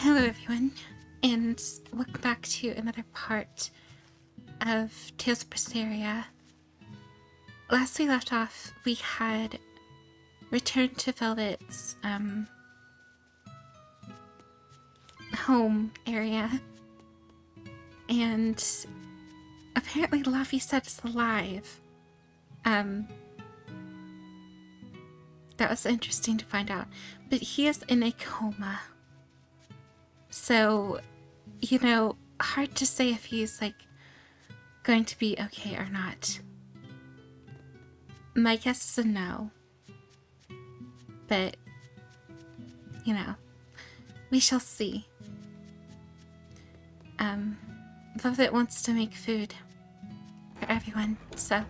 Hello everyone, and welcome back to another part of Tales of Berseria. Last we left off, we had returned to Velvet's home area, and apparently Laphicet is alive. That was interesting to find out, but he is in a coma. So, you know, hard to say if he's, like, going to be okay or not. My guess is a no. But, you know, we shall see. Velvet wants to make food for everyone, so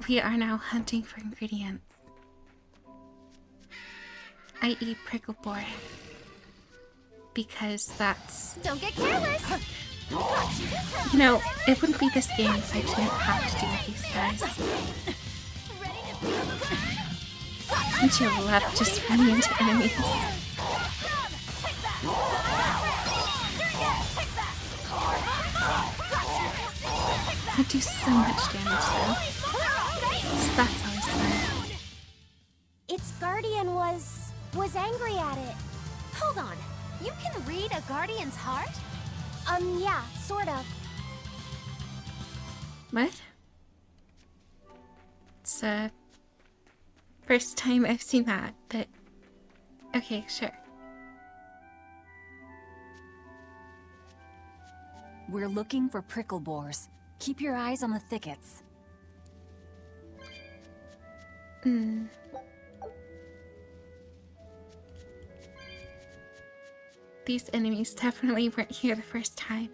we are now hunting for ingredients. I eat prickle boar. Because that's... Don't get careless! You know, it wouldn't be this game if I didn't have to deal with these guys. Don't you love just running into enemies? I do so much damage though. So that's always fun. Its guardian was angry at it. Hold on. You can read a guardian's heart? Yeah, sort of. What? It's first time I've seen that, but okay, sure. We're looking for prickle boars. Keep your eyes on the thickets. These enemies definitely weren't here the first time.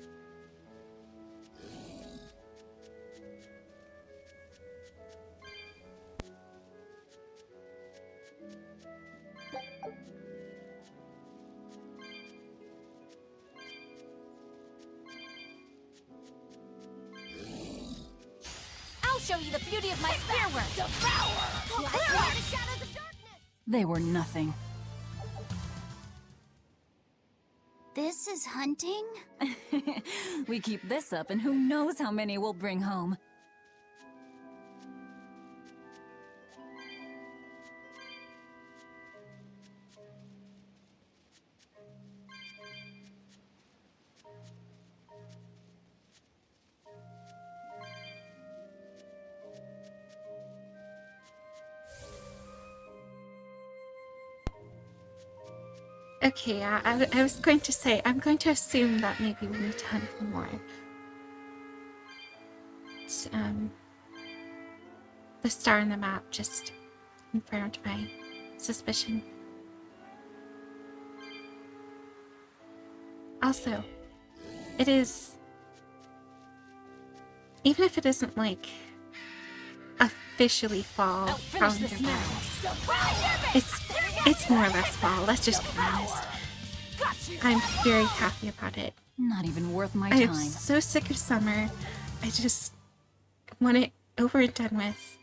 I'll show you the beauty of my spearwork! Devour! Clear out the shadows of darkness! They were nothing. This is hunting? We keep this up and who knows how many we'll bring home. Okay, I was going to say, I'm going to assume that maybe we need to hunt for more. It's, the star on the map just confirmed my suspicion. Also, it is... Even if it isn't, like, officially fall from the ground, it's more or less fall, let's just be honest. I'm very happy about it. Not even worth my I'm time. so sick of summer. I just want it over and done with.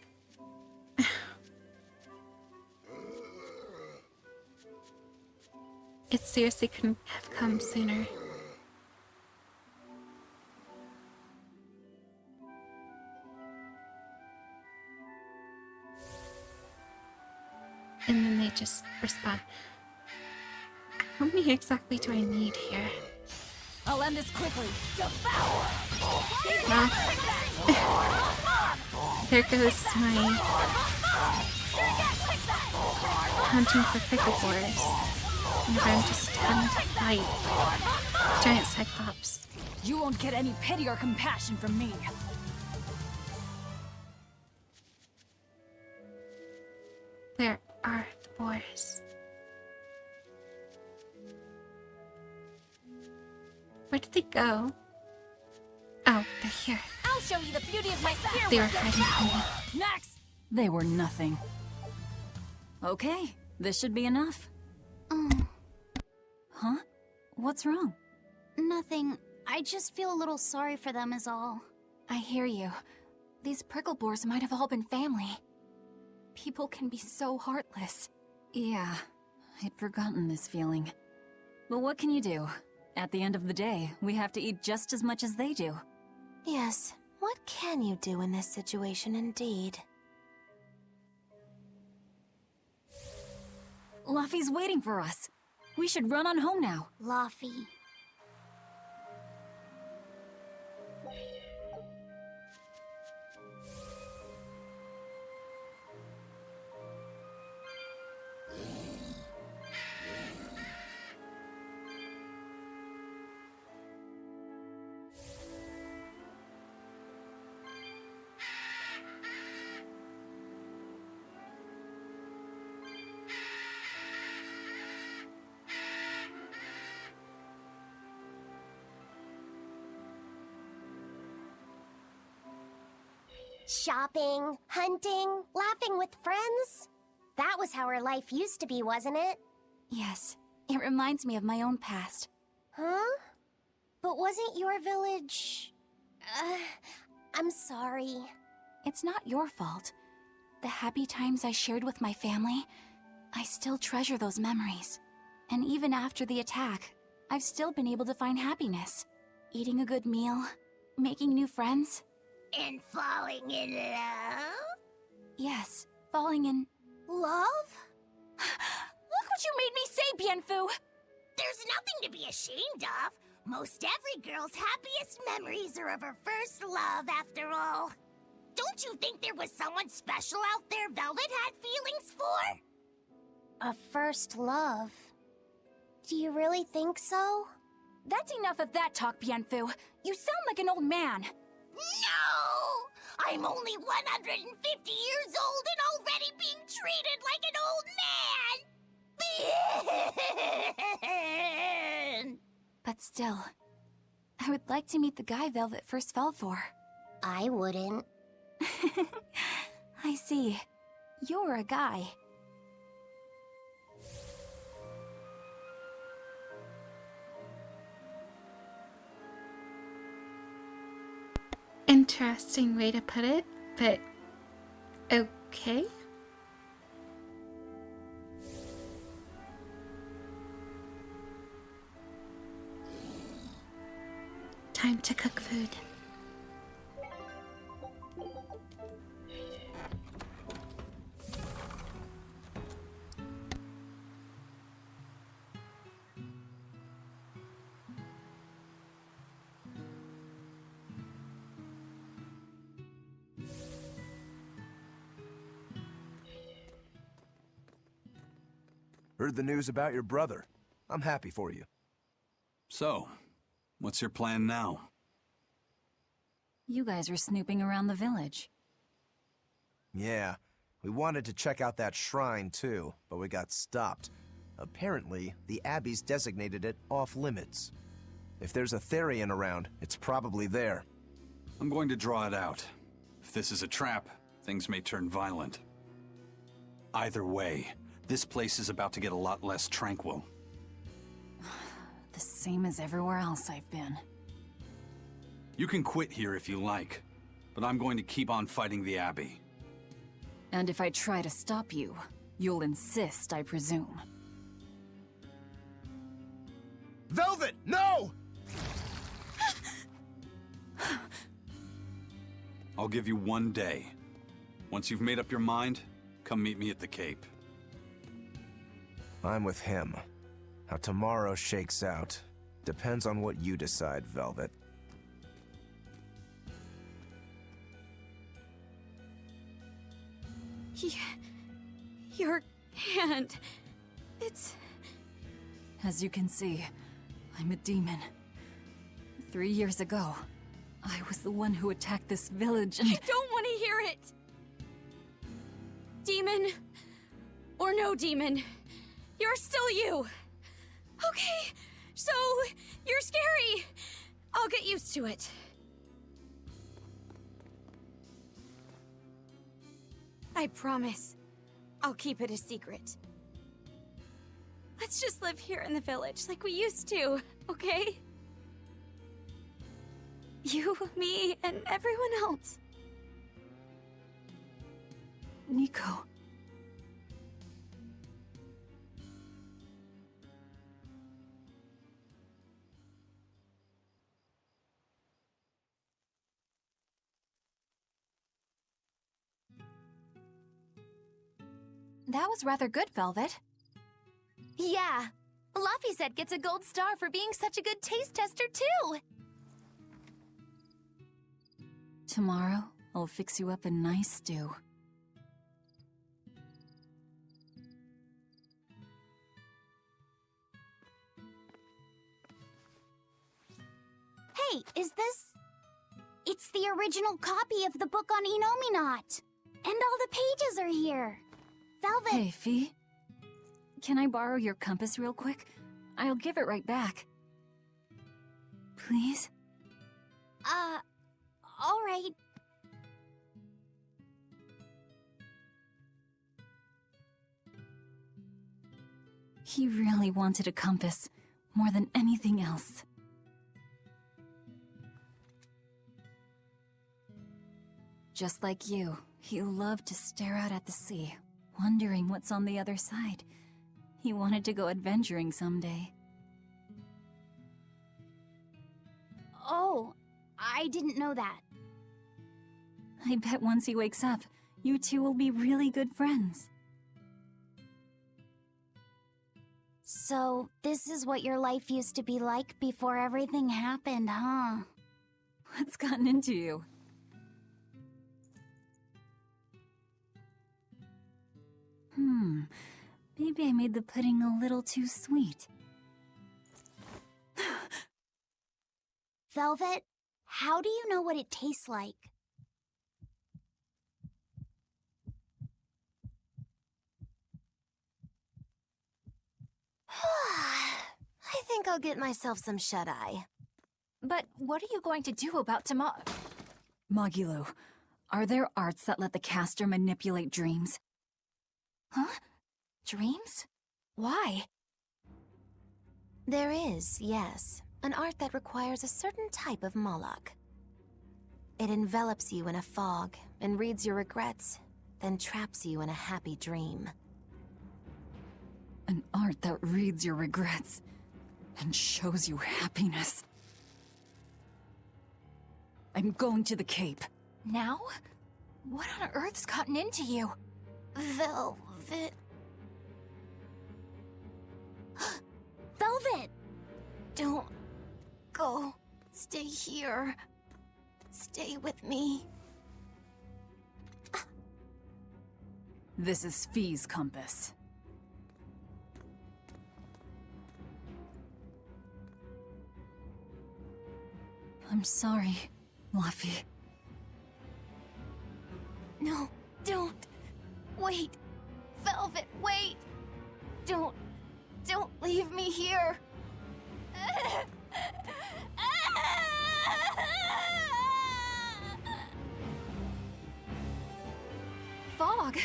It seriously couldn't have come sooner. And then they just respond. How many exactly do I need here? I'll end this quickly. Well, there goes my hunting for prickle boars. And I'm just having to fight giant cyclops. You won't get any pity or compassion from me. Where are the boars? Where did they go? Oh, they're here. I'll show you the beauty of my spearwork! They were hiding from me. Next! They were nothing. Okay, this should be enough. Huh? What's wrong? Nothing. I just feel a little sorry for them is all. I hear you. These prickle boars might have all been family. People can be so heartless. Yeah, I'd forgotten this feeling. But what can you do? At the end of the day, we have to eat just as much as they do. Yes, what can you do in this situation indeed? Luffy's waiting for us. We should run on home now. Luffy. Shopping, hunting, laughing with friends. That was how our life used to be, wasn't it? Yes, it reminds me of my own past. Huh? But wasn't your village... I'm sorry. It's not your fault. The happy times I shared with my family, I still treasure those memories. And even after the attack, I've still been able to find happiness. Eating a good meal, making new friends. And falling in love? Yes, falling in... Love? Look what you made me say, Bienfu! There's nothing to be ashamed of. Most every girl's happiest memories are of her first love, after all. Don't you think there was someone special out there Velvet had feelings for? A first love? Do you really think so? That's enough of that talk, Bienfu. You sound like an old man. No! I'm only 150 years old and already being treated like an old man! But still, I would like to meet the guy Velvet first fell for. I wouldn't. I see. You're a guy. Interesting way to put it, but okay. Time to cook food. Heard the news about your brother. I'm happy for you. So, what's your plan now? You guys were snooping around the village. Yeah, we wanted to check out that shrine too, but we got stopped. Apparently, the Abbey's designated it off-limits. If there's a Therian around, it's probably there. I'm going to draw it out. If this is a trap, things may turn violent. Either way, this place is about to get a lot less tranquil. The same as everywhere else I've been. You can quit here if you like, but I'm going to keep on fighting the Abbey. And if I try to stop you, you'll insist, I presume. Velvet, no! I'll give you 1 day. Once you've made up your mind, come meet me at the Cape. I'm with him. How tomorrow shakes out depends on what you decide, Velvet. Your hand... It's... As you can see, I'm a demon. 3 years ago, I was the one who attacked this village and... I don't want to hear it! Demon, or no demon, you're still you! Okay, so you're scary! I'll get used to it. I promise, I'll keep it a secret. Let's just live here in the village like we used to, okay? You, me, and everyone else. Nico. That was rather good, Velvet. Yeah. Laphicet gets a gold star for being such a good taste tester, too! Tomorrow, I'll fix you up a nice stew. Hey, is this... It's the original copy of the book on Enominat. And all the pages are here. Velvet... Hey, Fee. Can I borrow your compass real quick? I'll give it right back. Please? All right. He really wanted a compass, more than anything else. Just like you, he loved to stare out at the sea, wondering what's on the other side. He wanted to go adventuring someday. Oh, I didn't know that. I bet once he wakes up, you two will be really good friends. So, this is what your life used to be like before everything happened, huh? What's gotten into you? Maybe I made the pudding a little too sweet. Velvet, how do you know what it tastes like? I think I'll get myself some shut-eye. But what are you going to do about tomorrow? Magilu, are there arts that let the caster manipulate dreams? Huh? Dreams? Why? There is, yes, an art that requires a certain type of Moloch. It envelops you in a fog and reads your regrets, then traps you in a happy dream. An art that reads your regrets and shows you happiness. I'm going to the Cape. Now? What on earth's gotten into you? Velvet... Velvet! Don't go. Stay here. Stay with me. This is Fee's compass. I'm sorry, Laphi. No, don't. Wait. Velvet, wait. Don't leave me here. Fog?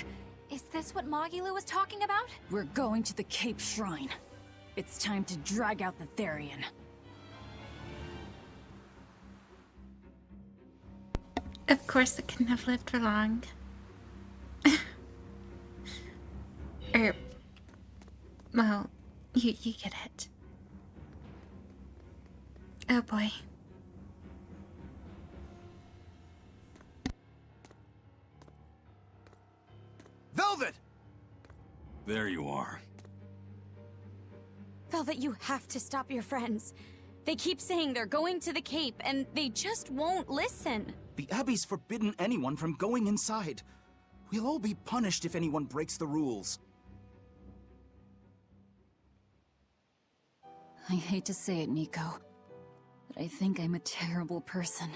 Is this what Magilu was talking about? We're going to the Cape Shrine. It's time to drag out the Therian. Of course it couldn't have lived for long. Well, you get it. Oh boy. Velvet! There you are. Velvet, you have to stop your friends. They keep saying they're going to the Cape, and they just won't listen. The Abbey's forbidden anyone from going inside. We'll all be punished if anyone breaks the rules. I hate to say it, Nico, but I think I'm a terrible person.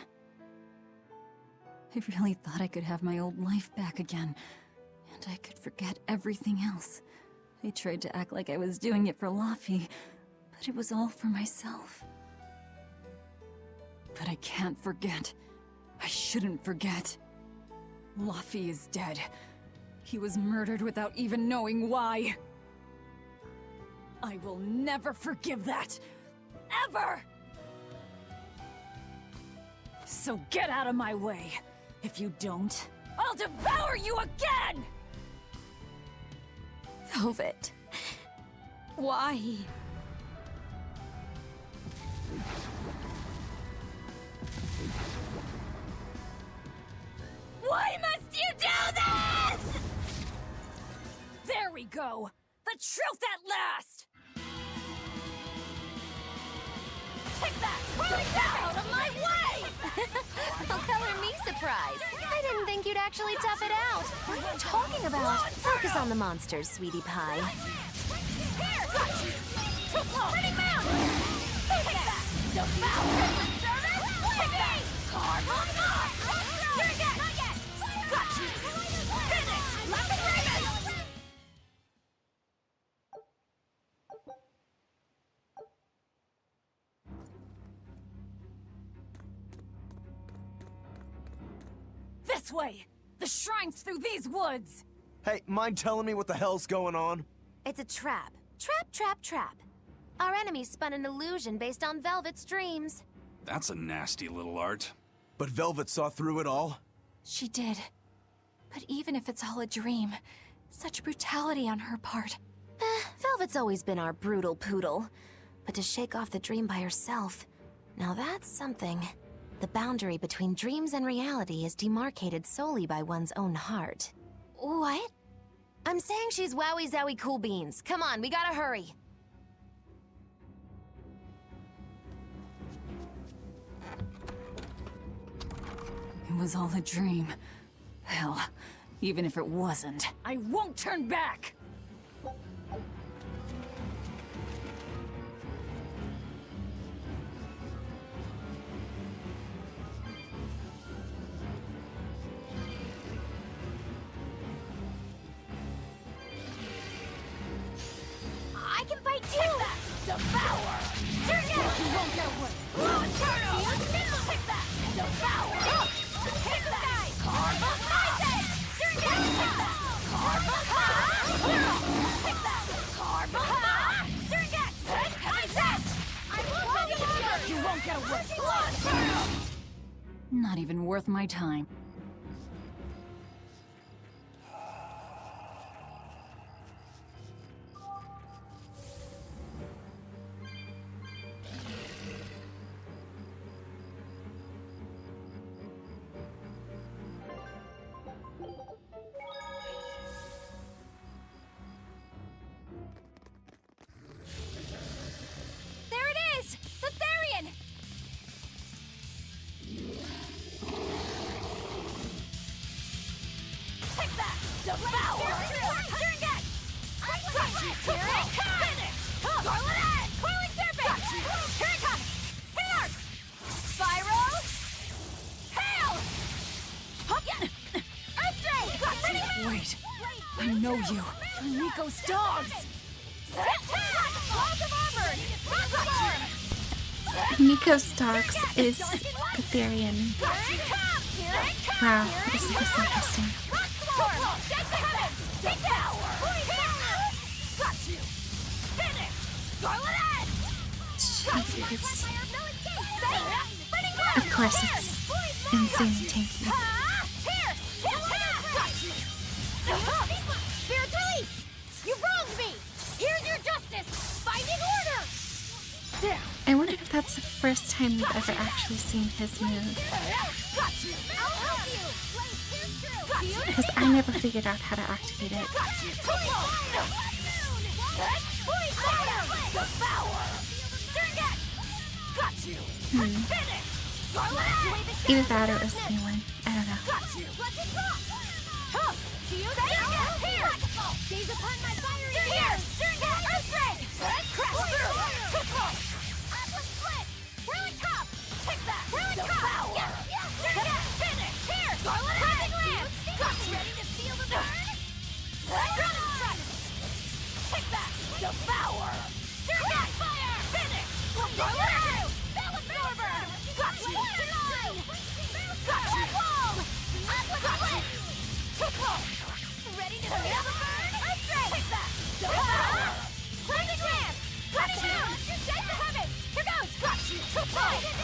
I really thought I could have my old life back again, and I could forget everything else. I tried to act like I was doing it for Laphi, but it was all for myself. But I can't forget. I shouldn't forget. Laphi is dead. He was murdered without even knowing why. I will never forgive that. Ever! So get out of my way. If you don't, I'll devour you again! Velvet. Why? Why must you do this? There truth at last! Take that! Out of my way! Well, color me surprised. I didn't think you'd actually tough it out. What are you talking about? Focus on the monsters, sweetie pie. Here! Pretty mouse! Take that! Devour! Take that! Here again! Got you! Finish! Let the raven! This way! The shrine's through these woods! Hey, mind telling me what the hell's going on? It's a trap. Trap. Our enemy spun an illusion based on Velvet's dreams. That's a nasty little art. But Velvet saw through it all? She did. But even if it's all a dream, such brutality on her part. Velvet's always been our brutal poodle. But to shake off the dream by herself, now that's something. The boundary between dreams and reality is demarcated solely by one's own heart. What? I'm saying she's wowie zowie cool beans. Come on, we gotta hurry. It was all a dream. Hell, even if it wasn't, I won't turn back! I can fight too! Devour! You won't get away! Blue Inferno! Take that! Devour! Hit the sky! Karma! Take that! Karma! Take that! Karma! I will get you! You won't get away! Blue Inferno! Not even worth my time. There it is! The Therian! Take that! Devour! Surrogate! I got you! Finish! Scarlet Edge! Coiling Serpent! Here it comes! Here! Spyro! Hail! Earthdrake! Wait, I know you. Nico's dogs! Balls of Auburn! Rock Nico's dogs is Berseria. Wow, this is so interesting. Take power! Got you! Finish! Scarlet Edge! Jeez. Of course, it's insanely tanky. Spirit release! You wronged me! Here's your justice! Finding order! I wonder if that's the first time we've ever actually seen his move. Got you! I'll help you! Because I never figured out how to activate it. Either that or it was a new one. I don't know. Gaze upon my fiery ears! Earthquake! Crash through! Atlas split! Whirling top! Take that! Whirling top! Finish! Here! Scarlet Edge! Lance! Ready to feel the burn? Grounded strike! Take that! Devour! Surrogate fire! Finish! Scarlet Edge! Spell absorber! Got you! Got you! Wall! Atlas split! Ready to feel the burn? Earthquake! Take that! Devour! Cleansing Lance! Got you! Shake the heavens! Here goes! Got you!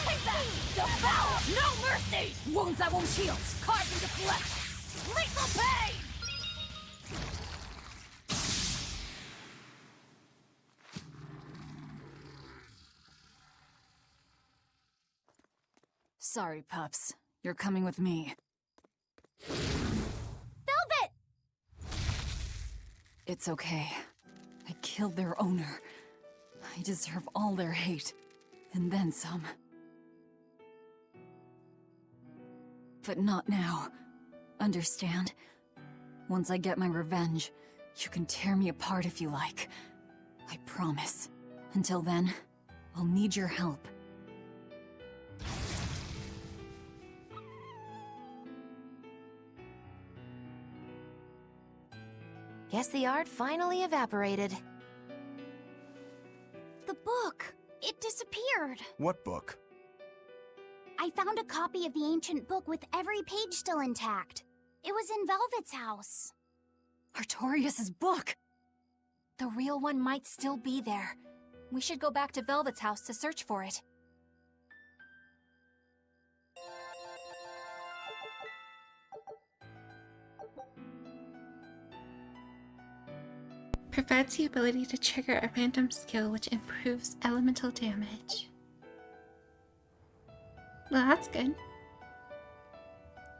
Take that! Devour! No mercy! Wounds I won't heal, carved into flesh! Lethal pain! Sorry, pups. You're coming with me. Velvet! It's okay. I killed their owner. I deserve all their hate. And then some. But not now. Understand? Once I get my revenge, you can tear me apart if you like. I promise. Until then, I'll need your help. Guess the art finally evaporated. The book. It disappeared. What book? I found a copy of the ancient book with every page still intact. It was in Velvet's house. Artorias' book! The real one might still be there. We should go back to Velvet's house to search for it. Provides the ability to trigger a random skill which improves elemental damage. Well, that's good.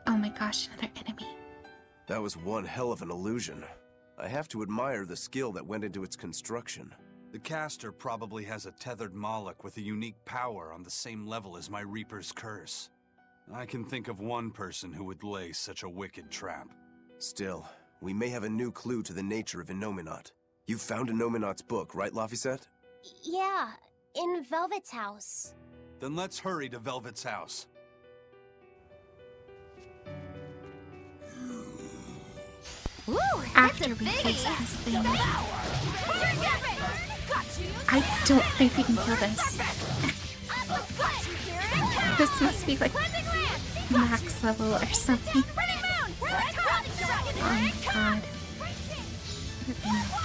Oh my gosh, another enemy. That was one hell of an illusion. I have to admire the skill that went into its construction. The caster probably has a tethered Moloch with a unique power on the same level as my Reaper's curse. I can think of one person who would lay such a wicked trap. Still, we may have a new clue to the nature of Innominat. You found Innominat's book, right, Laphicet? Yeah, in Velvet's house. Then let's hurry to Velvet's house. Ooh, After we fix this thing, I don't think we can kill this. This must be like max level or something. Oh my god. What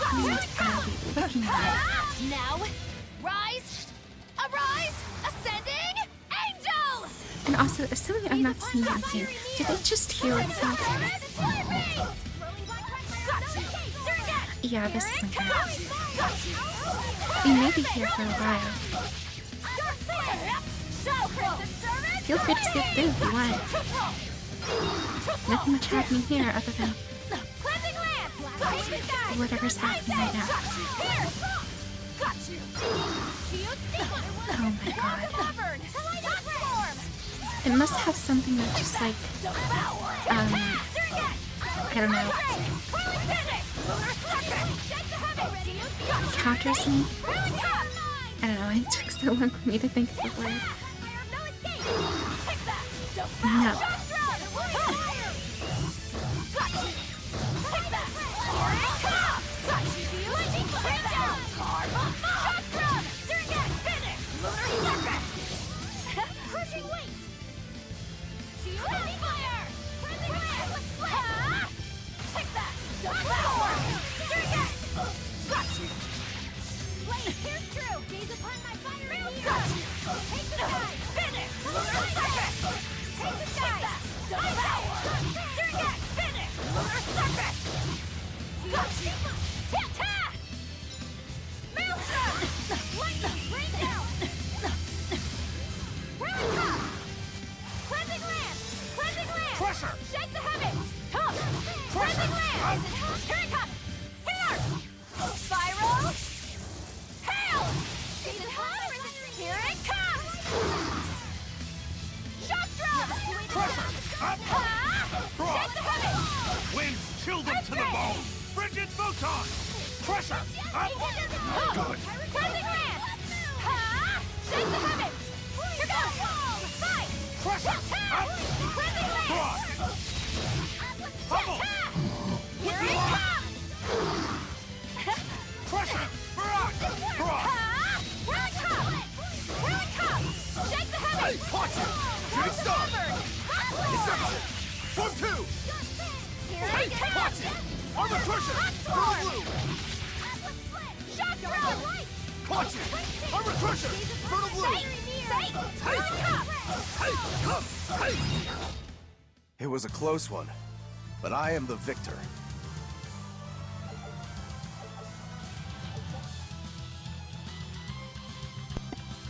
are we looking at? Now, rise, arise, ascending, angel! And also, assuming I'm not seeing anything, did it just heal itself? Yeah, this isn't good. We may be here for a while. Feel free to skip through if you want. Nothing much happening here other than whatever's happening right now. Oh my god. It must have something that just like, I don't know, counters me? I don't know, it took so long for me to think of the word. No. It was a close one, but I am the victor.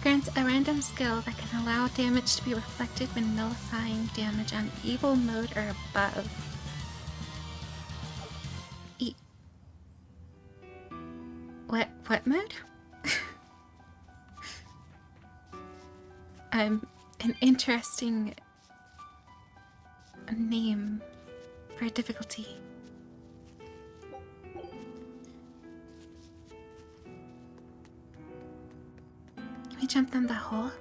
Grants a random skill that can allow damage to be reflected when nullifying damage on evil mode or above. What mode? An interesting name for difficulty. Can we jump down the hole?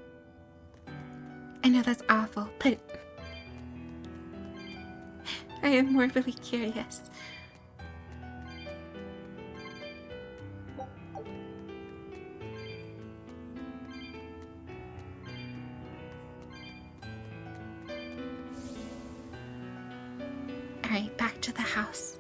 I know that's awful, but I am morbidly curious. Alright, back to the house.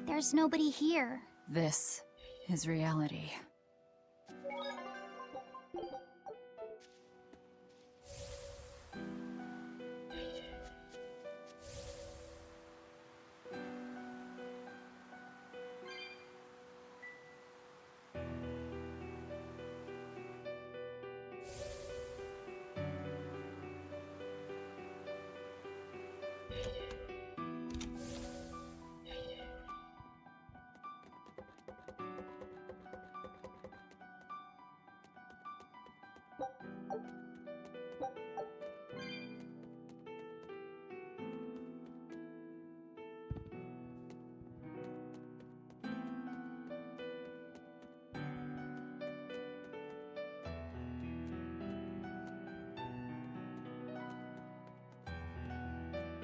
There's nobody here. This is reality.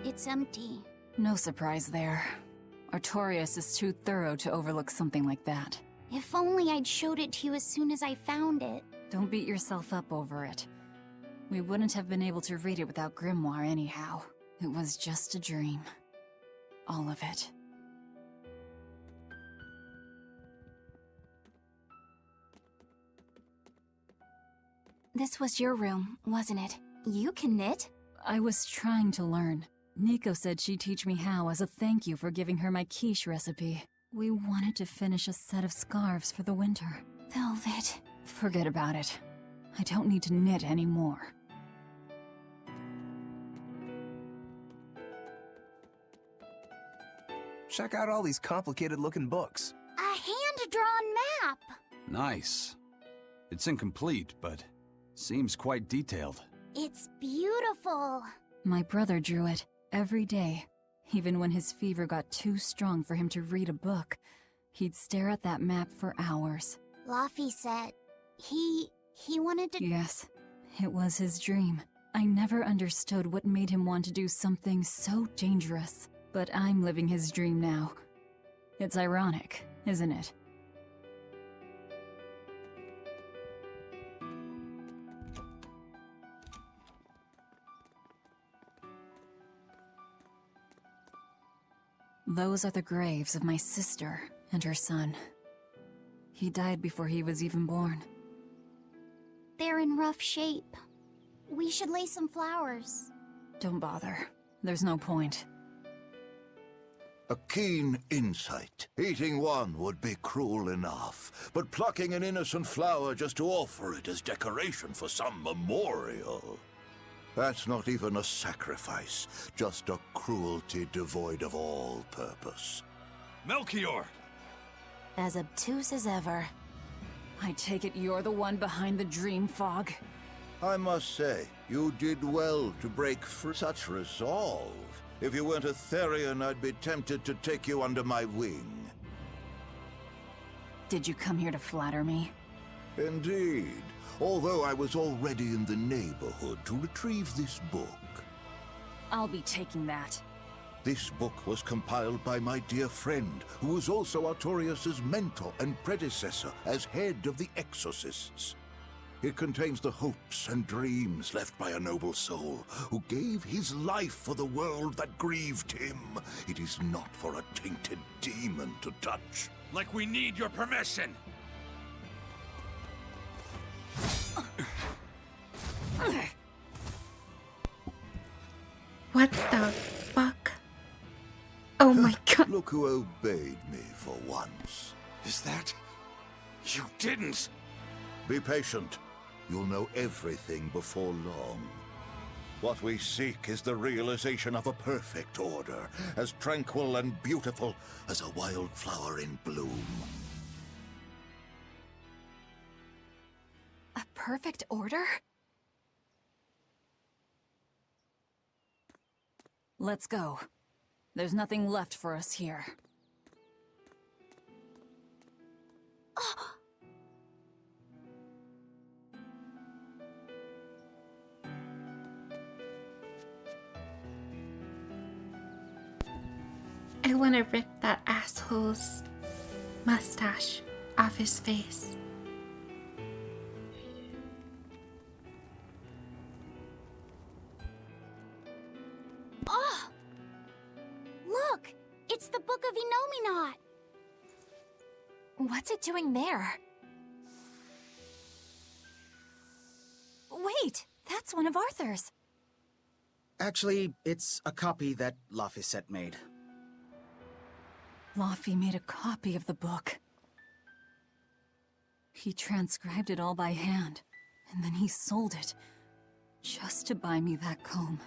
It's empty. No surprise there. Artorias is too thorough to overlook something like that. If only I'd showed it to you as soon as I found it. Don't beat yourself up over it. We wouldn't have been able to read it without Grimoire anyhow. It was just a dream. All of it. This was your room, wasn't it? You can knit? I was trying to learn. Nico said she'd teach me how as a thank you for giving her my quiche recipe. We wanted to finish a set of scarves for the winter. Velvet. Forget about it. I don't need to knit anymore. Check out all these complicated-looking books. A hand-drawn map! Nice. It's incomplete, but seems quite detailed. It's beautiful. My brother drew it every day. Even when his fever got too strong for him to read a book, he'd stare at that map for hours. Laffy said he wanted to... Yes, it was his dream. I never understood what made him want to do something so dangerous. But I'm living his dream now. It's ironic, isn't it? Those are the graves of my sister and her son. He died before he was even born. They're in rough shape. We should lay some flowers. Don't bother. There's no point. A keen insight. Eating one would be cruel enough, but plucking an innocent flower just to offer it as decoration for some memorial... That's not even a sacrifice, just a cruelty devoid of all purpose. Melchior! As obtuse as ever. I take it you're the one behind the dream fog? I must say, you did well to break free. Such resolve. If you weren't a Therian, I'd be tempted to take you under my wing. Did you come here to flatter me? Indeed. Although I was already in the neighborhood to retrieve this book. I'll be taking that. This book was compiled by my dear friend, who was also Artorias' mentor and predecessor as head of the Exorcists. It contains the hopes and dreams left by a noble soul who gave his life for the world that grieved him. It is not for a tainted demon to touch. Like we need your permission! What the fuck? Oh my god. Look who obeyed me for once. Is that... You didn't! Be patient. You'll know everything before long. What we seek is the realization of a perfect order, as tranquil and beautiful as a wildflower in bloom. A perfect order? Let's go. There's nothing left for us here. I want to rip that asshole's mustache off his face. Oh! Look! It's the Book of Enominat! What's it doing there? Wait! That's one of Arthur's! Actually, it's a copy that Laphicet made. Laffy made a copy of the book. He transcribed it all by hand, and then he sold it, just to buy me that comb.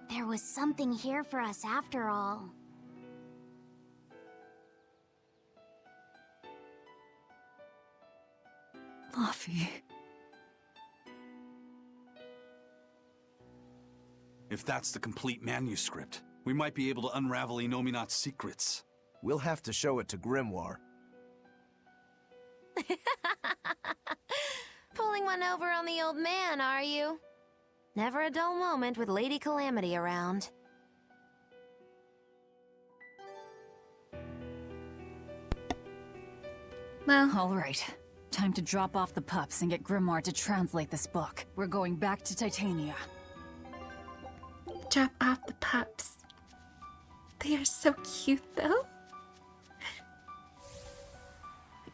There was something here for us after all. Laffy. If that's the complete manuscript, we might be able to unravel Enominat's secrets. We'll have to show it to Grimoire. Pulling one over on the old man, are you? Never a dull moment with Lady Calamity around. Well, All right. Time to drop off the pups and get Grimoire to translate this book. We're going back to Titania. drop off the pups. They are so cute, though.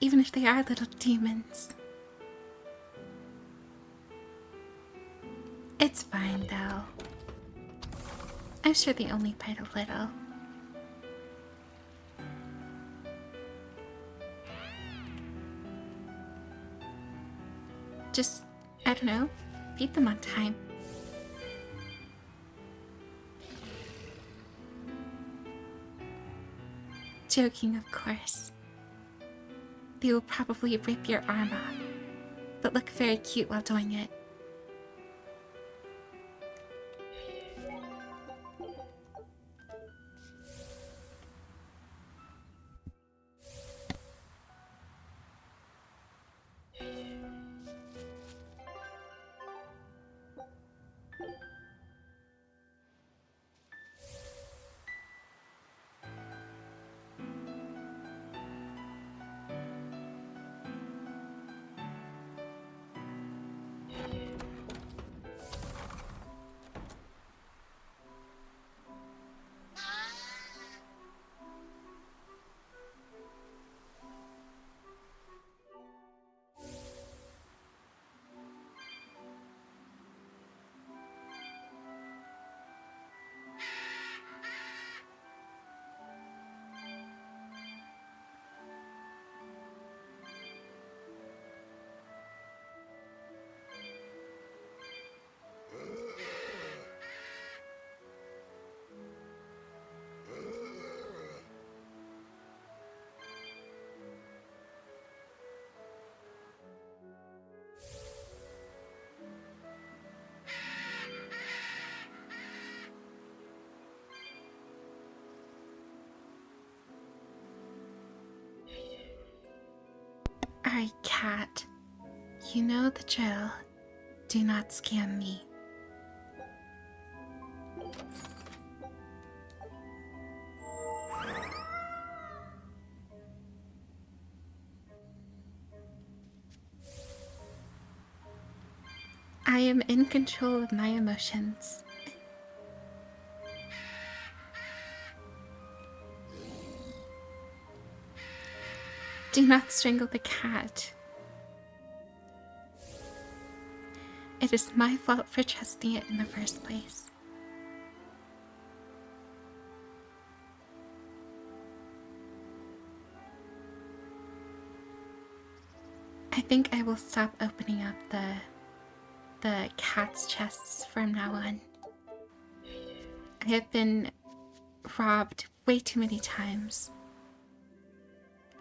Even if they are little demons. It's fine, though. I'm sure they only bite a little. Just, I don't know, feed them on time. Joking, of course. They will probably rip your arm off, but look very cute while doing it. Alright, cat. You know the drill. Do not scan me. I am in control of my emotions. Do not strangle the cat. It is my fault for trusting it in the first place. I think I will stop opening up the cat's chests from now on. I have been robbed way too many times.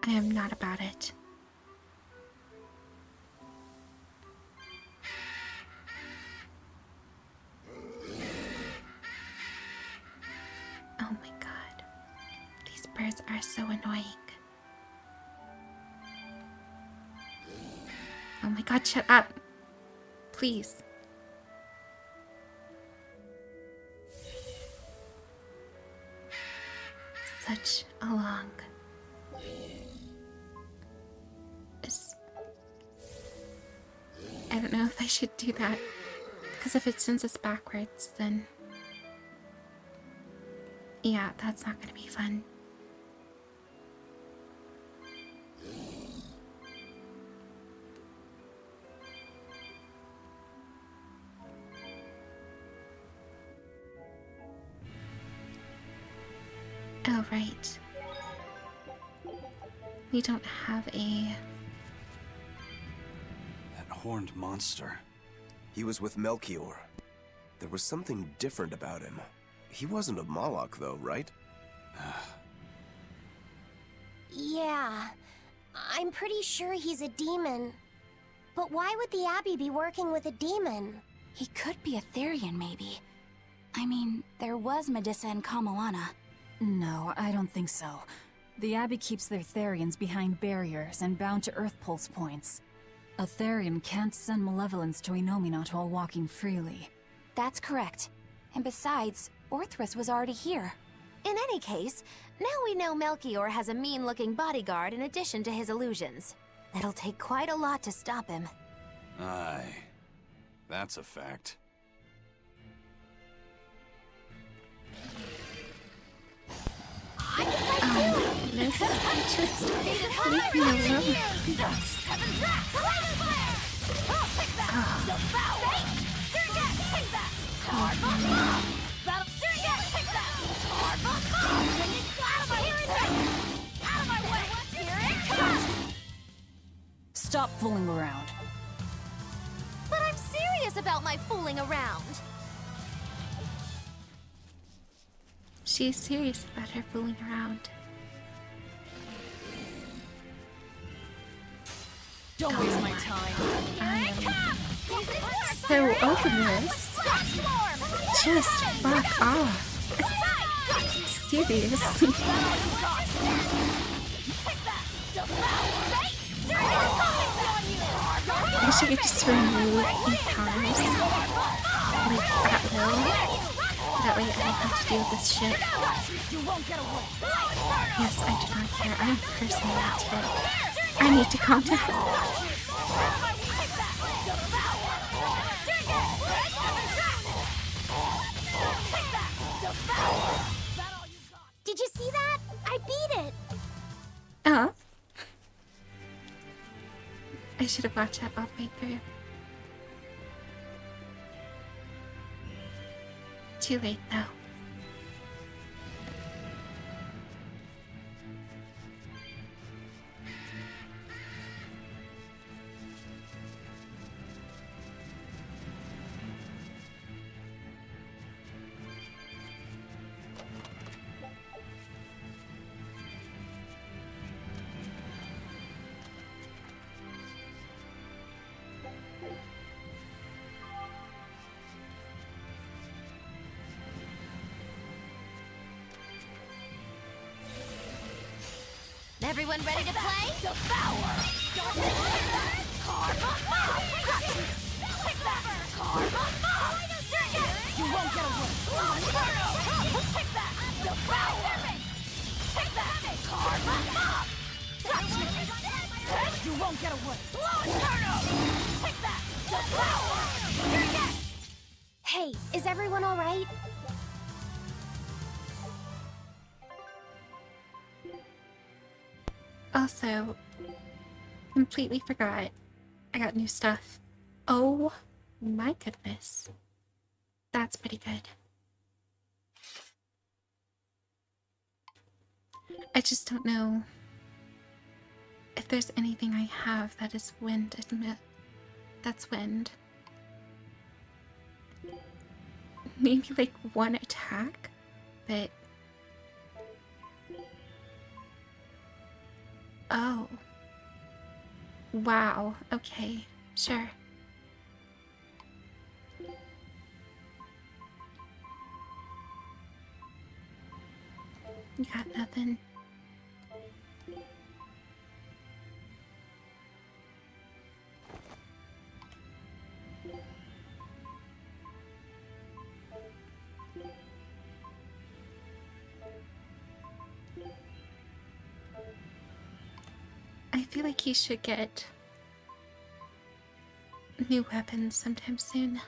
I am not about it. Oh my god. These birds are so annoying. Oh my god, shut up. Please. Such a long... I don't know if I should do that, because if it sends us backwards, then... yeah, that's not gonna be fun. Oh, right. We don't have a... That horned monster. He was with Melchior. There was something different about him. He wasn't a Moloch, though, right? Yeah, I'm pretty sure he's a demon. But why would the Abbey be working with a demon? He could be a Therian, maybe. I mean, there was Medissa and Kamoana. No, I don't think so. The Abbey keeps their Therians behind barriers and bound to Earth Pulse points. A Therian can't send malevolence to Inominat while walking freely. That's correct. And besides, Orthrus was already here. In any case, now we know Melchior has a mean-looking bodyguard in addition to his illusions. It'll take quite a lot to stop him. Aye. That's a fact. Miss, just leave me alone. Stop fooling around. But I'm serious about my fooling around. She's serious about her fooling around. Don't waste my time. I am so over this. Just fuck off. Seriously. I wish I could just remove encounters, like, at will. That way I don't have to deal with this shit. Yes, I do not care. I'm personally not today. I need to calm down. Did you see that? I beat it! Oh. I should have watched that all the way through. Too late, though. Everyone ready to play? Devour! Karma Mob! Take that! Karma Mob! You won't get away! Take that! Devour! Take that! Karma Mob! You won't get away! Take that! Devour! everyone all right? Also, completely forgot. I got new stuff. Oh my goodness. That's pretty good. I just don't know if there's anything I have that is wind that's wind. Maybe like one attack, but oh. Wow, okay, sure. You got nothing. I feel like you should get new weapons sometime soon.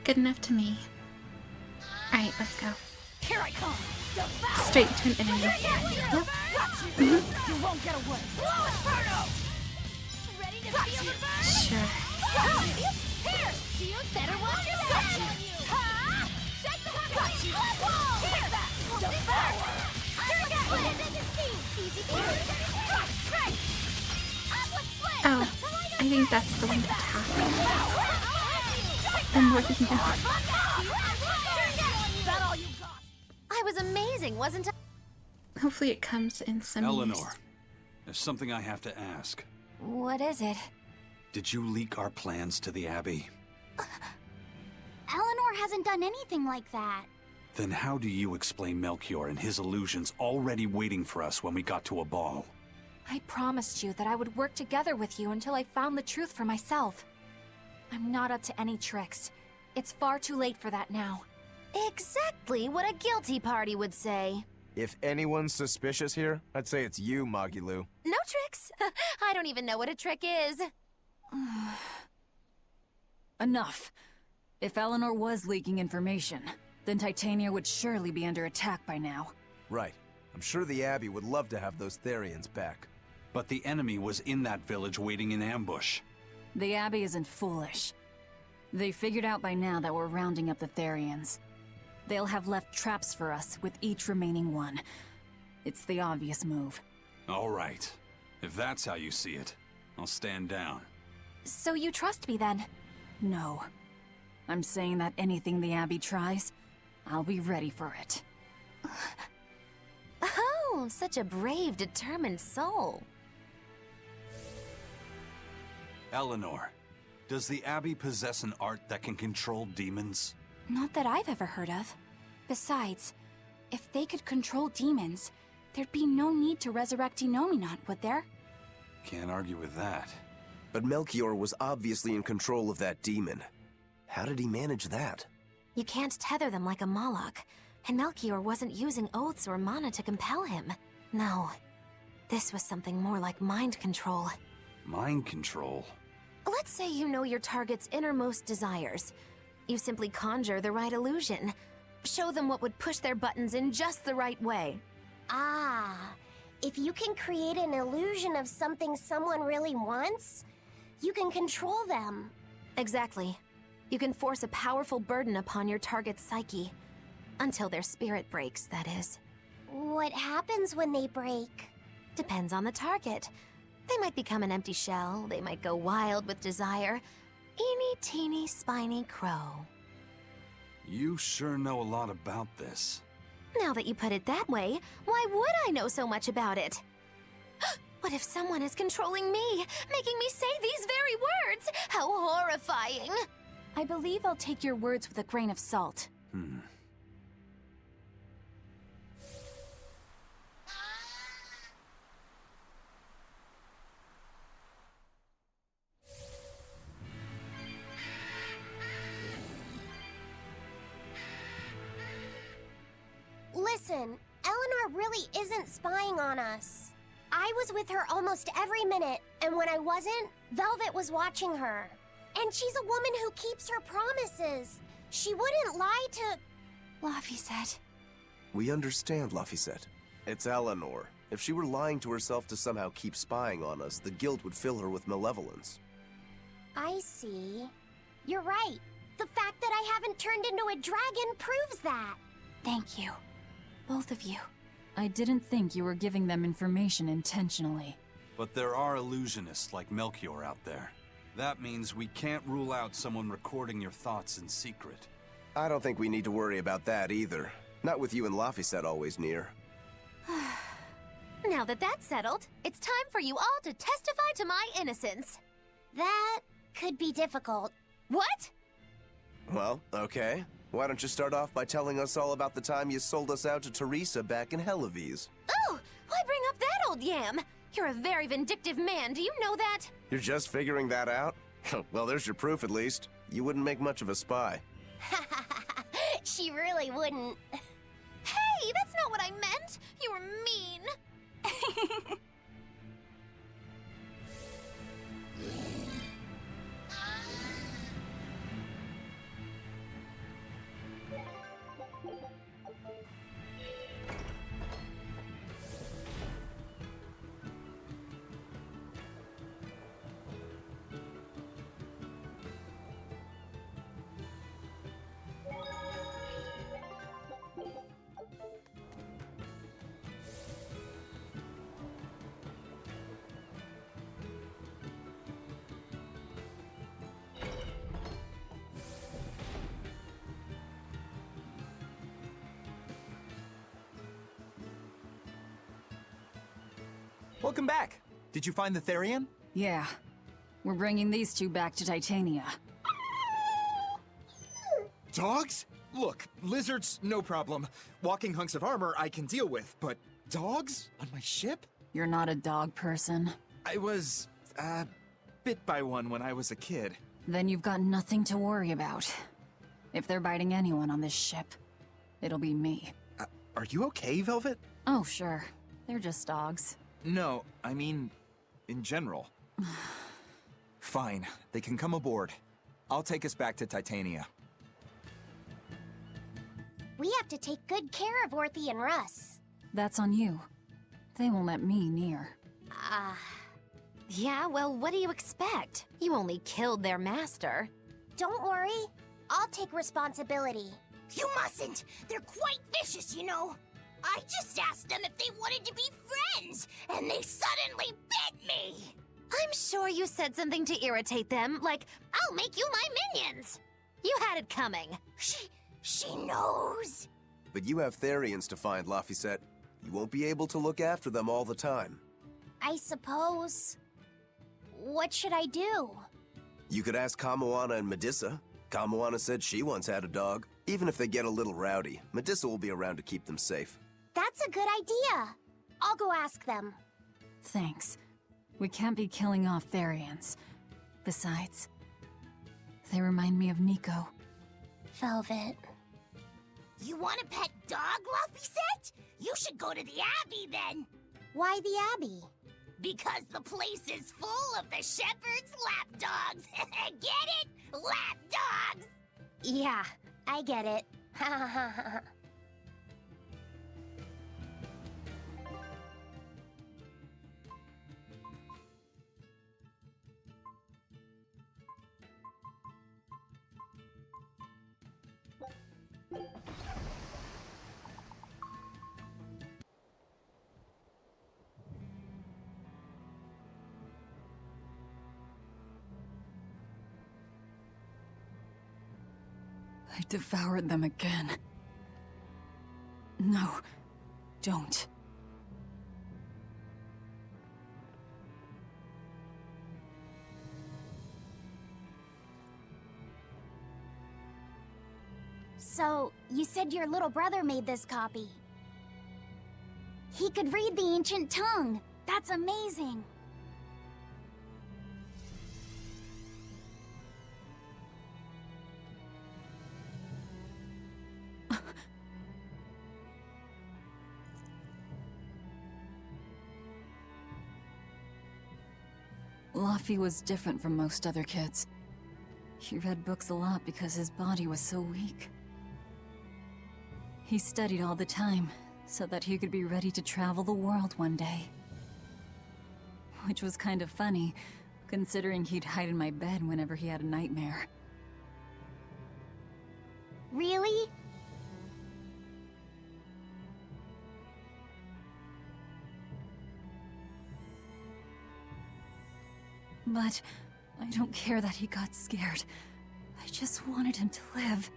Good enough to me. Alright, let's go. Here I come. Straight to an enemy. Yep. You won't get away. Blow Inferno! Ready to feel the burn? Sure. Here! You better watch your back! Ha! Shake the got you! Here! Devour! Easy peasy! Great! Oh, I think that's the one to attack. I'm working now. I was amazing, wasn't I? Hopefully it comes in some Eleanor, use. there's something I have to ask. What is it? Did you leak our plans to the Abbey? Eleanor hasn't done anything like that. Then how do you explain Melchior and his illusions already waiting for us when we got to a ball? I promised you that I would work together with you until I found the truth for myself. I'm not up to any tricks. It's far too late for that now. Exactly what a guilty party would say. If anyone's suspicious here, I'd say it's you, Magilu. No tricks. I don't even know what a trick is. Enough. If Eleanor was leaking information, then Titania would surely be under attack by now. Right. I'm sure the Abbey would love to have those Therians back. But the enemy was in that village waiting in ambush. The Abbey isn't foolish. They figured out by now that we're rounding up the Therians. They'll have left traps for us with each remaining one. It's the obvious move. All right. If that's how you see it, I'll stand down. So you trust me then? No. I'm saying that anything the Abbey tries, I'll be ready for it. Oh, such a brave, determined soul. Eleanor, does the Abbey possess an art that can control demons? Not that I've ever heard of. Besides, if they could control demons, there'd be no need to resurrect Inominat, would there? Can't argue with that. But Melchior was obviously in control of that demon. How did he manage that? You can't tether them like a Moloch, and Melchior wasn't using oaths or mana to compel him. No, this was something more like mind control. Mind control? Let's say you know your target's innermost desires. You simply conjure the right illusion. Show them what would push their buttons in just the right way. Ah, if you can create an illusion of something someone really wants, you can control them. Exactly. You can force a powerful burden upon your target's psyche. Until their spirit breaks, that is. What happens when they break? Depends on the target. They might become an empty shell, they might go wild with desire. Eeny teeny spiny crow. You sure know a lot about this. Now that you put it that way, why would I know so much about it? What if someone is controlling me, making me say these very words? How horrifying! I believe I'll take your words with a grain of salt. Listen, Eleanor really isn't spying on us. I was with her almost every minute, and when I wasn't, Velvet was watching her. And she's a woman who keeps her promises. She wouldn't lie to... Laphicet. We understand, Laphicet. It's Eleanor. If she were lying to herself to somehow keep spying on us, the guilt would fill her with malevolence. I see. You're right. The fact that I haven't turned into a dragon proves that. Thank you. Both of you. I didn't think you were giving them information intentionally. But there are illusionists like Melchior out there. That means we can't rule out someone recording your thoughts in secret. I don't think we need to worry about that either. Not with you and Laphicet always near. Now that that's settled, it's time for you all to testify to my innocence. That could be difficult. What? Well, okay. Why don't you start off by telling us all about the time you sold us out to Teresa back in Helives? Oh, why bring up that old yam? You're a very vindictive man, do you know that? You're just figuring that out? Well, there's your proof at least. You wouldn't make much of a spy. She really wouldn't. Hey, that's not what I meant! You were mean! Welcome back. Did you find the Therian? Yeah. We're bringing these two back to Titania. Dogs? Look, lizards, no problem. Walking hunks of armor I can deal with, but dogs? On my ship? You're not a dog person. I was, bit by one when I was a kid. Then you've got nothing to worry about. If they're biting anyone on this ship, it'll be me. Are you okay, Velvet? Oh, sure. They're just dogs. No, I mean, in general. Fine, they can come aboard. I'll take us back to Titania. We have to take good care of Orthy and Russ. That's on you. They won't let me near. Yeah, well, what do you expect? You only killed their master. Don't worry. I'll take responsibility. You mustn't! They're quite vicious, you know. I just asked them if they wanted to be friends, and they suddenly bit me! I'm sure you said something to irritate them, like, I'll make you my minions! You had it coming. She knows. But you have Therians to find, Laphicet. You won't be able to look after them all the time. I suppose. What should I do? You could ask Kamoana and Medissa. Kamoana said she once had a dog. Even if they get a little rowdy, Medissa will be around to keep them safe. That's a good idea. I'll go ask them. Thanks. We can't be killing off Therians. Besides, they remind me of Nico. Velvet. You want a pet dog, Laphicet? You should go to the Abbey then. Why the Abbey? Because the place is full of the shepherd's lapdogs. Get it? Lapdogs! Yeah, I get it. I devoured them again. No, don't. So, you said your little brother made this copy. He could read the ancient tongue. That's amazing. Laffy was different from most other kids. He read books a lot because his body was so weak. He studied all the time, so that he could be ready to travel the world one day. Which was kind of funny, considering he'd hide in my bed whenever he had a nightmare. Really? But I don't care that he got scared. I just wanted him to live.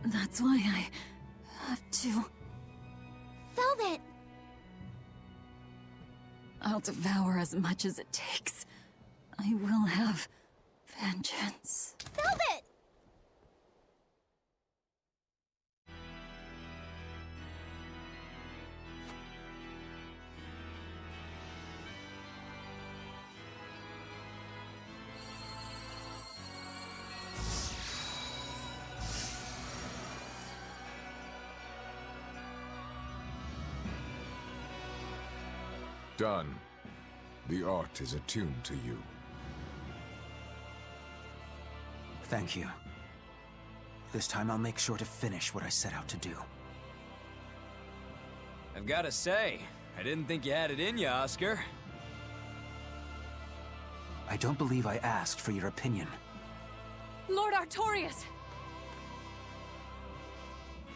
That's why I have to. Velvet! I'll devour as much as it takes. I will have vengeance. Velvet! Done. The art is attuned to you. Thank you. This time I'll make sure to finish what I set out to do. I've gotta say, I didn't think you had it in you, Oscar. I don't believe I asked for your opinion. Lord Artorias!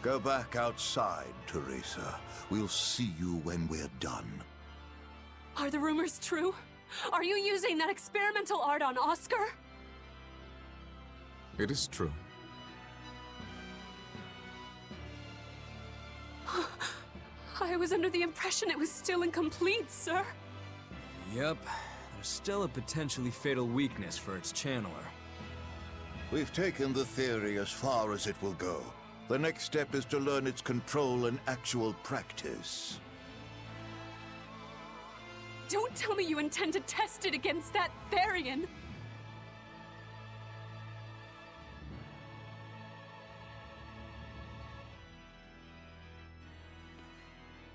Go back outside, Teresa. We'll see you when we're done. Are the rumors true? Are you using that experimental art on Oscar? It is true. I was under the impression it was still incomplete, sir. Yep, there's still a potentially fatal weakness for its channeler. We've taken the theory as far as it will go. The next step is to learn its control and actual practice. Don't tell me you intend to test it against that Therian!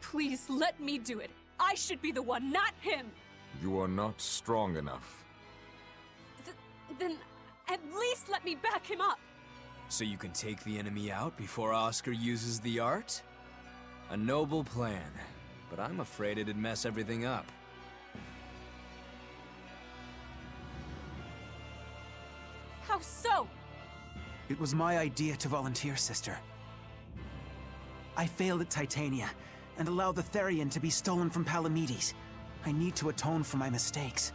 Please, let me do it. I should be the one, not him! You are not strong enough. Then, at least let me back him up! So you can take the enemy out before Oscar uses the art? A noble plan, but I'm afraid it'd mess everything up. How so? It was my idea to volunteer, sister. I failed at Titania, and allowed the Therian to be stolen from Palamedes. I need to atone for my mistakes.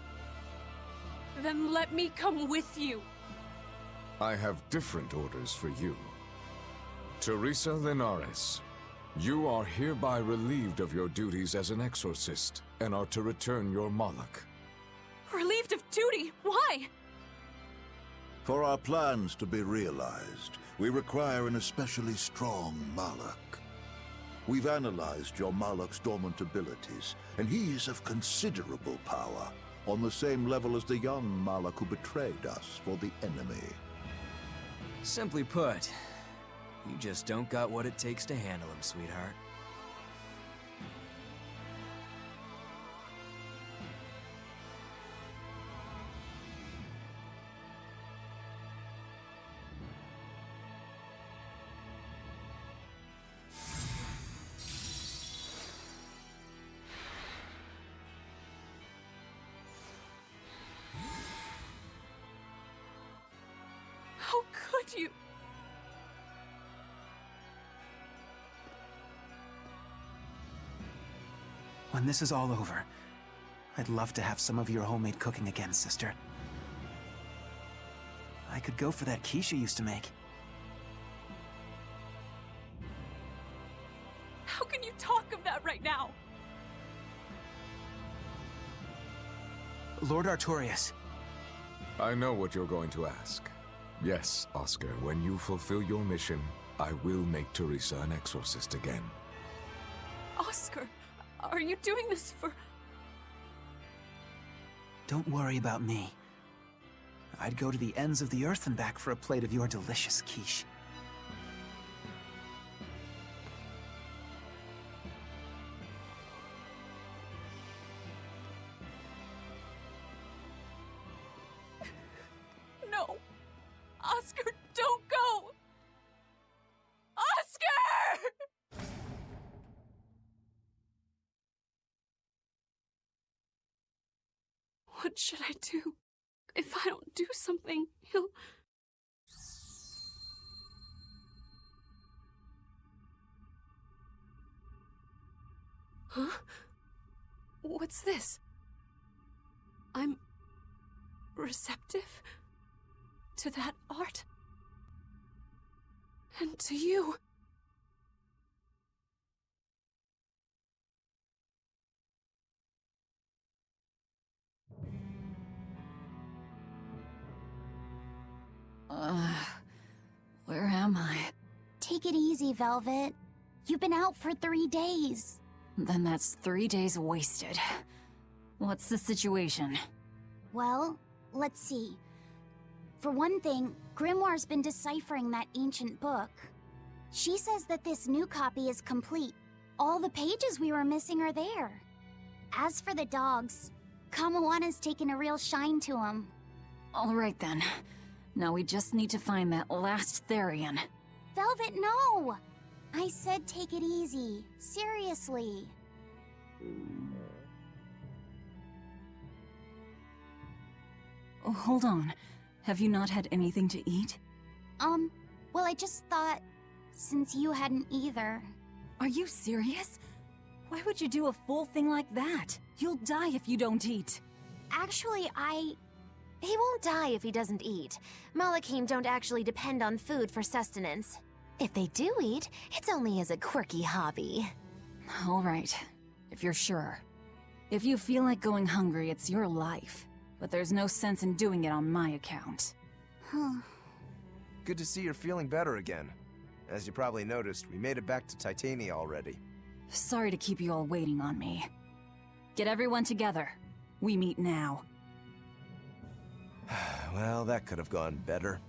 Then let me come with you. I have different orders for you. Teresa Linares, you are hereby relieved of your duties as an exorcist, and are to return your Moloch. Relieved of duty? Why? For our plans to be realized, we require an especially strong Moloch. We've analyzed your Moloch's dormant abilities, and he is of considerable power, on the same level as the young Moloch who betrayed us for the enemy. Simply put, you just don't got what it takes to handle him, sweetheart. How could you? When this is all over, I'd love to have some of your homemade cooking again, sister. I could go for that quiche you used to make. How can you talk of that right now? Lord Artorias. I know what you're going to ask. Yes, Oscar, when you fulfill your mission, I will make Teresa an exorcist again. Oscar, are you doing this for... Don't worry about me. I'd go to the ends of the earth and back for a plate of your delicious quiche. No! Oscar, don't go! Oscar! What should I do? If I don't do something, he'll... Huh? What's this? I'm... receptive to that art. And to you. Where am I? Take it easy, Velvet. You've been out for 3 days. Then that's 3 days wasted. What's the situation? Well, let's see. For one thing, Grimoire's been deciphering that ancient book. She says that this new copy is complete. All the pages we were missing are there. As for the dogs, Kamawana's taken a real shine to them. All right then. Now we just need to find that last Therian. Velvet, no! I said take it easy. Seriously. Oh, hold on. Have you not had anything to eat? Well, I just thought, since you hadn't either. Are you serious? Why would you do a full thing like that? You'll die if you don't eat. Actually, He won't die if he doesn't eat. Malachim don't actually depend on food for sustenance. If they do eat, it's only as a quirky hobby. All right, if you're sure. If you feel like going hungry, it's your life. But there's no sense in doing it on my account. Huh. Good to see you're feeling better again. As you probably noticed, we made it back to Titania already. Sorry to keep you all waiting on me. Get everyone together. We meet now. Well, that could have gone better.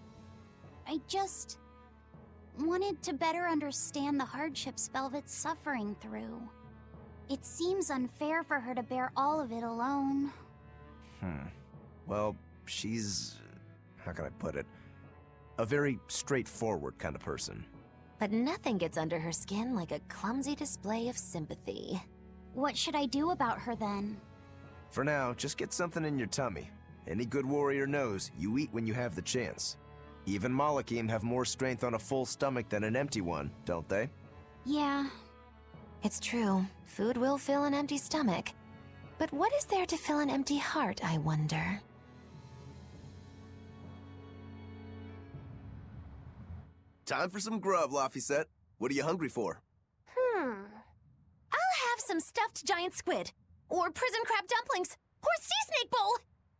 I just wanted to better understand the hardships Velvet's suffering through. It seems unfair for her to bear all of it alone. Well, she's... how can I put it? A very straightforward kind of person. But nothing gets under her skin like a clumsy display of sympathy. What should I do about her then? For now, just get something in your tummy. Any good warrior knows you eat when you have the chance. Even Malachim have more strength on a full stomach than an empty one, don't they? Yeah. It's true, food will fill an empty stomach. But what is there to fill an empty heart, I wonder? Time for some grub, Laphicet. What are you hungry for? I'll have some stuffed giant squid. Or prison crab dumplings. Or sea snake bowl.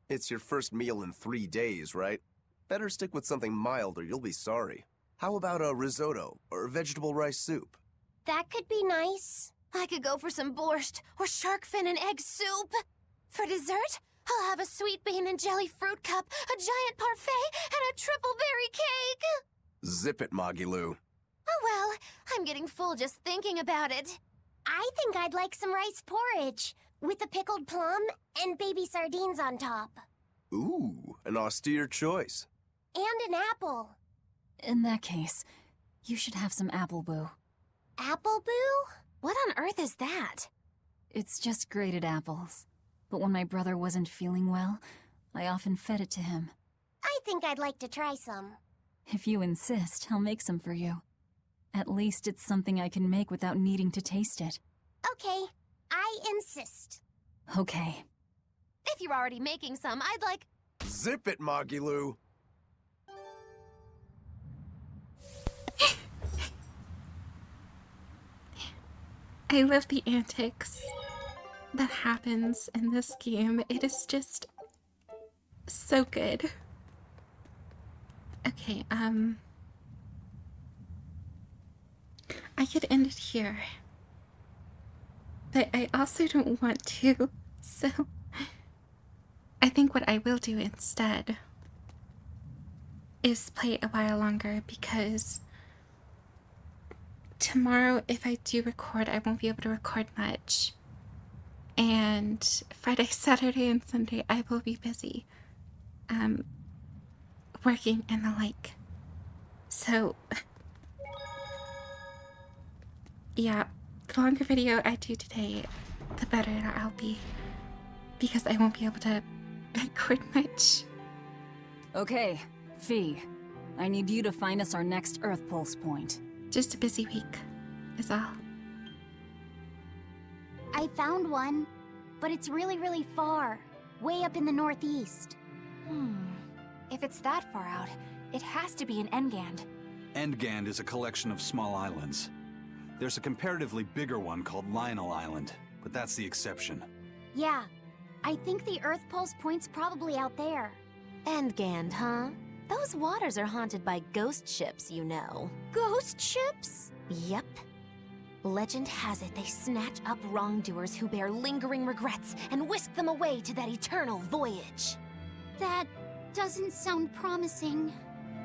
It's your first meal in 3 days, right? Better stick with something mild or you'll be sorry. How about a risotto or vegetable rice soup? That could be nice. I could go for some borscht or shark fin and egg soup. For dessert, I'll have a sweet bean and jelly fruit cup, a giant parfait, and a triple berry cake. Zip it, Magilu. Oh well, I'm getting full just thinking about it. I think I'd like some rice porridge, with a pickled plum and baby sardines on top. Ooh, an austere choice. And an apple. In that case, you should have some apple boo. Apple boo? What on earth is that? It's just grated apples. But when my brother wasn't feeling well, I often fed it to him. I think I'd like to try some. If you insist, I'll make some for you. At least it's something I can make without needing to taste it. Okay, I insist. Okay. If you're already making some, I'd like... Zip it, Magilu. I love the antics that happens in this game. It is just so good. Okay, I could end it here. But I also don't want to, so I think what I will do instead is play a while longer, because tomorrow, if I do record, I won't be able to record much. And Friday, Saturday, and Sunday, I will be busy. Working and the like. So, yeah, the longer video I do today, the better I'll be. Because I won't be able to record much. Okay, Fee. I need you to find us our next Earth Pulse point. Just a busy week, is all. I found one, but it's really far. Way up in the northeast. If it's that far out, it has to be in Engand. Endgand is a collection of small islands. There's a comparatively bigger one called Lionel Island, but that's the exception. Yeah, I think the Earth Pulse point's probably out there. Endgand, huh? Those waters are haunted by ghost ships, you know. Ghost ships? Yep. Legend has it they snatch up wrongdoers who bear lingering regrets and whisk them away to that eternal voyage. That doesn't sound promising.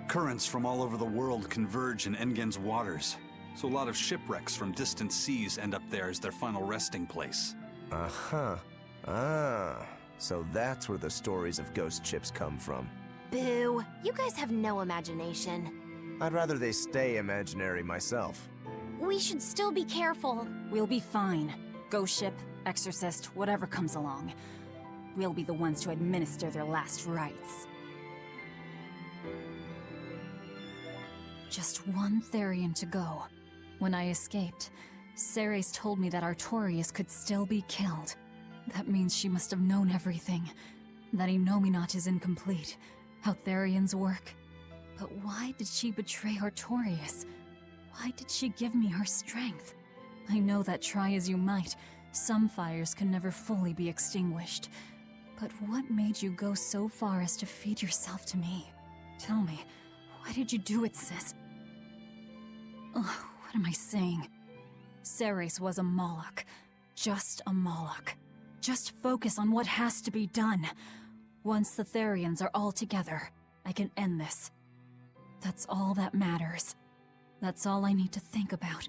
Currents from all over the world converge in Engand's waters, so a lot of shipwrecks from distant seas end up there as their final resting place. Uh-huh. Ah, so that's where the stories of ghost ships come from. Boo, you guys have no imagination. I'd rather they stay imaginary myself. We should still be careful. We'll be fine. Ghost ship, exorcist, whatever comes along. We'll be the ones to administer their last rites. Just one Therian to go. When I escaped, Ceres told me that Artorias could still be killed. That means she must have known everything. That Innominat is incomplete. How Therians work. But why did she betray Artorias? Why did she give me her strength? I know that try as you might, some fires can never fully be extinguished. But what made you go so far as to feed yourself to me? Tell me, why did you do it, sis? Ugh, what am I saying? Ceres was a Moloch. Just a Moloch. Just focus on what has to be done. Once the Therians are all together, I can end this. That's all that matters. That's all I need to think about.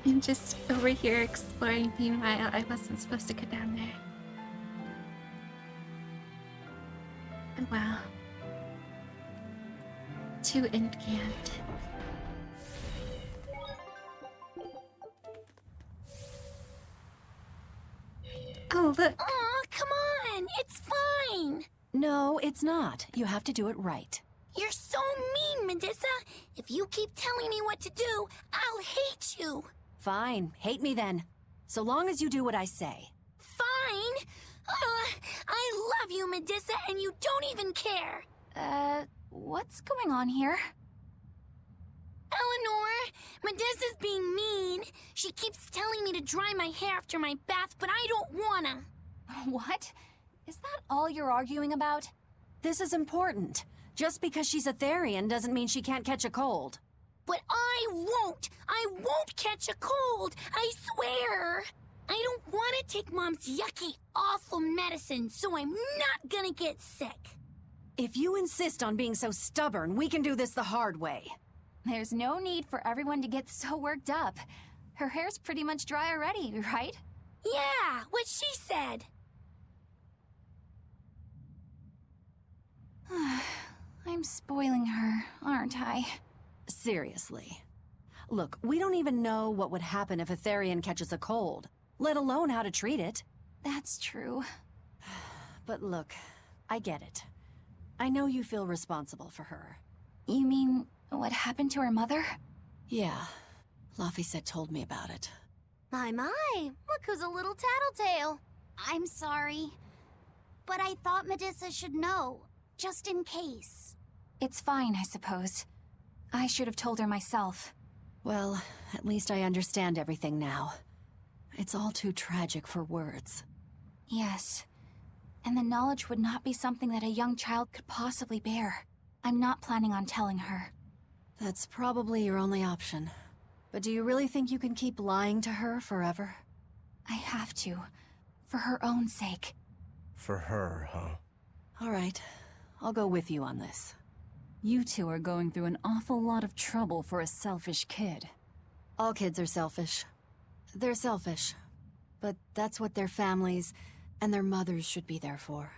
I'm just over here exploring. Meanwhile, I wasn't supposed to go down there. Oh, wow. To Endgand. Oh, look. Aw, come on! It's fine! No, it's not. You have to do it right. You're so mean, Medusa! If you keep telling me what to do, I'll hate you! Fine, hate me then. So long as you do what I say. Fine! I love you, Medusa, and you don't even care! What's going on here? Eleanor, Medusa's being mean. She keeps telling me to dry my hair after my bath, but I don't wanna. What? Is that all you're arguing about? This is important. Just because she's a Therian doesn't mean she can't catch a cold. But I won't! I won't catch a cold! I swear! I don't want to take Mom's yucky, awful medicine, so I'm not gonna get sick. If you insist on being so stubborn, we can do this the hard way. There's no need for everyone to get so worked up. Her hair's pretty much dry already, right? Yeah, what she said. I'm spoiling her, aren't I? Seriously. Look, we don't even know what would happen if a Therian catches a cold, let alone how to treat it. That's true. But look, I get it. I know you feel responsible for her. You mean what happened to her mother? Yeah. Laphicet told me about it. My, look who's a little tattletale. I'm sorry, but I thought Medusa should know, just in case. It's fine, I suppose. I should have told her myself. Well, at least I understand everything now. It's all too tragic for words. Yes. And the knowledge would not be something that a young child could possibly bear. I'm not planning on telling her. That's probably your only option. But do you really think you can keep lying to her forever? I have to. For her own sake. For her, huh? All right. I'll go with you on this. You two are going through an awful lot of trouble for a selfish kid. All kids are selfish. They're selfish. But that's what their families and their mothers should be there for.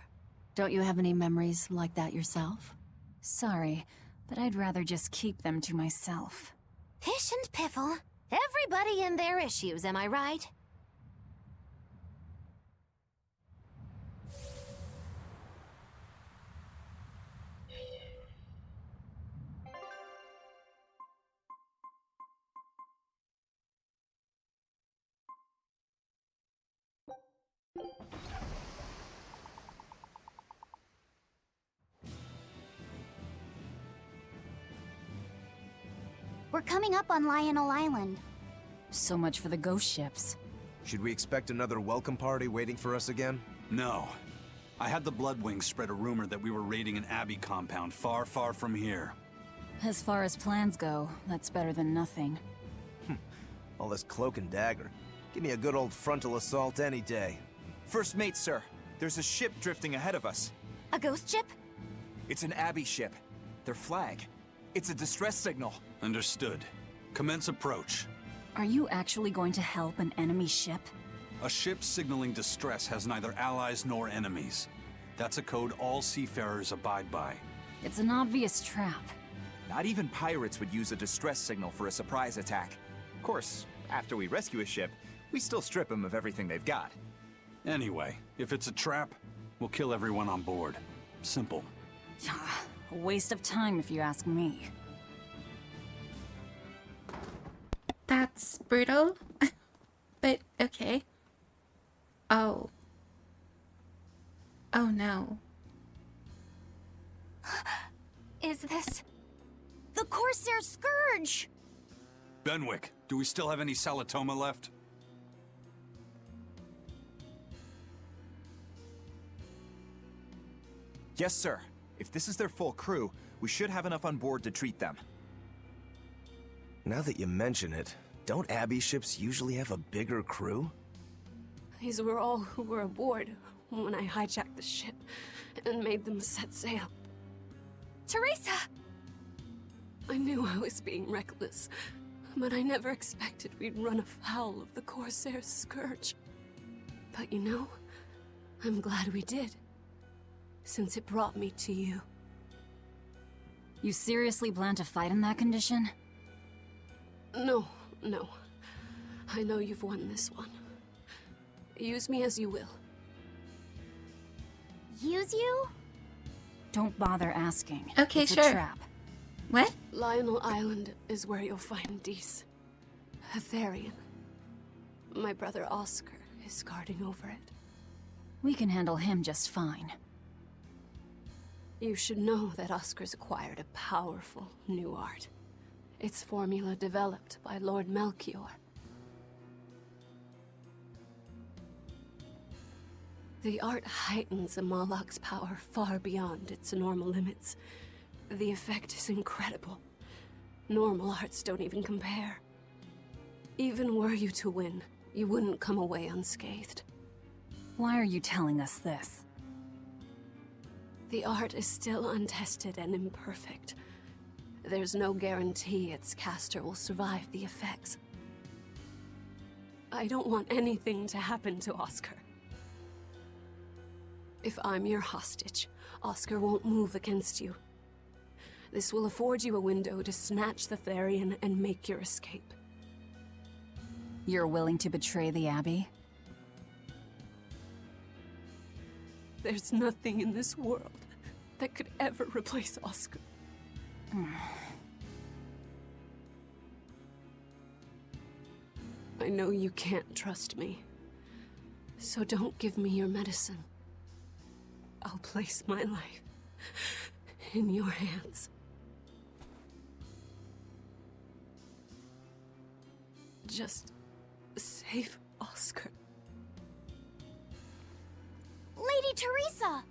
Don't you have any memories like that yourself? Sorry, but I'd rather just keep them to myself. Pish and piffle. Everybody and their issues, am I right? We're coming up on Lionel Island. So much for the ghost ships. Should we expect another welcome party waiting for us again? No. I had the Bloodwings spread a rumor that we were raiding an Abbey compound far, far from here. As far as plans go, that's better than nothing. All this cloak and dagger. Give me a good old frontal assault any day. First mate, sir. There's a ship drifting ahead of us. A ghost ship? It's an Abbey ship. Their flag. It's a distress signal. Understood. Commence approach. Are you actually going to help an enemy ship? A ship signaling distress has neither allies nor enemies. That's a code all seafarers abide by. It's an obvious trap. Not even pirates would use a distress signal for a surprise attack. Of course, after we rescue a ship, we still strip them of everything they've got. Anyway, if it's a trap, we'll kill everyone on board. Simple. A waste of time if you ask me. That's brutal. But okay. Oh. Oh no. Is this... The Corsair Scourge! Benwick, do we still have any Salatoma left? Yes, sir. If this is their full crew, we should have enough on board to treat them. Now that you mention it, don't Abbey ships usually have a bigger crew? These were all who were aboard when I hijacked the ship and made them set sail. Teresa! I knew I was being reckless, but I never expected we'd run afoul of the Corsair's scourge. But you know, I'm glad we did, since it brought me to you. You seriously plan to fight in that condition? No. I know you've won this one. Use me as you will. Use you? Don't bother asking. Okay, it's sure. a trap. What? Lionel Island is where you'll find Dees. A Therian. My brother Oscar is guarding over it. We can handle him just fine. You should know that Oscar's acquired a powerful new art. Its formula developed by Lord Melchior. The art heightens a Moloch's power far beyond its normal limits. The effect is incredible. Normal arts don't even compare. Even were you to win, you wouldn't come away unscathed. Why are you telling us this? The art is still untested and imperfect. There's no guarantee its caster will survive the effects. I don't want anything to happen to Oscar. If I'm your hostage, Oscar won't move against you. This will afford you a window to snatch the Therian and make your escape. You're willing to betray the Abbey? There's nothing in this world that could ever replace Oscar. I know you can't trust me, so don't give me your medicine. I'll place my life in your hands. Just save Oscar. Lady Teresa!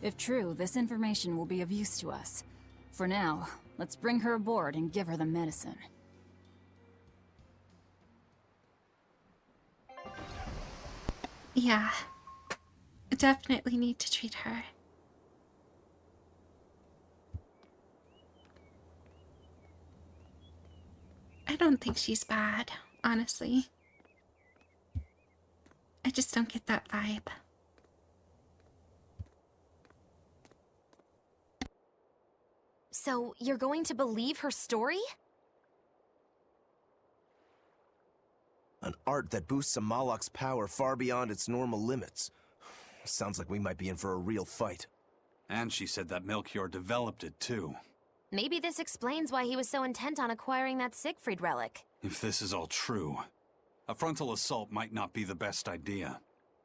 If true, this information will be of use to us. For now, let's bring her aboard and give her the medicine. Yeah. Definitely need to treat her. I don't think she's bad, honestly. I just don't get that vibe. So, you're going to believe her story? An art that boosts a Moloch's power far beyond its normal limits. Sounds like we might be in for a real fight. And she said that Melchior developed it, too. Maybe this explains why he was so intent on acquiring that Siegfried relic. If this is all true, a frontal assault might not be the best idea.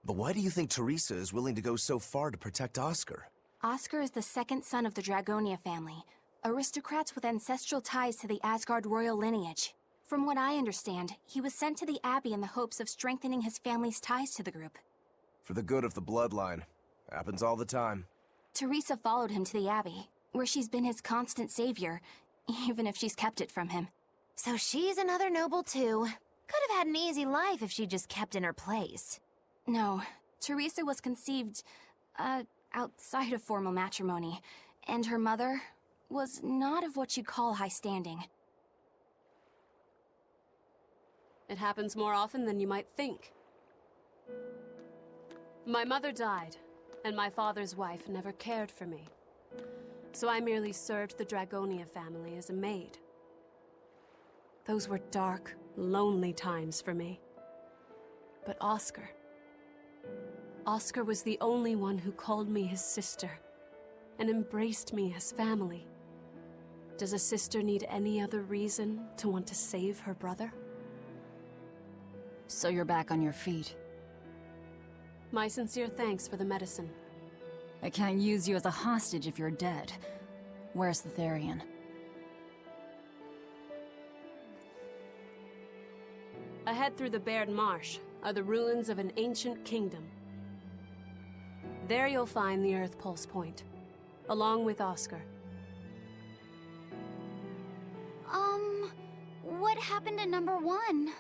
But why do you think Teresa is willing to go so far to protect Oscar? Oscar is the second son of the Dragonia family, aristocrats with ancestral ties to the Asgard royal lineage. From what I understand, he was sent to the Abbey in the hopes of strengthening his family's ties to the group. For the good of the bloodline. Happens all the time. Teresa followed him to the Abbey, where she's been his constant savior, even if she's kept it from him. So she's another noble too. Could have had an easy life if she just kept in her place. No, Teresa was conceived, outside of formal matrimony, and her mother was not of what you'd call high-standing. It happens more often than you might think. My mother died, and my father's wife never cared for me. So I merely served the Dragonia family as a maid. Those were dark, lonely times for me. But Oscar was the only one who called me his sister and embraced me as family. Does a sister need any other reason to want to save her brother? So you're back on your feet. My sincere thanks for the medicine. I can't use you as a hostage if you're dead. Where's the Therian? Ahead through the Baird Marsh are the ruins of an ancient kingdom. There you'll find the Earth Pulse Point, along with Oscar. What happened to number 1?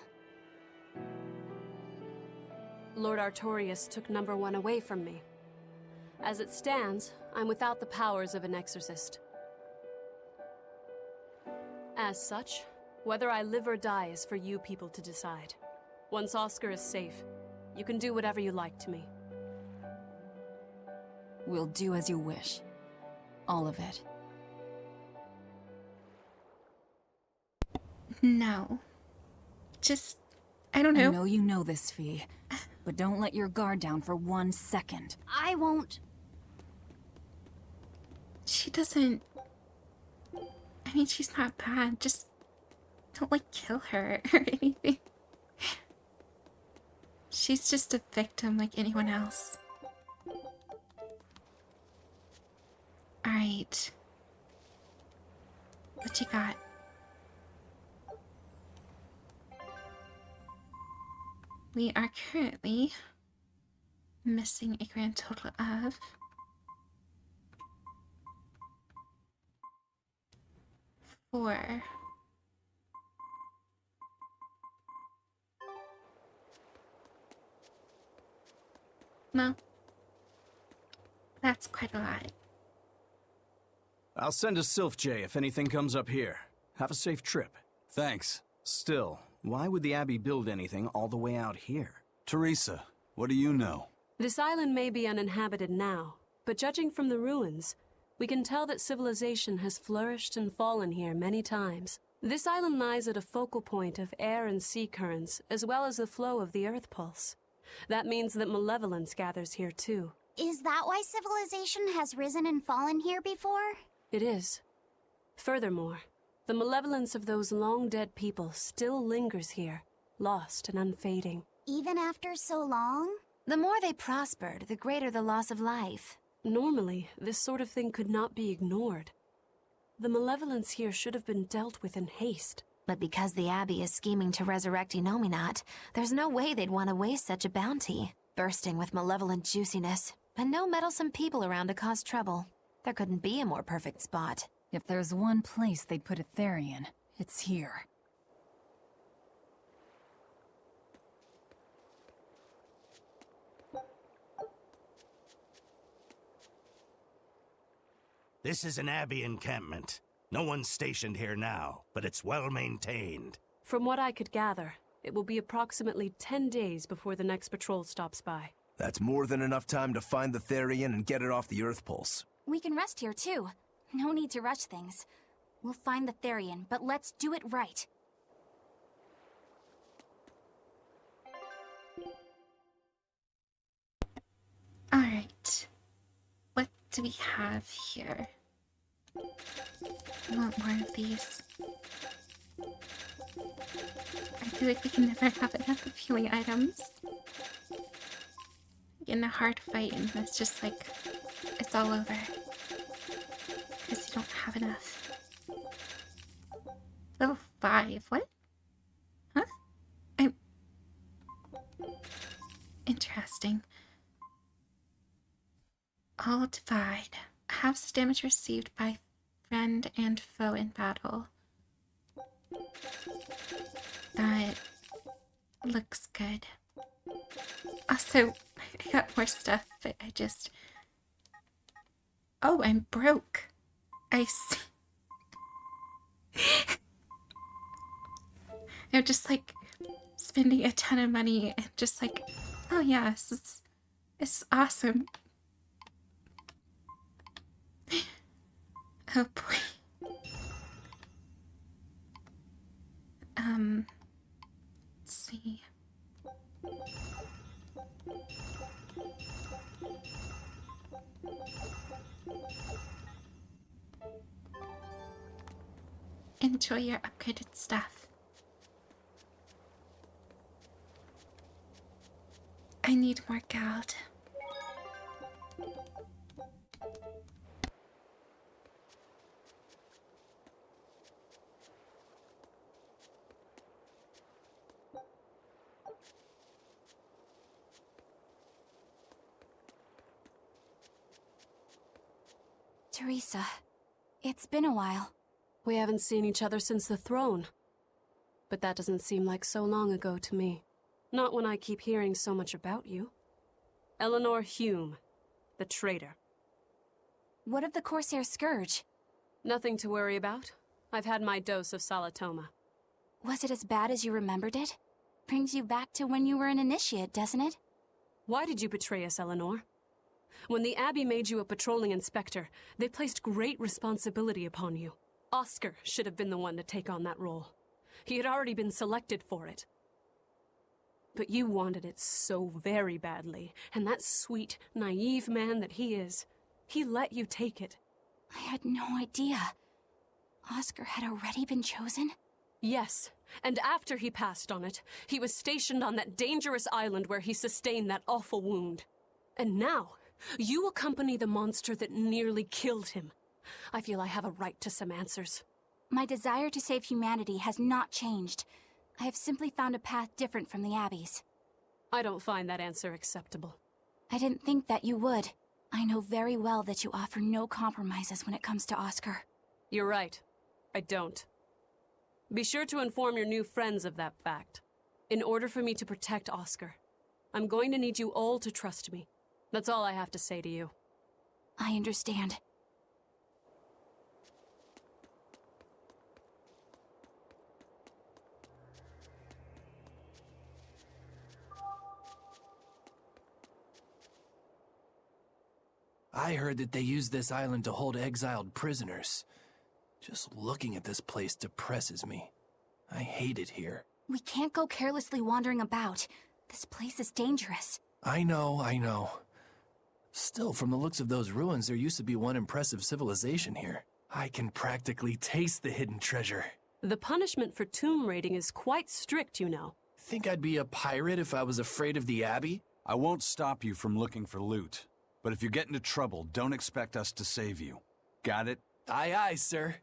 Lord Artorius took number 1 away from me. As it stands, I'm without the powers of an exorcist. As such, whether I live or die is for you people to decide. Once Oscar is safe, you can do whatever you like to me. We'll do as you wish. All of it. No. Just, I don't know. I know you know this, Fee. But don't let your guard down for 1 second. I won't. She doesn't... I mean, she's not bad. Just don't, like, kill her or anything. She's just a victim like anyone else. Alright. What you got? We are currently missing a grand total of 4. No. That's quite a lot. I'll send a Sylph J if anything comes up here. Have a safe trip. Thanks. Still, why would the Abbey build anything all the way out here? Teresa, what do you know? This island may be uninhabited now, but judging from the ruins, we can tell that civilization has flourished and fallen here many times. This island lies at a focal point of air and sea currents, as well as the flow of the Earth Pulse. That means that malevolence gathers here too. Is that why civilization has risen and fallen here before? It is. Furthermore, the malevolence of those long-dead people still lingers here, lost and unfading. Even after so long? The more they prospered, the greater the loss of life. Normally, this sort of thing could not be ignored. The malevolence here should have been dealt with in haste. But because the Abbey is scheming to resurrect Inominat, there's no way they'd want to waste such a bounty. Bursting with malevolent juiciness, and no meddlesome people around to cause trouble. There couldn't be a more perfect spot. If there's one place they'd put a Therian, it's here. This is an Abbey encampment. No one's stationed here now, but it's well maintained. From what I could gather, it will be approximately 10 days before the next patrol stops by. That's more than enough time to find the Therian and get it off the Earth Pulse. We can rest here too. No need to rush things. We'll find the Therian, but let's do it right. Alright. What do we have here? I want more of these. I feel like we can never have enough of healing items. In a hard fight, and it's just like, it's all over. Because you don't have enough. Level 5, what? Huh? Interesting. All divide. Halves the damage received by friend and foe in battle. That looks good. Also, I got more stuff, but I just... Oh, I'm broke. I see. I'm just like spending a ton of money and just like, oh yeah, this is awesome. Oh boy. Let's see. Enjoy your upgraded stuff. I need more gold. Teresa, it's been a while. We haven't seen each other since the throne. But that doesn't seem like so long ago to me. Not when I keep hearing so much about you. Eleanor Hume, the traitor. What of the Corsair Scourge? Nothing to worry about. I've had my dose of Salatoma. Was it as bad as you remembered it? Brings you back to when you were an initiate, doesn't it? Why did you betray us, Eleanor? When the Abbey made you a patrolling inspector, they placed great responsibility upon you. Oscar should have been the one to take on that role. He had already been selected for it. But you wanted it so very badly, and that sweet, naive man that he is, he let you take it. I had no idea. Oscar had already been chosen? Yes, and after he passed on it, he was stationed on that dangerous island where he sustained that awful wound. And now, you accompany the monster that nearly killed him. I feel I have a right to some answers. My desire to save humanity has not changed. I have simply found a path different from the Abbey's. I don't find that answer acceptable. I didn't think that you would. I know very well that you offer no compromises when it comes to Oscar. You're right. I don't. Be sure to inform your new friends of that fact. In order for me to protect Oscar, I'm going to need you all to trust me. That's all I have to say to you. I understand. I heard that they use this island to hold exiled prisoners. Just looking at this place depresses me. I hate it here. We can't go carelessly wandering about. This place is dangerous. I know. Still, from the looks of those ruins, there used to be one impressive civilization here. I can practically taste the hidden treasure. The punishment for tomb raiding is quite strict, you know. Think I'd be a pirate if I was afraid of the Abbey? I won't stop you from looking for loot. But if you get into trouble, don't expect us to save you. Got it? Aye, aye, sir.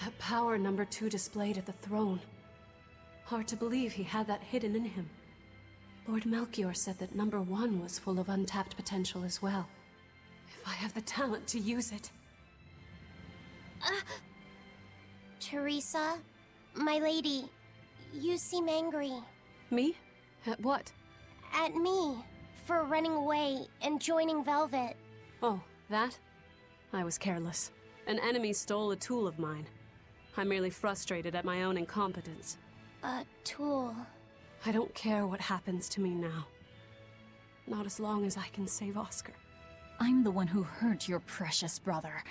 That power number 2 displayed at the throne. Hard to believe he had that hidden in him. Lord Melchior said that number 1 was full of untapped potential as well. If I have the talent to use it. Teresa, my lady, you seem angry. Me? At what? At me, for running away and joining Velvet. Oh, that? I was careless. An enemy stole a tool of mine. I'm merely frustrated at my own incompetence. A tool? I don't care what happens to me now. Not as long as I can save Oscar. I'm the one who hurt your precious brother.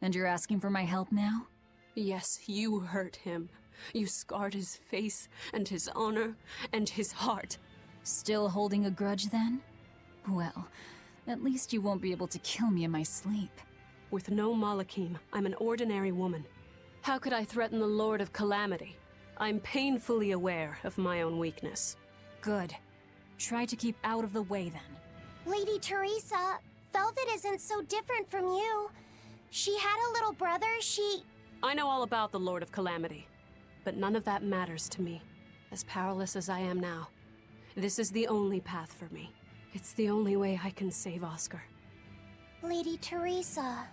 And you're asking for my help now? Yes, you hurt him. You scarred his face, and his honor, and his heart. Still holding a grudge then? Well, at least you won't be able to kill me in my sleep. With no Malakim, I'm an ordinary woman. How could I threaten the Lord of Calamity? I'm painfully aware of my own weakness. Good. Try to keep out of the way then. Lady Teresa, Velvet isn't so different from you. She had a little brother, I know all about the Lord of Calamity, but none of that matters to me. As powerless as I am now, this is the only path for me. It's the only way I can save Oscar. Lady Teresa.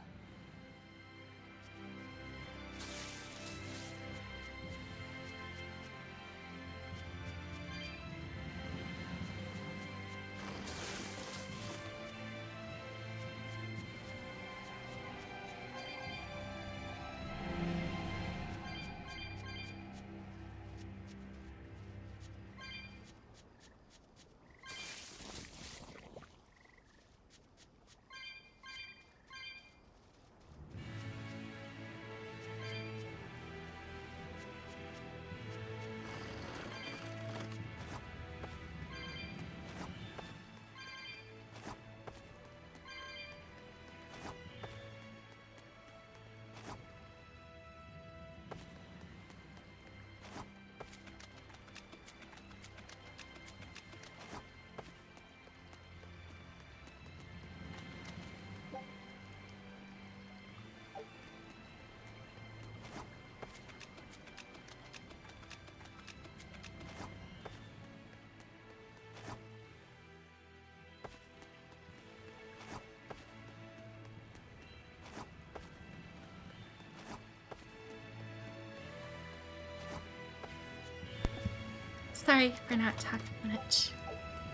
sorry for not talking much.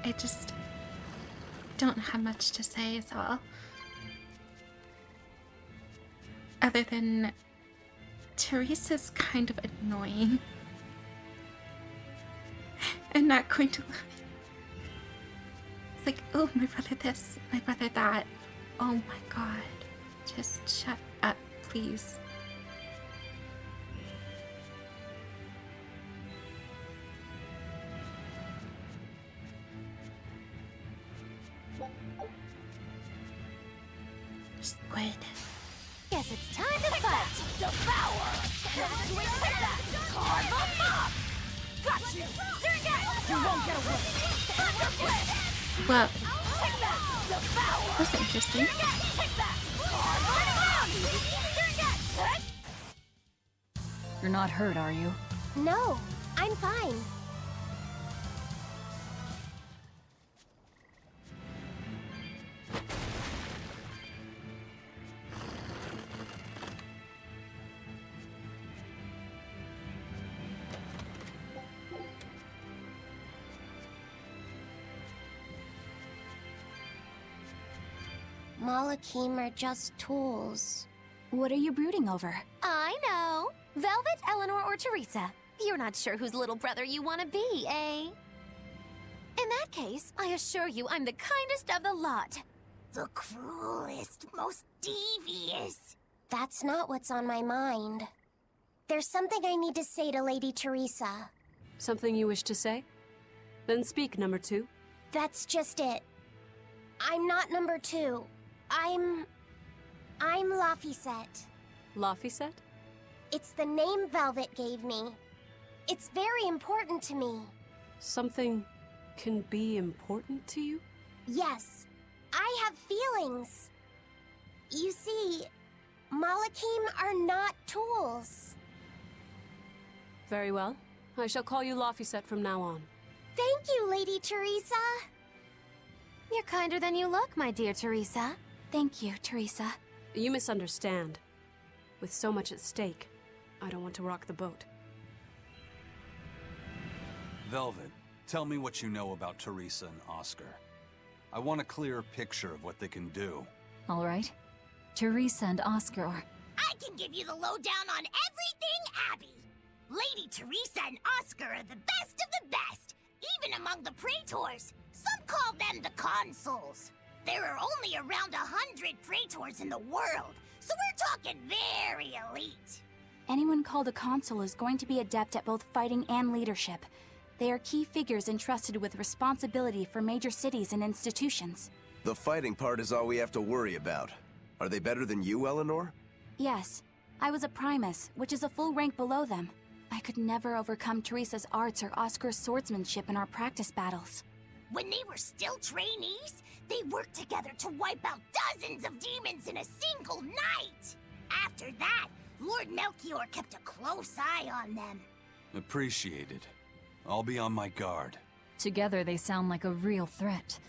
I just don't have much to say is all. Other than Teresa's kind of annoying. I'm not going to lie. It's like, oh, my brother this, my brother that. Oh my god. Just shut up, please. Squid. Guess it's time to fight! Devour! Carve 'em up! Got you! You won't get away! Well, Take that! Devour! that's interesting. Take that! Carve 'em up! You're not hurt, are you? No, I'm fine. Malakim are just tools. What are you brooding over? I know. Velvet, Eleanor, or Teresa. You're not sure whose little brother you want to be, eh? In that case, I assure you I'm the kindest of the lot. The cruelest, most devious. That's not what's on my mind. There's something I need to say to Lady Teresa. Something you wish to say? Then speak, number 2. That's just it. I'm not number 2. I'm Laphicet. Laphicet? It's the name Velvet gave me. It's very important to me. Something can be important to you? Yes, I have feelings. You see, Malakim are not tools. Very well. I shall call you Laphicet from now on. Thank you, Lady Teresa. You're kinder than you look, my dear Teresa. Thank you, Teresa. You misunderstand. With so much at stake, I don't want to rock the boat. Velvet, tell me what you know about Teresa and Oscar. I want a clearer picture of what they can do. All right. Teresa and Oscar are... I can give you the lowdown on everything Abby. Lady Teresa and Oscar are the best of the best, even among the praetors. Some call them the consuls. There are only around 100 praetors in the world, so we're talking very elite. Anyone called a consul is going to be adept at both fighting and leadership. They are key figures entrusted with responsibility for major cities and institutions. The fighting part is all we have to worry about. Are they better than you, Eleanor? Yes. I was a primus, which is a full rank below them. I could never overcome Teresa's arts or Oscar's swordsmanship in our practice battles. When they were still trainees, they worked together to wipe out dozens of demons in a single night. After that, Lord Melchior kept a close eye on them. Appreciated. I'll be on my guard. Together they sound like a real threat.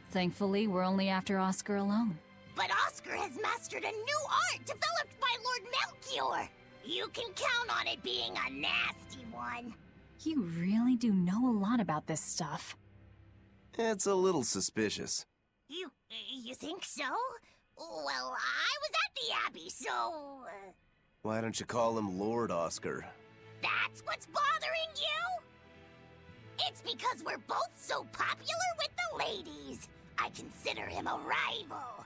Thankfully, we're only after Oscar alone. But Oscar has mastered a new art developed by Lord Melchior. You can count on it being a nasty one. You really do know a lot about this stuff. It's a little suspicious. You think so? Well, I was at the Abbey, so... Why don't you call him Lord Oscar? That's what's bothering you? It's because we're both so popular with the ladies. I consider him a rival.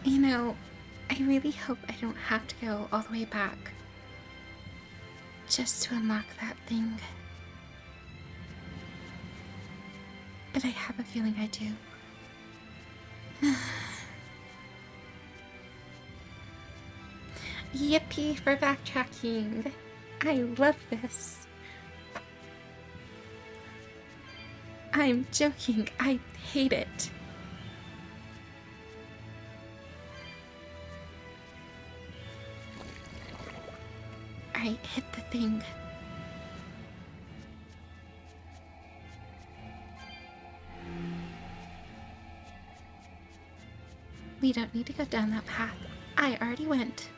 You know, I really hope I don't have to go all the way back just to unlock that thing. But I have a feeling I do. Yippee for backtracking. I love this. I'm joking. I hate it. I hit the thing. We don't need to go down that path. I already went.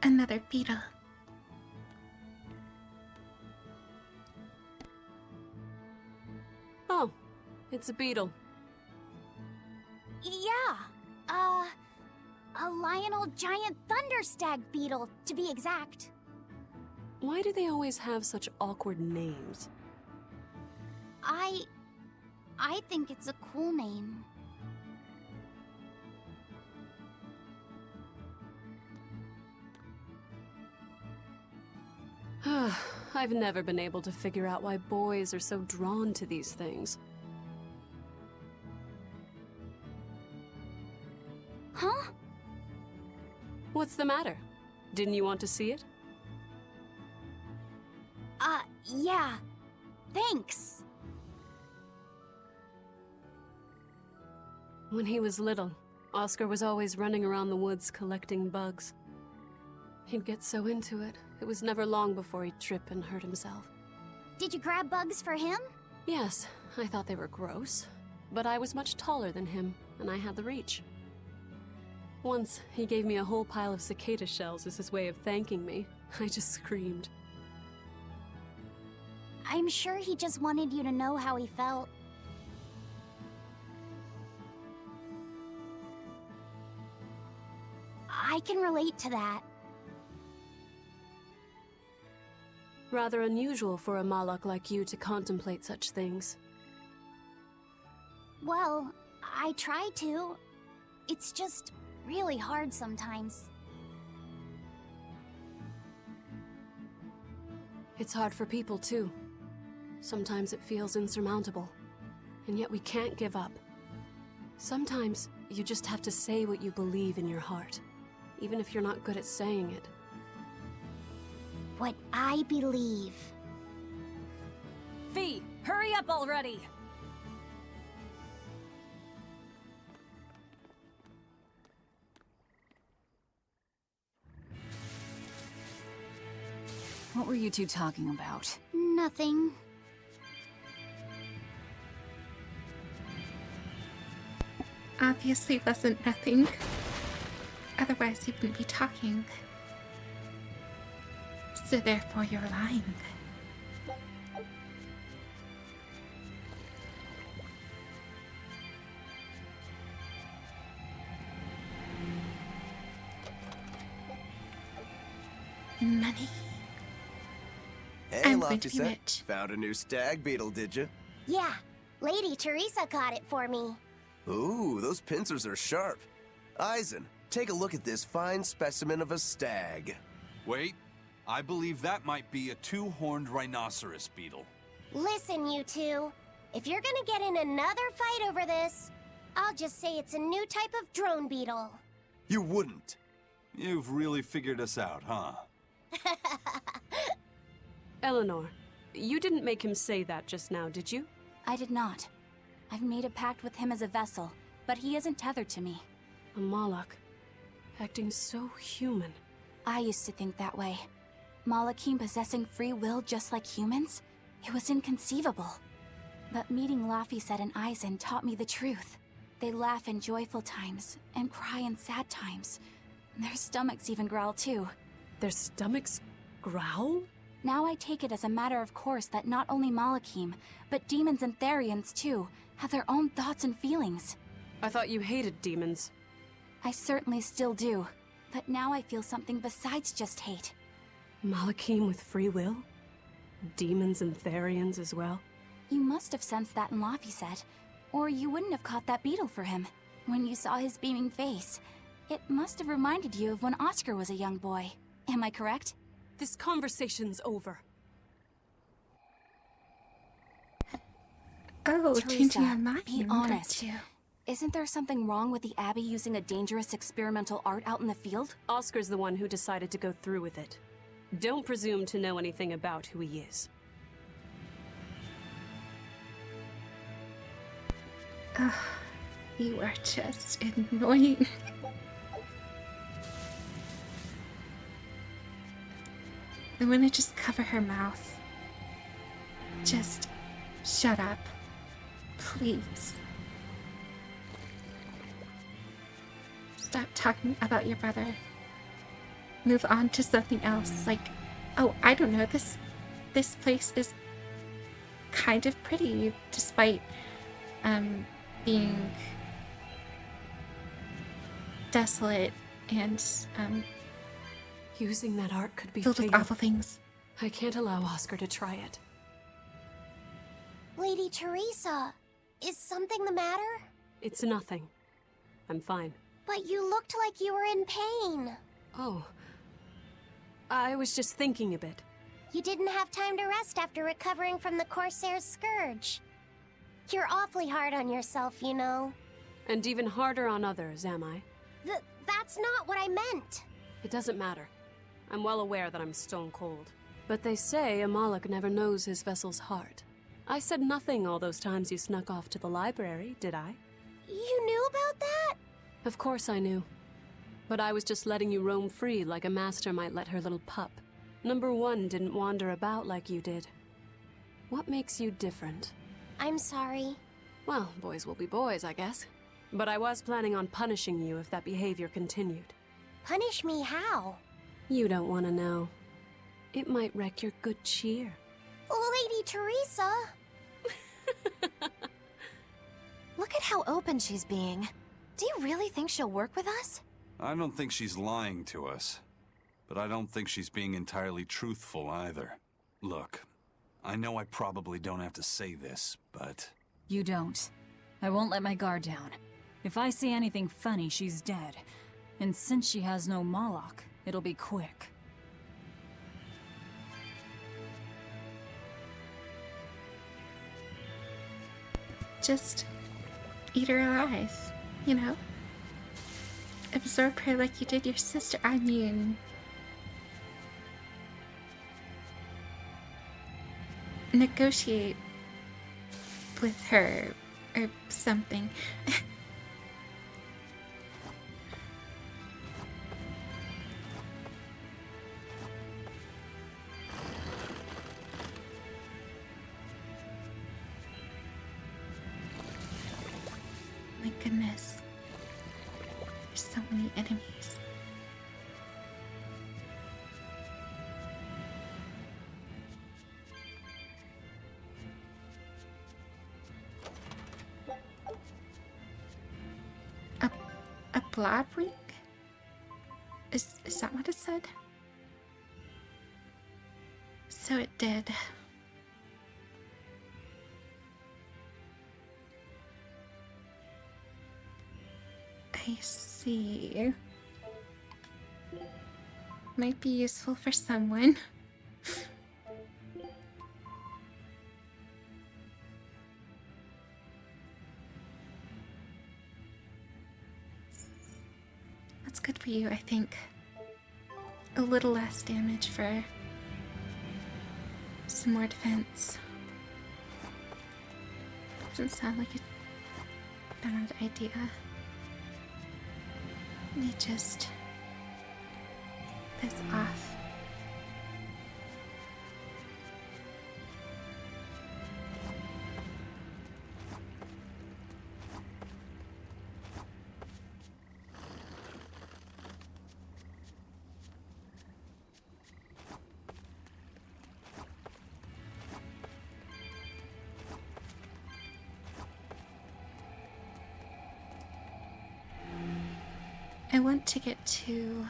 Another beetle. Oh, it's a beetle. Yeah, a Lionel giant thunderstag beetle, to be exact. Why do they always have such awkward names? I think it's a cool name. I've never been able to figure out why boys are so drawn to these things. Huh? What's the matter? Didn't you want to see it? Yeah. Thanks. When he was little, Oscar was always running around the woods collecting bugs. He'd get so into it, it was never long before he'd trip and hurt himself. Did you grab bugs for him? Yes, I thought they were gross, but I was much taller than him, and I had the reach. Once, he gave me a whole pile of cicada shells as his way of thanking me. I just screamed. I'm sure he just wanted you to know how he felt. I can relate to that. Rather unusual for a Malak like you to contemplate such things. Well, I try to. It's just really hard sometimes. It's hard for people, too. Sometimes it feels insurmountable. And yet we can't give up. Sometimes you just have to say what you believe in your heart, even if you're not good at saying it. what I believe. Fee, hurry up already! What were you two talking about? Nothing. Obviously wasn't nothing. Otherwise you wouldn't be talking. So therefore you're lying. Money. Hey, I'm going Lofty to be rich. Found a new stag beetle, did you? Yeah, Lady Teresa caught it for me. Ooh, those pincers are sharp. Eisen, take a look at this fine specimen of a stag. Wait, I believe that might be a two-horned rhinoceros beetle. Listen, you two. If you're gonna get in another fight over this, I'll just say it's a new type of drone beetle. You wouldn't. You've really figured us out, huh? Eleanor, you didn't make him say that just now, did you? I did not. I've made a pact with him as a vessel, but he isn't tethered to me. A Malak, acting so human. I used to think that way. Malakim possessing free will just like humans? It was inconceivable. But meeting Laphicet and Eisen taught me the truth. They laugh in joyful times, and cry in sad times. Their stomachs even growl too. Their stomachs growl? Now I take it as a matter of course that not only Malakim, but demons and Therians too, have their own thoughts and feelings. I thought you hated demons. I certainly still do, but now I feel something besides just hate. Malakim with free will? Demons and Therians as well? You must have sensed that in Laphicet, or you wouldn't have caught that beetle for him. When you saw his beaming face, it must have reminded you of when Oscar was a young boy. Am I correct? This conversation's over. Oh, changing Teresa, your mind. be honest. Isn't there something wrong with the Abbey using a dangerous experimental art out in the field? Oscar's the one who decided to go through with it. Don't presume to know anything about who he is. You are just annoying. I want to just cover her mouth. Just shut up. Please. Stop talking about your brother. Move on to something else. Like, oh, I don't know, this place is kind of pretty, despite being desolate and using that art could be filled with fatal. awful things. I can't allow Oscar to try it. Lady Teresa, is something the matter? It's nothing. I'm fine. But you looked like you were in pain. Oh. I was just thinking a bit. You didn't have time to rest after recovering from the Corsair's scourge. You're awfully hard on yourself, you know. And even harder on others, am I? That's not what I meant. It doesn't matter. I'm well aware that I'm stone cold. But they say a Malak never knows his vessel's heart. I said nothing all those times you snuck off to the library, did I? You knew about that? Of course I knew. But I was just letting you roam free like a master might let her little pup. Number one didn't wander about like you did. What makes you different? I'm sorry. Well, boys will be boys, I guess. But I was planning on punishing you if that behavior continued. Punish me how? You don't want to know. It might wreck your good cheer. Lady Teresa! Look at how open she's being. Do you really think she'll work with us? I don't think she's lying to us. But I don't think she's being entirely truthful either. Look, I know I probably don't have to say this, but... You don't. I won't let my guard down. If I see anything funny, she's dead. And since she has no Malak, it'll be quick. Just eat her alive, you know? Absorb her like you did your sister. I mean... negotiate with her or something. My goodness. There's so many enemies. A blab ring? Is that what it said? So it did. I see. Might be useful for someone. That's good for you, I think. A little less damage for some more defense. Doesn't sound like a bad idea. Let me just this off. I want to get to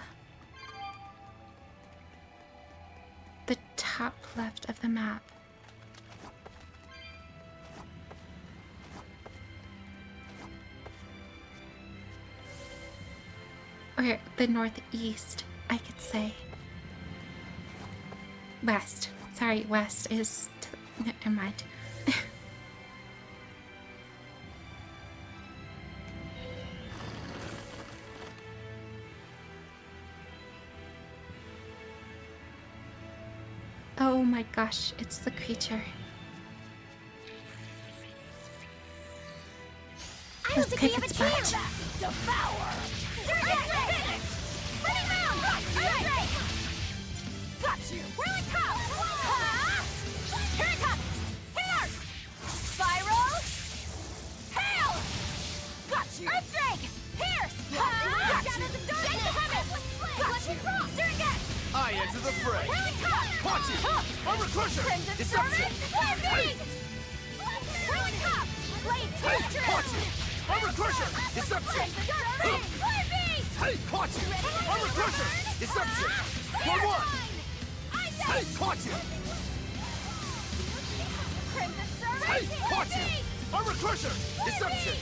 the top left of the map. Or the northeast, I could say. West. Sorry, west is... never mind. Oh my gosh, it's the creature. Let's kick its butt. Devour! Running round! Alright! Got you! Really tough! Here it comes! Here! Spiral! Hail! Got you! Earthdrake! Pierce! Got you! Got you! Surrogate! I enter the fray! Really tough! Watch it! Armor Crusher! Crimson Deception! Servant! Flare Beast! Really tough! Blade Hey! Teacher! Watch it! Armor Crusher! Deception! Flare Beast! Hey! Watch it! Armor Crusher! Deception! For one! Hey! Watch it! Crimson Servant! Hey! Watch it! Armor Crusher! Deception!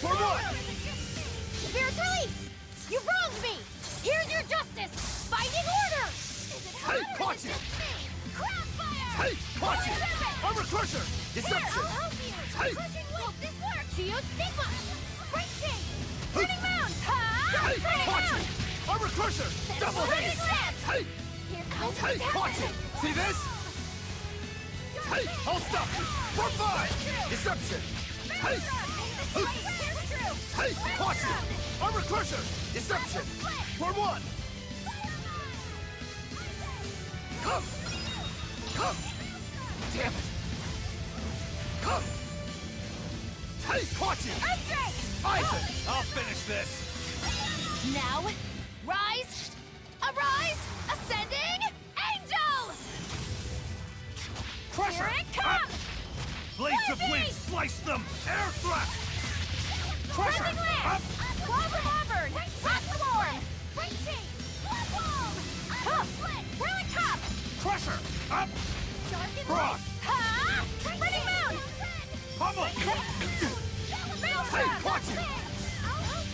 For one! Spirit Release! You wronged me! Here's your justice! Binding Order! Hey! Watch it! Hey! Watch it! Armor Crusher! Deception! I'll help you! Hey! Hope this works! Geo Stigma! Great thing! Hey! Turning round! Hey! Watch it! Armor Crusher! Double hit! Hey! Hey! Watch it! See this? Hey! I'll stop you! For five! Deception! Hey! Hey! Watch it! Armor Crusher! Deception! For one! Come! Come! Damn it! Come! Hey! Watch it! Isaac! I'll finish this! Now, rise! Arise! Ascending! Angel! Crusher! Here it comes! Blades of wind, slice them! Air thrust! Crusher! Rising Lance! Claws of Auburn! Rock Swarm! Really top! Crusher! Up! Cross! Running Mound! Pummel! Hey, watch it!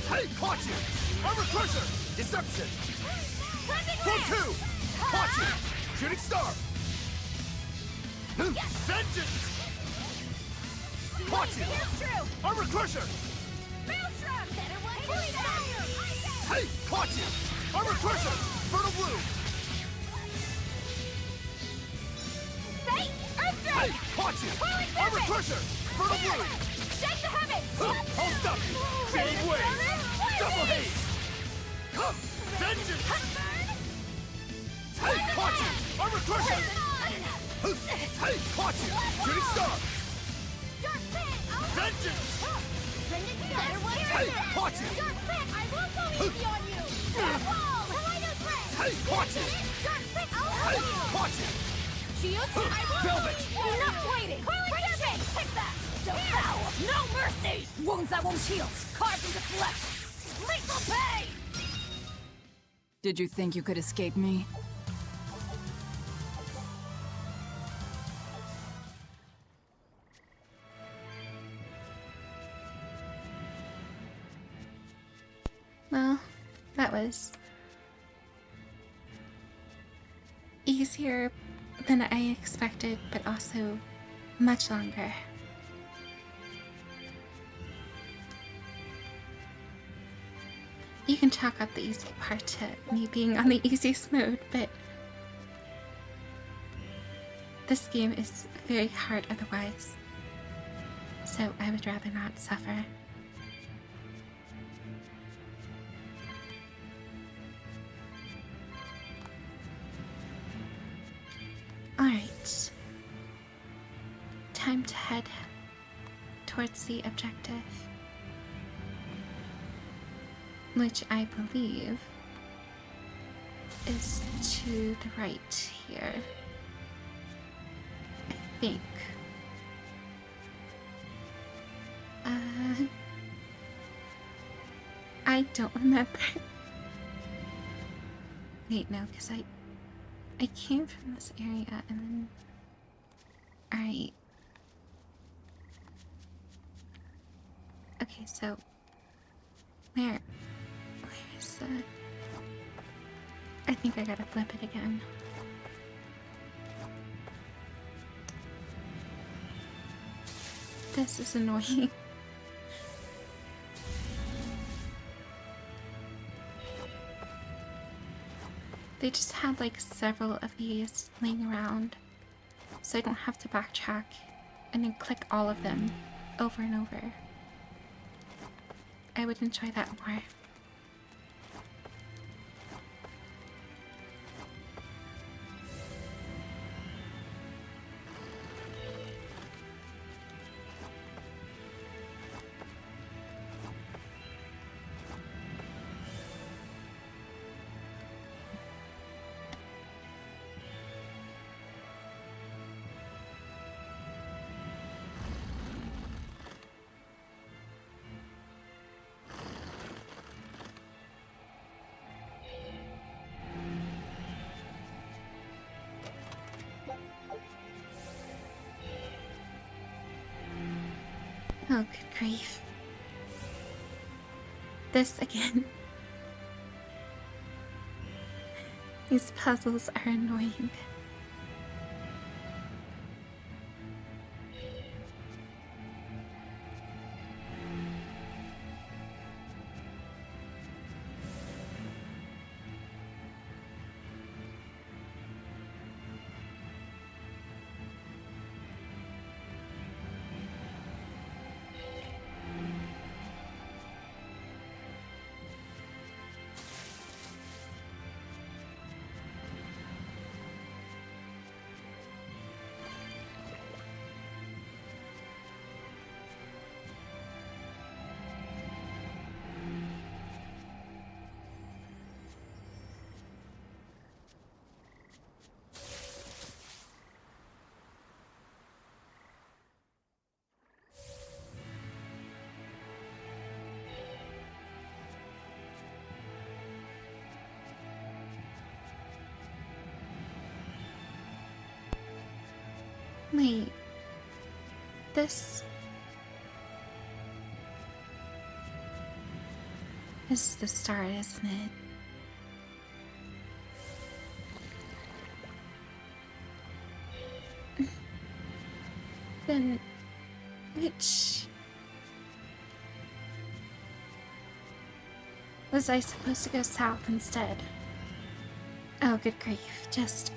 Hey, watch it! Armor Crusher! Deception! For two! Watch it! Shooting Star! Vengeance! Watch it! Armor Crusher! Hey, watch it! Armor Crusher! Fertile Blue! Hey, Earthdrake! Hey, caught you! Armor crusher! Fertile blue! Shake the heavens! I'll stop you! Jade wave! Double haze! Come! Vengeance! Hey, caught you! Armor crusher! Hey, caught you! Shooting star! Vengeance! Hey, caught you! I will go easy on you! Hey, caught you! Hey, caught you! Velvet! I'm not waiting! Take that! Devour! No mercy! Wounds that won't heal, carved into flesh. Lethal pain! Did you think you could escape me? Well, that was easier than I expected, but also much longer. You can chalk up the easy part to me being on the easiest mode, but this game is very hard otherwise, so I would rather not suffer. Alright. Time to head towards the objective, which I believe is to the right here. I think. I don't remember. Wait, no, because I came from this area and then... Alright. Okay, so... Where's the... I think I gotta flip it again. This is annoying. They just had like several of these laying around, so I don't have to backtrack and then click all of them over and over. I would enjoy that more. Oh, good grief. This again. These puzzles are annoying. Wait, this is the start, isn't it? Then, which... Was I supposed to go south instead? Oh, good grief, just...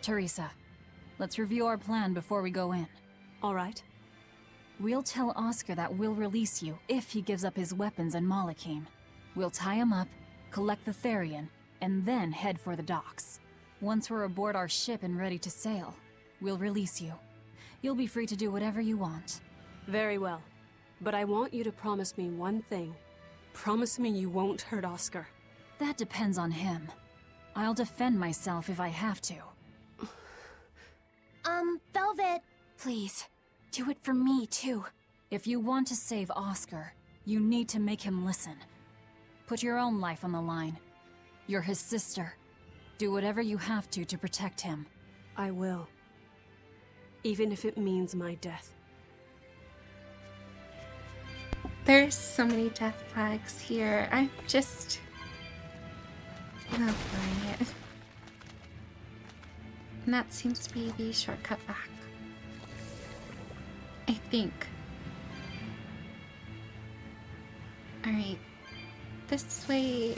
Teresa, let's review our plan before we go in. All right. We'll tell Oscar that we'll release you if he gives up his weapons and Malachim. We'll tie him up, collect the Therian, and then head for the docks. Once we're aboard our ship and ready to sail, we'll release you. You'll be free to do whatever you want. Very well. But I want you to promise me one thing. Promise me you won't hurt Oscar. That depends on him. I'll defend myself if I have to. Velvet. Please, do it for me, too. If you want to save Oscar, you need to make him listen. Put your own life on the line. You're his sister. Do whatever you have to protect him. I will. Even if it means my death. There's so many death flags here. I'm just not doing it. And that seems to be the shortcut back. I think. Alright. This way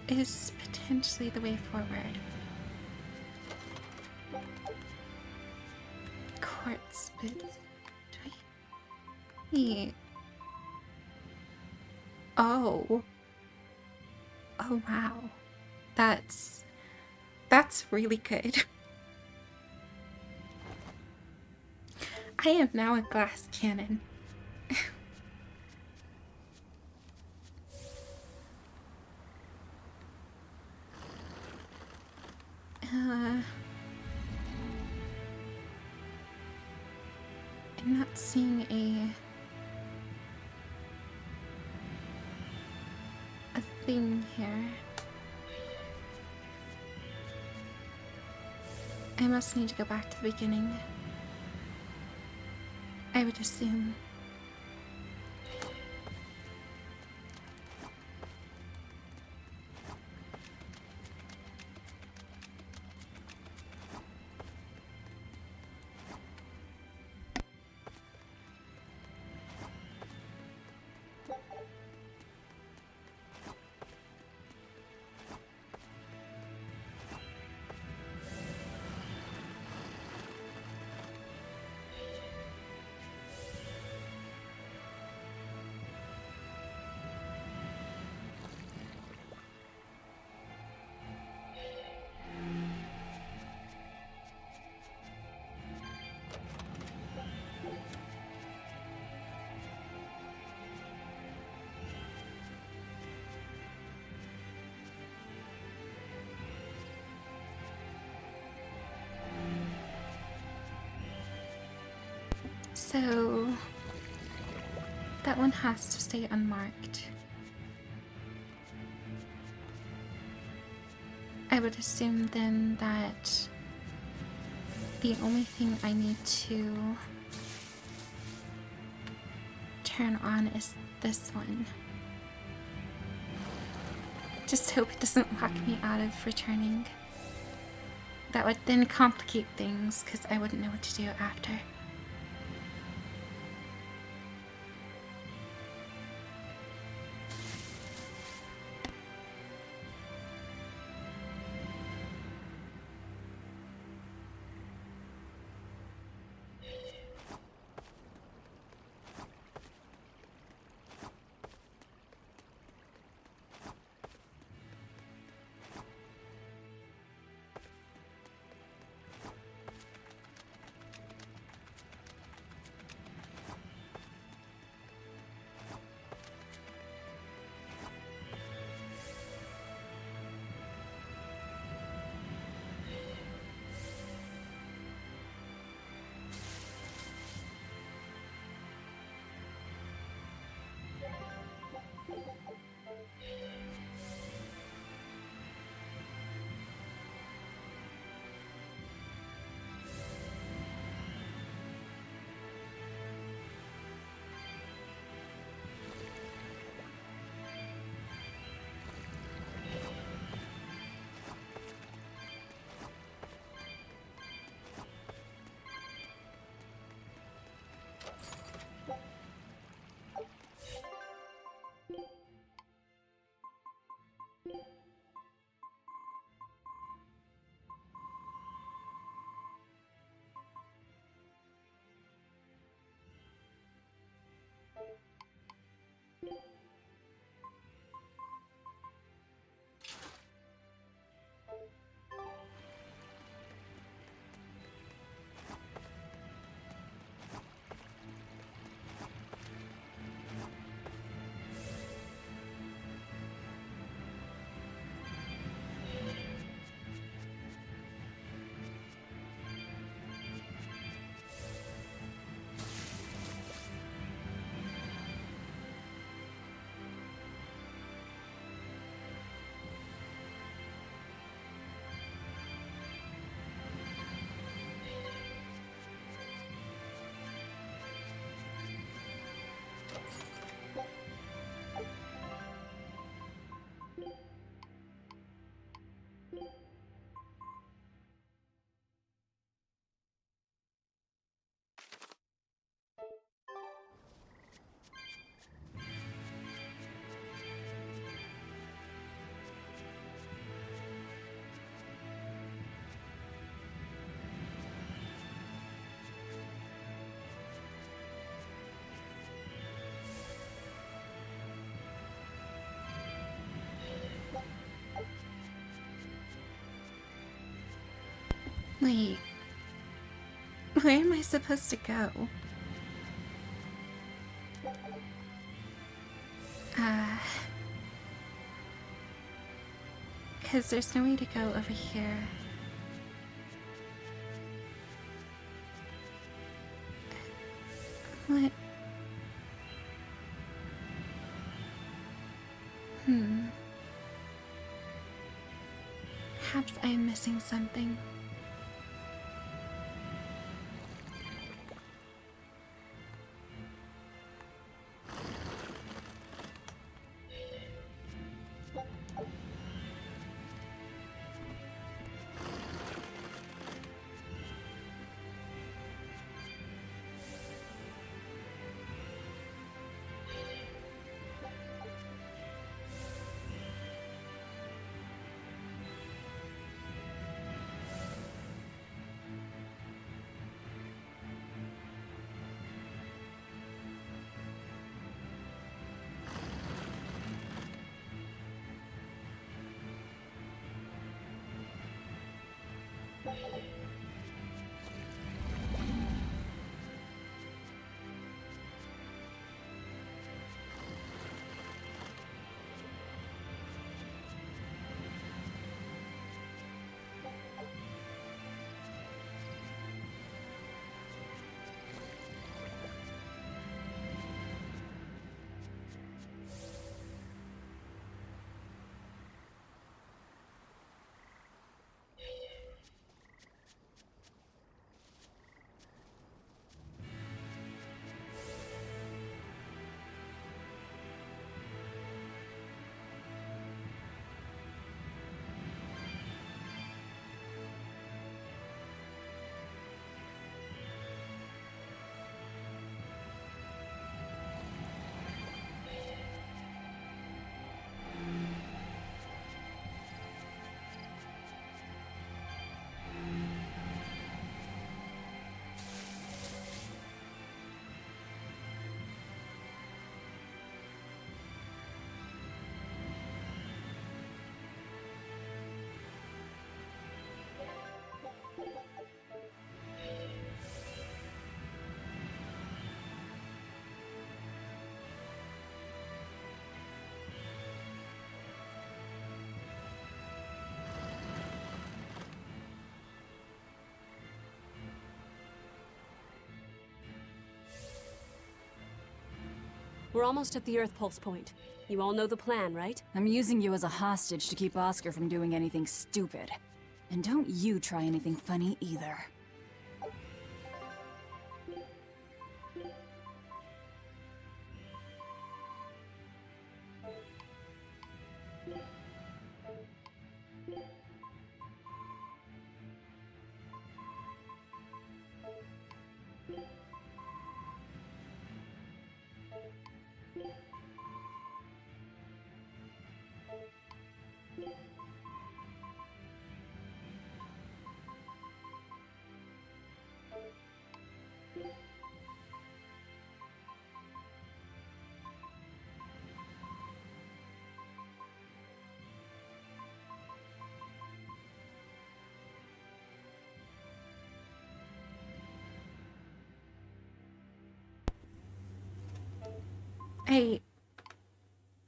is potentially the way forward. Quartz boots. Yeah. Oh. Oh wow. That's really good. I am now a glass cannon. I'm not seeing a thing here. I must need to go back to the beginning. I would assume. So that one has to stay unmarked. I would assume then that the only thing I need to turn on is this one. Just hope it doesn't lock me out of returning. That would then complicate things because I wouldn't know what to do after. Wait. Where am I supposed to go? Because there's no way to go over here. What? Perhaps I am missing something. We're almost at the Earth Pulse point. You all know the plan, right? I'm using you as a hostage to keep Oscar from doing anything stupid. And don't you try anything funny either.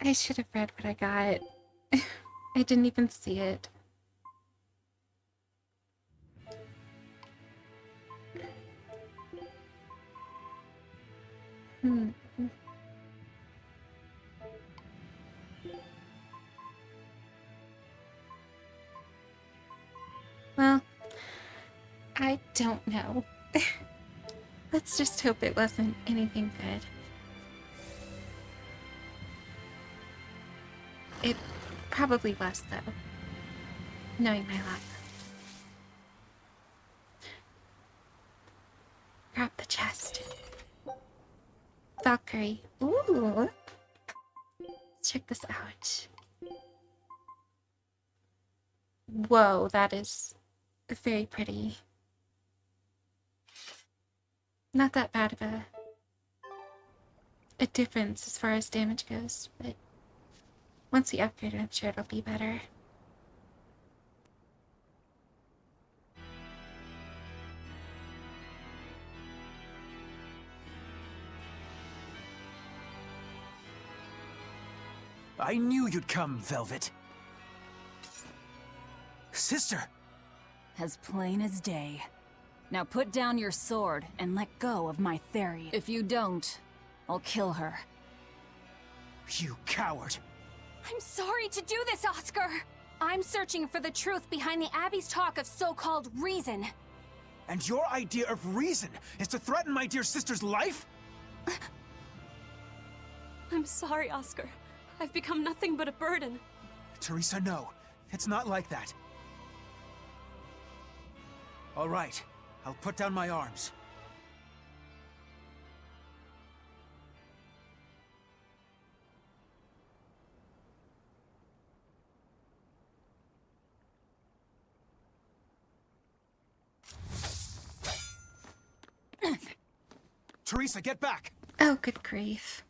I should have read what I got. I didn't even see it. Well, I don't know. Let's just hope it wasn't anything good. It probably was, though, knowing my luck. Grab the chest. Valkyrie. Ooh! Let's check this out. Whoa, that is very pretty. Not that bad of a difference as far as damage goes, but once we upgrade it, I'm sure it'll be better. I knew you'd come, Velvet. Sister! As plain as day. Now put down your sword and let go of my Therian. If you don't, I'll kill her. You coward! I'm sorry to do this, Oscar! I'm searching for the truth behind the Abbey's talk of so-called reason. And your idea of reason is to threaten my dear sister's life? I'm sorry, Oscar. I've become nothing but a burden. Teresa, no. It's not like that. All right. I'll put down my arms. Teresa, get back! Oh, good grief.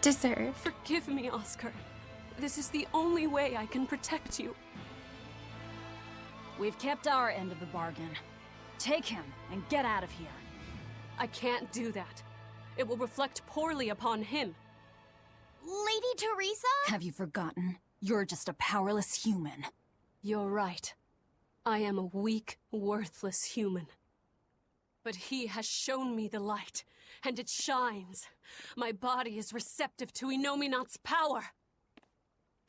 Deserve. Forgive me, Oscar. This is the only way I can protect you. We've kept our end of the bargain. Take him and get out of here. I can't do that. It will reflect poorly upon him. Lady Teresa? Have you forgotten? You're just a powerless human. You're right. I am a weak, worthless human. But he has shown me the light, and it shines. My body is receptive to Inominat's power.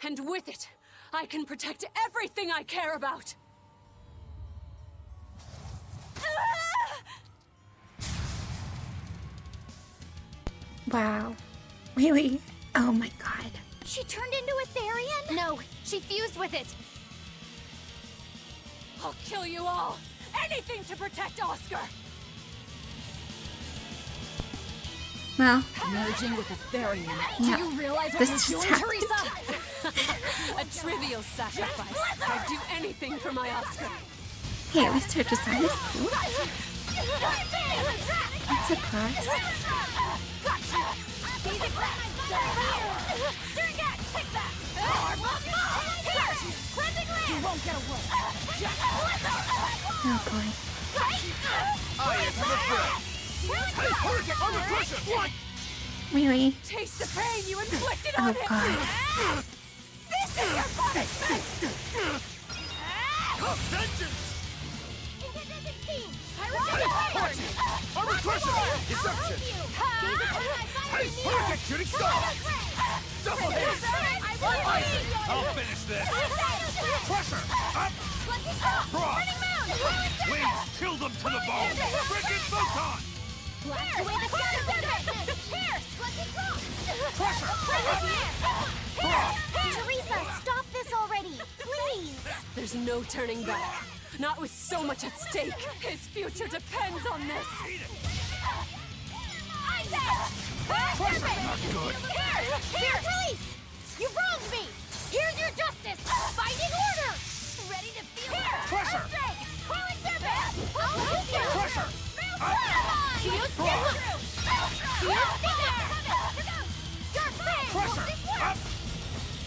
And with it, I can protect everything I care about. Wow. Really? Oh my god. She turned into a Therian? No, she fused with it. I'll kill you all! Anything to protect Oscar! Well. Merging with a Therian. Yeah. Do you realize what This you're just doing, happened. Teresa? A trivial sacrifice. I'd do anything for my Oscar. Hey, at least her design is cool. That's a plus. Oh boy. I am the threat. Hey, Hurricane! I'm a crusher! What? Really? Taste the pain you inflicted Oh on him! god. This is your punishment! Vengeance! Hey, watch it! I'm a crusher! Deception! Hey, Hurricane shooting star! Double hit! I'll finish this! Crusher! Up! Broad! Wings, kill them to the bone! Frickin' photon! Crusher! Broad! Teresa, stop this already! Please! There's no turning back. Not with so much at stake. His future depends on this. Crusher! Not good! Here, please! You wronged me! Here's your justice! Binding order! Ready to feel it! Crusher! Calling serpent! I'll help you! Crusher! Shield Broad! Shield stinger! Dark flame! Crusher! Up!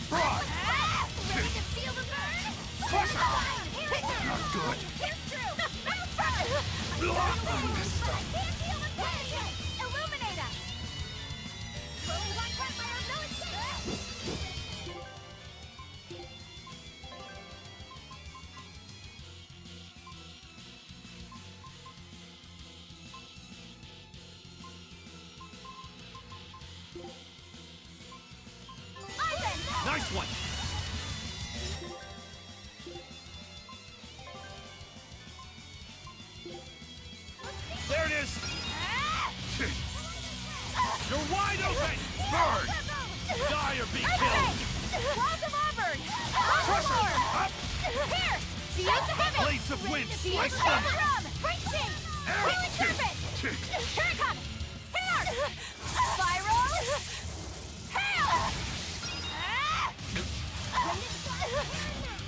Broad! Ready to feel the burn? Crusher! Not good! Illuminate us! Nice one! There it is! You're wide open! Burn! Die or be killed! Walls of Auburn! Crusher! Up! Pierce! Shield the heavens! Blades of wind! Shield Slice the them! rum! Breaching! Wheeling serpent! Here it comes! Here! Spiral! Hail!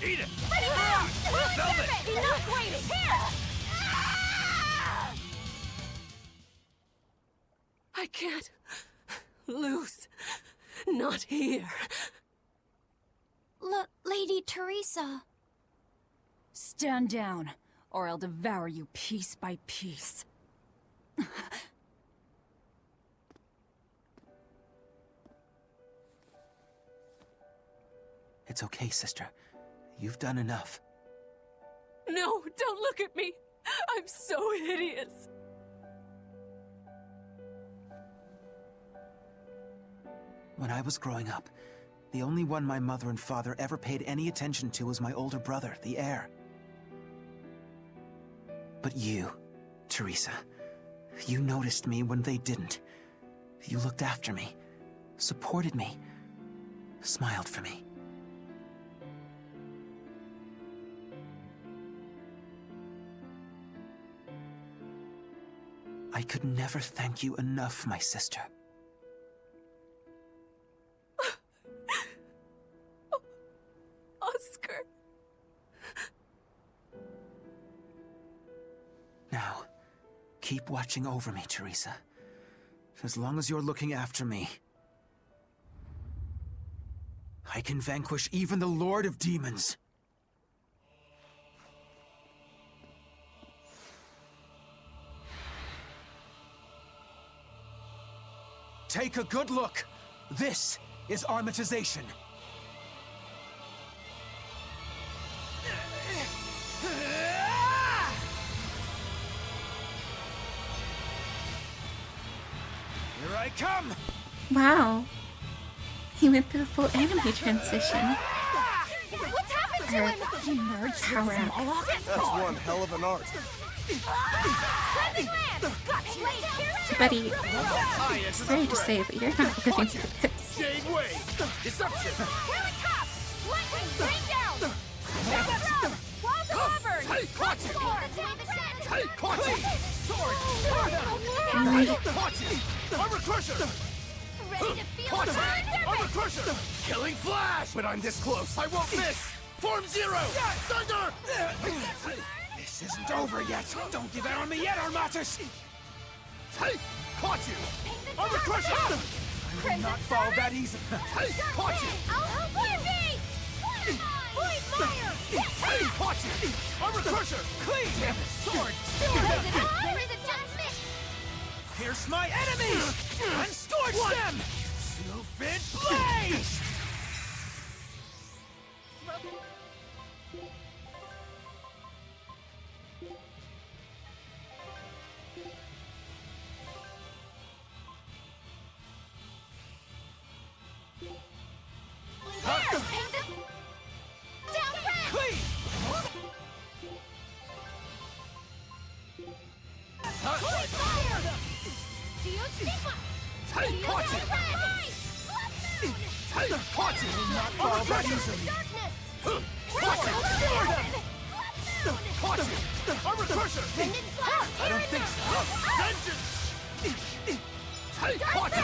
Eat it! Wheeling Velvet! serpent! Enough waiting! Here! I can't lose. Not here. Lady Teresa. Stand down, or I'll devour you piece by piece. It's okay, sister. You've done enough. No, don't look at me. I'm so hideous. When I was growing up, the only one my mother and father ever paid any attention to was my older brother, the heir. But you, Teresa, you noticed me when they didn't. You looked after me, supported me, smiled for me. I could never thank you enough, my sister. Oscar. Now, keep watching over me, Teresa. As long as you're looking after me, I can vanquish even the Lord of Demons. Take a good look. This is armatization. Here I come! Wow. He went through a full anime transition. What's happened to him? He merged Power with up. Moloch. That's one hell of an art. Buddy, sorry to say, but you're not living for this. Jade Way! Deception! Lightning, rain down! Walls of Auburn! Hey, caught you! Hey, caught you! Sword! Really? Caught you! Armor Crusher! Ready to feel Caught the burn you! surface! Armor Crusher! Killing Flash! When I'm this close, I won't miss! Form Zero! Thunder! This isn't over yet. Don't give out on me yet, Armatus! Hey! Caught you! Armor Crusher! I will not fall that easy. Hey! Caught you! I'll help you! Beast! Void Fire! Hey! Caught you! Armor Crusher! Clean! Damn it! Sword! Is it on or is it just me? Pierce my enemies! And scorch them! Stupid blaze! Clean! Hey! Caught you! Hey! Caught you! Not fall that easily. Caught you! Caught you! Armor Crusher! I don't think so. Vengeance! Hey! Caught you!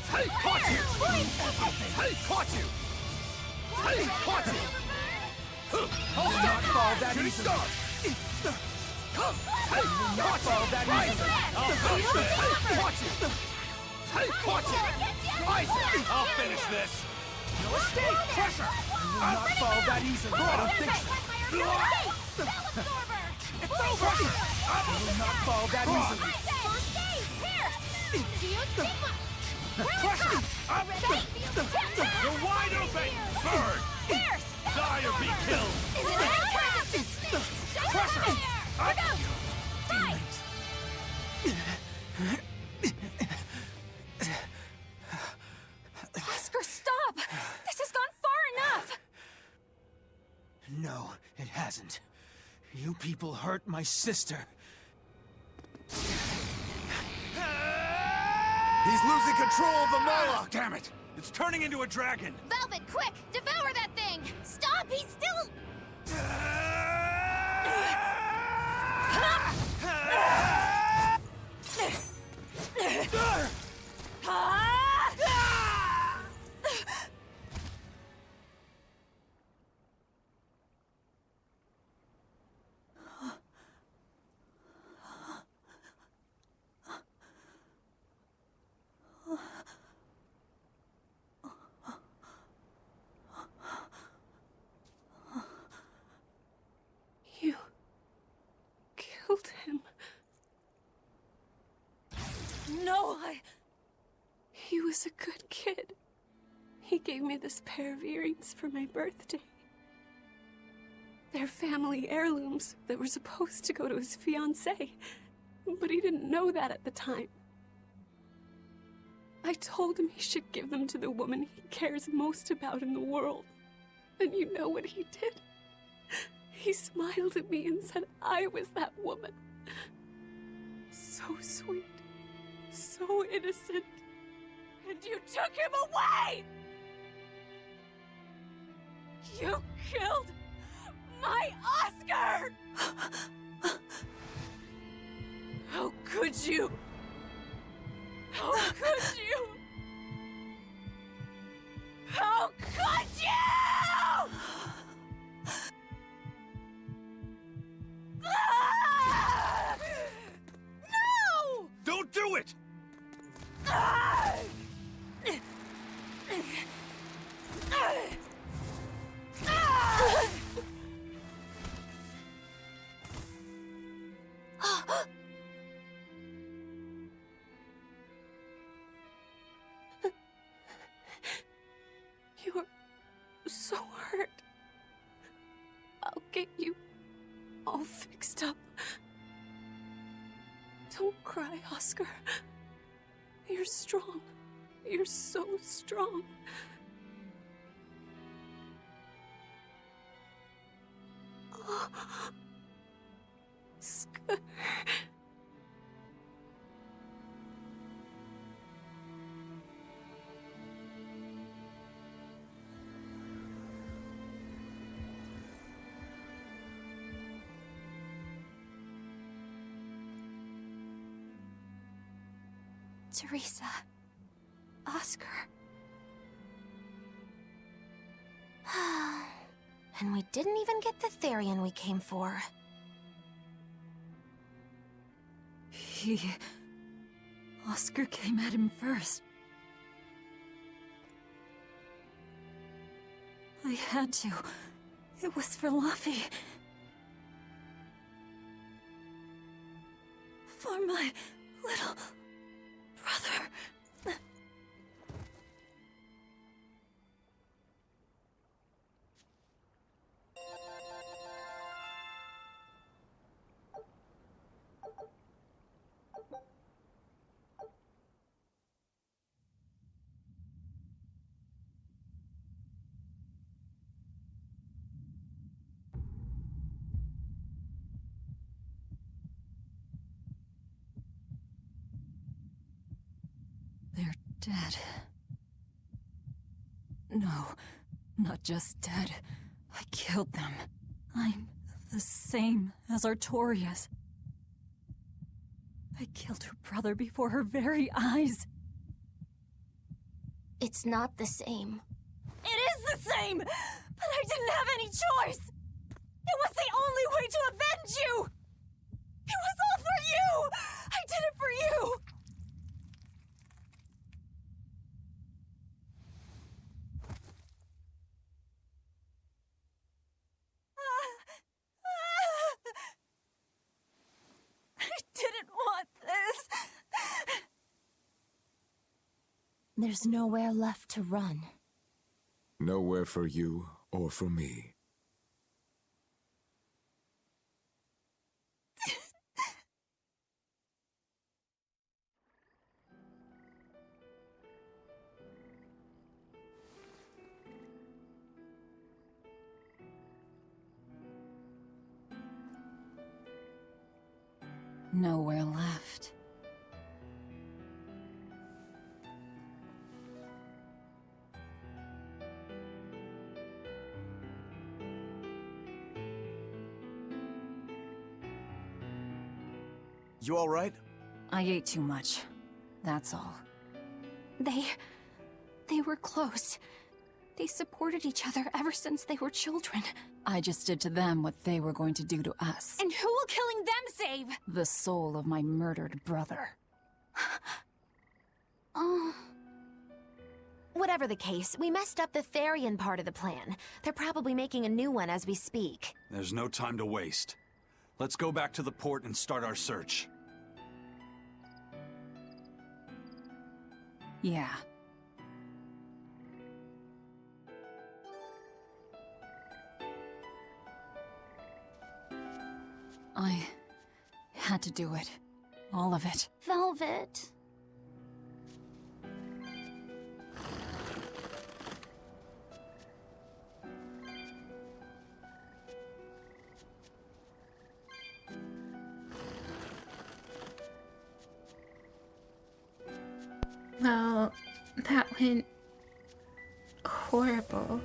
Hey! Caught you! Hey! Caught you! Hey! Caught you! I'll not fall that Shooting easily. star! Hey! Not fall that easily. I'll finish this! Hey! Caught you! Hey! Caught you! Rise! I'll finish this! No escape! Pressure! I will not fall that easily. I don't think so. It's over! I will not fall that easily. Pressure! You're wide open! Burn! Die or be killed! Pressure! Oscar, stop! This has gone far enough! No, it hasn't. You people hurt my sister. He's losing control of the Moloch! Damn it! It's turning into a dragon! Velvet, quick! Devour that thing! Stop! He's still... No, He was a good kid. He gave me this pair of earrings for my birthday. They're family heirlooms that were supposed to go to his fiancée, but he didn't know that at the time. I told him he should give them to the woman he cares most about in the world. And you know what he did? He smiled at me and said I was that woman. So sweet, so innocent. And you took him away! You killed my Oscar! How could you? How could you? How could you? No! Don't do it! You're so hurt. I'll get you all fixed up. Don't cry, Oscar. You're strong. You're so strong. Oh. Oscar. Teresa. Oscar. And we didn't even get the Therian we came for. Oscar came at him first. I had to. It was for Luffy. For my little brother. They're dead. No, not just dead. I killed them. I'm the same as Artorias. I killed her brother before her very eyes. It's not the same. It is the same! But I didn't have any choice! It was the only way to avenge you! It was all for you! I did it for you! I didn't want this! There's nowhere left to run. Nowhere for you or for me. Nowhere left. You all right? I ate too much. That's all. They were close. They supported each other ever since they were children. I just did to them what they were going to do to us. And who will killing them save? The soul of my murdered brother. Oh. Whatever the case, we messed up the Therian part of the plan. They're probably making a new one as we speak. There's no time to waste. Let's go back to the port and start our search. Yeah. I had to do it. All of it. Velvet. Well, that went horrible.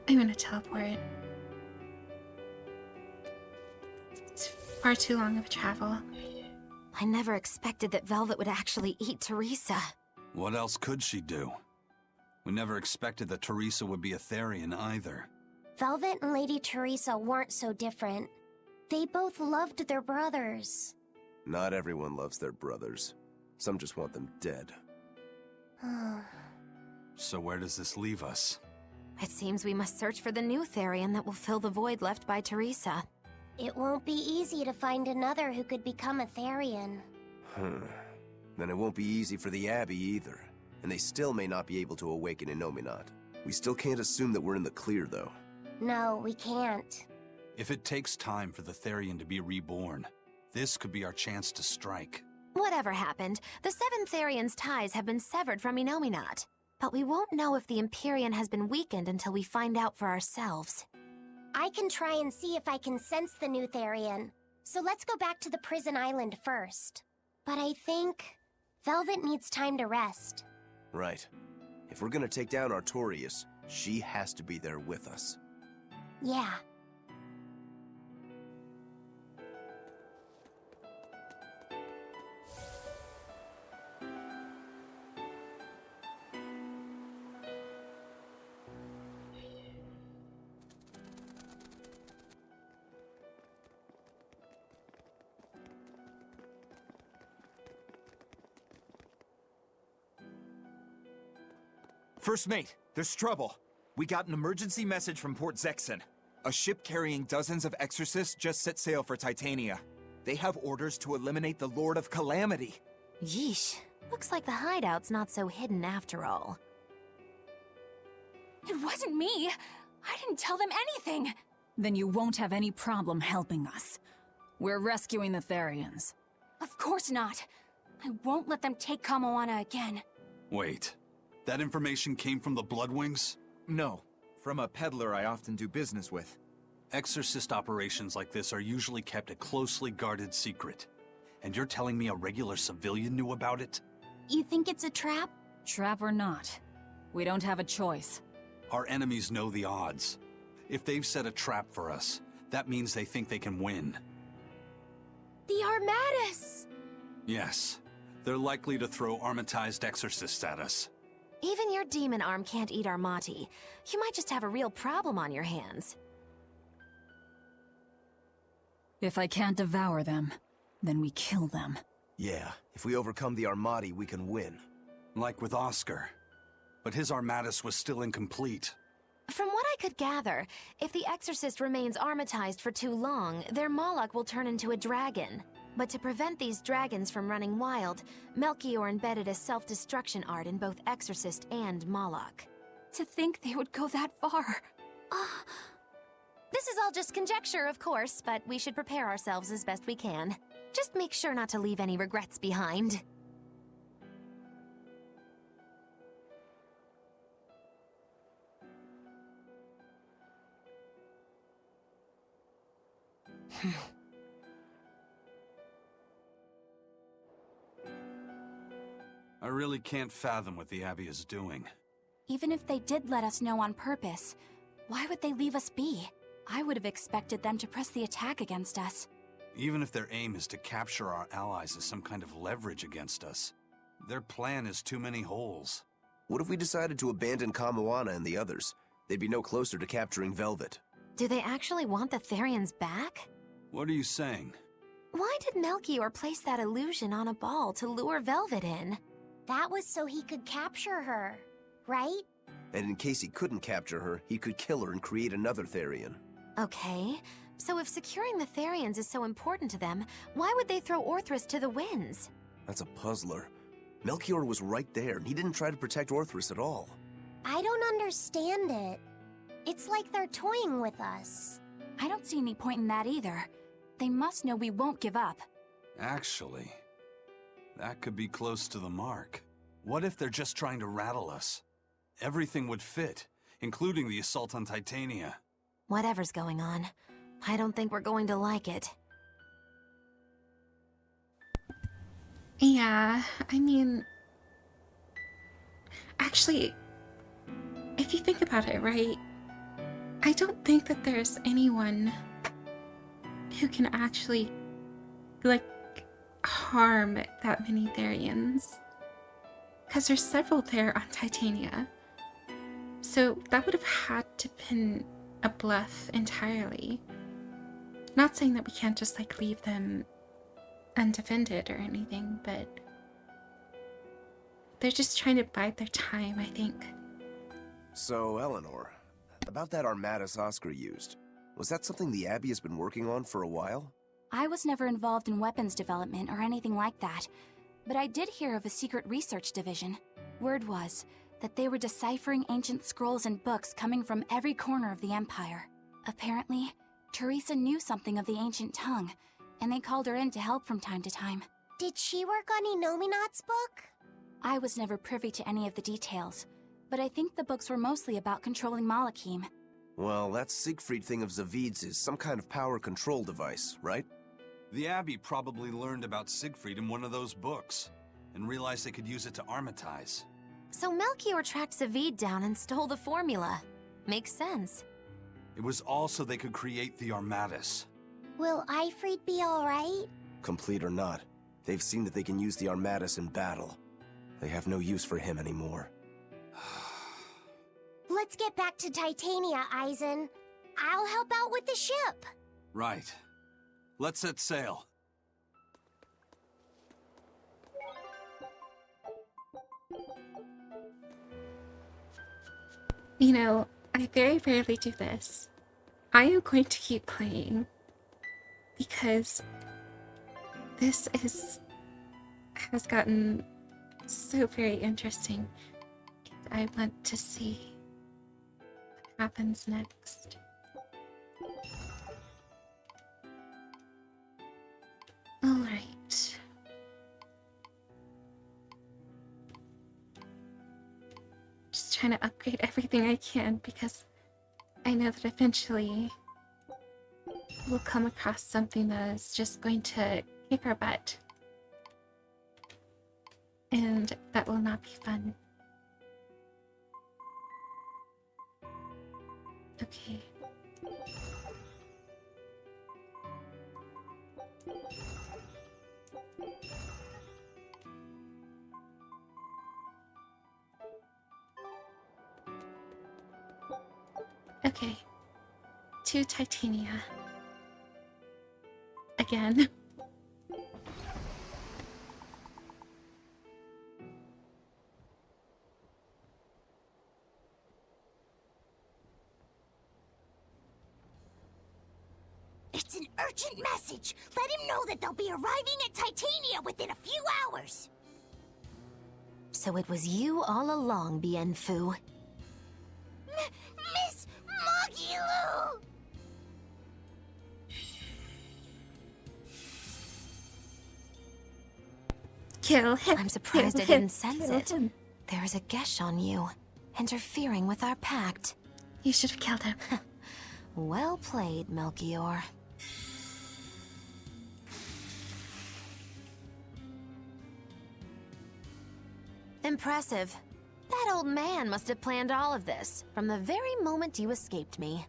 I'm gonna teleport. It's far too long of a travel. I never expected that Velvet would actually eat Teresa. What else could she do? We never expected that Teresa would be a Therian either. Velvet and Lady Teresa weren't so different. They both loved their brothers. Not everyone loves their brothers. Some just want them dead. So where does this leave us? It seems we must search for the new Therian that will fill the void left by Teresa. It won't be easy to find another who could become a Therian. Then it won't be easy for the Abbey either. And they still may not be able to awaken Innominat. We still can't assume that we're in the clear, though. No, we can't. If it takes time for the Therian to be reborn, this could be our chance to strike. Whatever happened, the 7 Therians' ties have been severed from Innominat. But we won't know if the Empyrean has been weakened until we find out for ourselves. I can try and see if I can sense the new Therian. So let's go back to the prison island first. But I think Velvet needs time to rest. Right. If we're gonna take down Artorias, she has to be there with us. Yeah. First Mate, there's trouble. We got an emergency message from Port Zexon. A ship carrying dozens of exorcists just set sail for Titania. They have orders to eliminate the Lord of Calamity. Yeesh. Looks like the hideout's not so hidden after all. It wasn't me! I didn't tell them anything! Then you won't have any problem helping us. We're rescuing the Therians. Of course not. I won't let them take Kamoana again. Wait. That information came from the Bloodwings? No. From a peddler I often do business with. Exorcist operations like this are usually kept a closely guarded secret. And you're telling me a regular civilian knew about it? You think it's a trap? Trap or not, we don't have a choice. Our enemies know the odds. If they've set a trap for us, that means they think they can win. The Armatus! Yes. They're likely to throw armatized exorcists at us. Even your demon arm can't eat Armati. You might just have a real problem on your hands. If I can't devour them, then we kill them. Yeah, if we overcome the Armati, we can win. Like with Oscar. But his Armatus was still incomplete. From what I could gather, if the Exorcist remains armatized for too long, their Moloch will turn into a dragon. But to prevent these dragons from running wild, Melchior embedded a self-destruction art in both Exorcist and Moloch. To think they would go that far. This is all just conjecture, of course, but we should prepare ourselves as best we can. Just make sure not to leave any regrets behind. I really can't fathom what the Abbey is doing. Even if they did let us know on purpose, why would they leave us be? I would have expected them to press the attack against us. Even if their aim is to capture our allies as some kind of leverage against us, their plan is too many holes. What if we decided to abandon Kamoana and the others? They'd be no closer to capturing Velvet. Do they actually want the Therians back? What are you saying? Why did Melchior place that illusion on a ball to lure Velvet in? That was so he could capture her, right? And in case he couldn't capture her, he could kill her and create another Therian. Okay, so if securing the Therians is so important to them, why would they throw Orthrus to the winds? That's a puzzler. Melchior was right there, and he didn't try to protect Orthrus at all. I don't understand it. It's like they're toying with us. I don't see any point in that either. They must know we won't give up. Actually, that could be close to the mark. What if they're just trying to rattle us? Everything would fit, including the assault on Titania. Whatever's going on, I don't think we're going to like it. Yeah, I mean... Actually, if you think about it, right? I don't think that there's anyone who can actually, like, harm that many Therians. Because there's several there on Titania. So that would have had to been a bluff entirely. Not saying that we can't just, like, leave them undefended or anything, but they're just trying to bide their time, I think. So, Eleanor, about that Armatus Oscar used, was that something the Abbey has been working on for a while? I was never involved in weapons development or anything like that, but I did hear of a secret research division. Word was that they were deciphering ancient scrolls and books coming from every corner of the Empire. Apparently, Teresa knew something of the ancient tongue, and they called her in to help from time to time. Did she work on Enominat's book? I was never privy to any of the details, but I think the books were mostly about controlling Malachim. Well, that Siegfried thing of Zavid's is some kind of power control device, right? The Abbey probably learned about Siegfried in one of those books, and realized they could use it to armatize. So Melchior tracked Zavid down and stole the formula. Makes sense. It was all so they could create the Armatus. Will Ifrid be alright? Complete or not, they've seen that they can use the Armatus in battle. They have no use for him anymore. Let's get back to Titania, Eisen. I'll help out with the ship. Right. Let's set sail. You know, I very rarely do this. I am going to keep playing because this has gotten so very interesting. I want to see what happens next. All right. Just trying to upgrade everything I can because I know that eventually we'll come across something that is just going to kick our butt. And that will not be fun. Okay. Okay. To Titania. Again. It's an urgent message. Let him know that they'll be arriving at Titania within a few hours. So it was you all along, Bienfu. Miss Magilu! Kill him. I'm surprised Kill I didn't him. sense Kill it. him. There's a gesh on you, interfering with our pact. You should have killed him. Well played, Melchior. Impressive. That old man must have planned all of this, from the very moment you escaped me.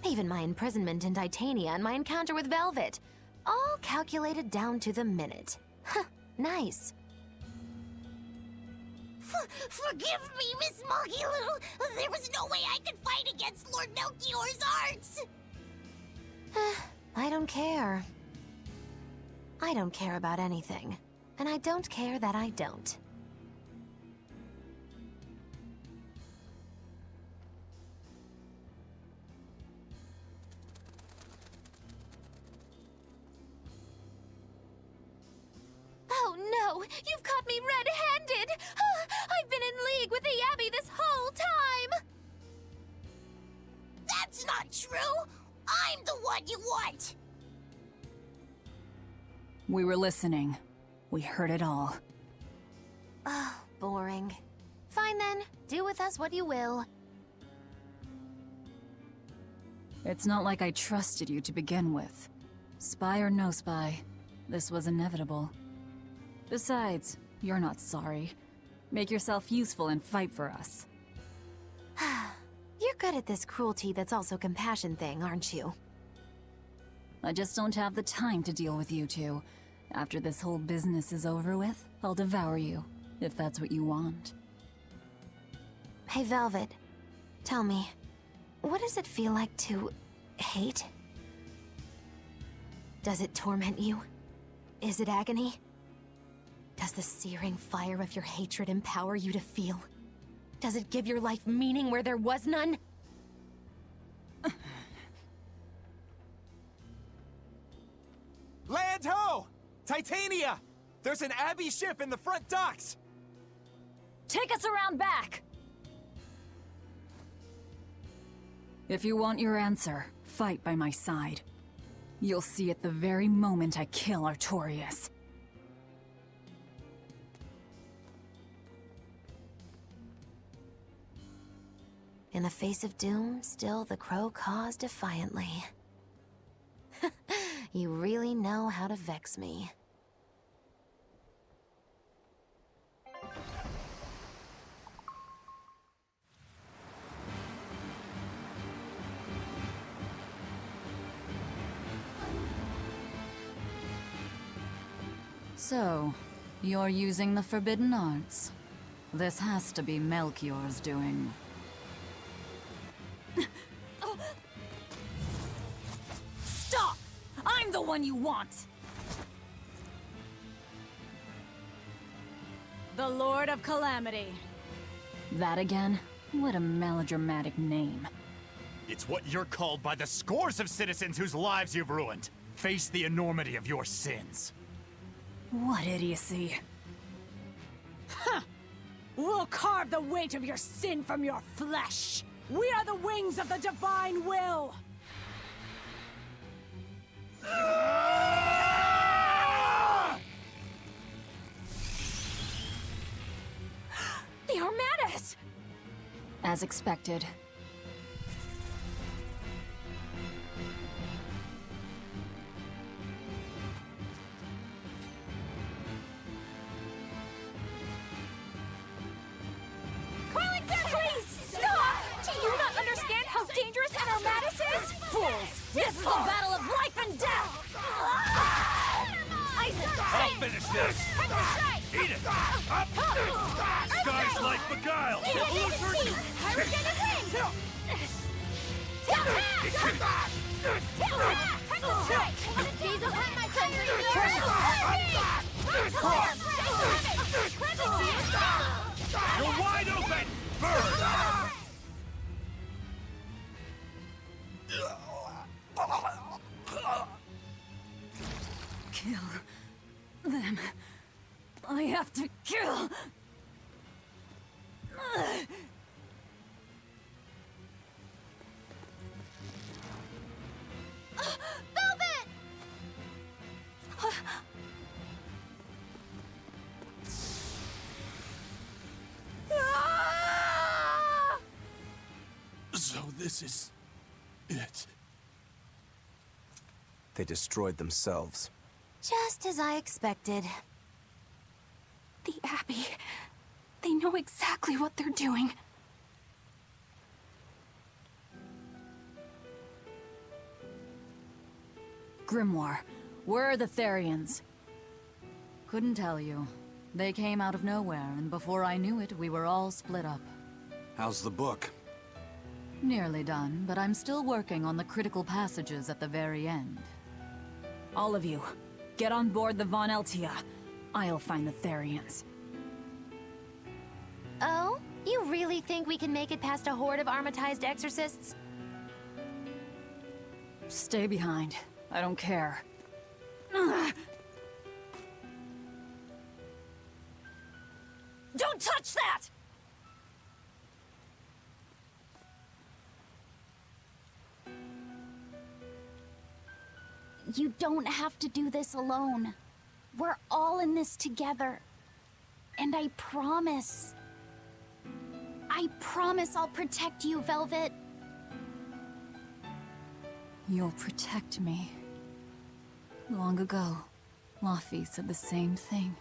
Even my imprisonment in Titania and my encounter with Velvet. All calculated down to the minute. Huh, nice. Forgive me, Miss Magilu. There was no way I could fight against Lord Melchior's arts. I don't care. I don't care about anything. And I don't care that I don't. Oh No! You've caught me red-handed! I've been in league with the Abbey this whole time! That's not true! I'm the one you want! We were listening. We heard it all. Oh, boring. Fine then, do with us what you will. It's not like I trusted you to begin with. Spy or no spy, this was inevitable. Besides, you're not sorry. Make yourself useful and fight for us. You're good at this cruelty that's also compassion thing, aren't you? I just don't have the time to deal with you two. After this whole business is over with, I'll devour you, if that's what you want. Hey, Velvet. Tell me, what does it feel like to hate? Does it torment you? Is it agony? Does the searing fire of your hatred empower you to feel? Does it give your life meaning where there was none? Land ho! Titania! There's an Abbey ship in the front docks! Take us around back! If you want your answer, fight by my side. You'll see it the very moment I kill Artorias. In the face of doom, still the crow caws defiantly. You really know how to vex me. So, you're using the forbidden arts. This has to be Melchior's doing. Stop! I'm the one you want! The Lord of Calamity. That again? What a melodramatic name. It's what you're called by the scores of citizens whose lives you've ruined. Face the enormity of your sins. What idiocy. Huh! We'll carve the weight of your sin from your flesh! We are the wings of the divine will! The Armadas! As expected. Please, stop! Do you not understand how dangerous an Armadas is? Fools! This is a battle of life and death! I'll finish this! Eat it! Up! Skies like beguile! These upon my country! You're wide open! Burn! Kill them. I have to kill. Velvet! So this is... it. They destroyed themselves. Just as I expected. The Abbey. They know exactly what they're doing. Grimoire, where are the Therians? Couldn't tell you. They came out of nowhere, and before I knew it, we were all split up. How's the book? Nearly done, but I'm still working on the critical passages at the very end. All of you, get on board the Von Eltia. I'll find the Therians. Oh? You really think we can make it past a horde of armatized exorcists? Stay behind. I don't care. Don't touch that! You don't have to do this alone. We're all in this together. And I promise I'll protect you, Velvet. You'll protect me. Long ago, Laffy said the same thing.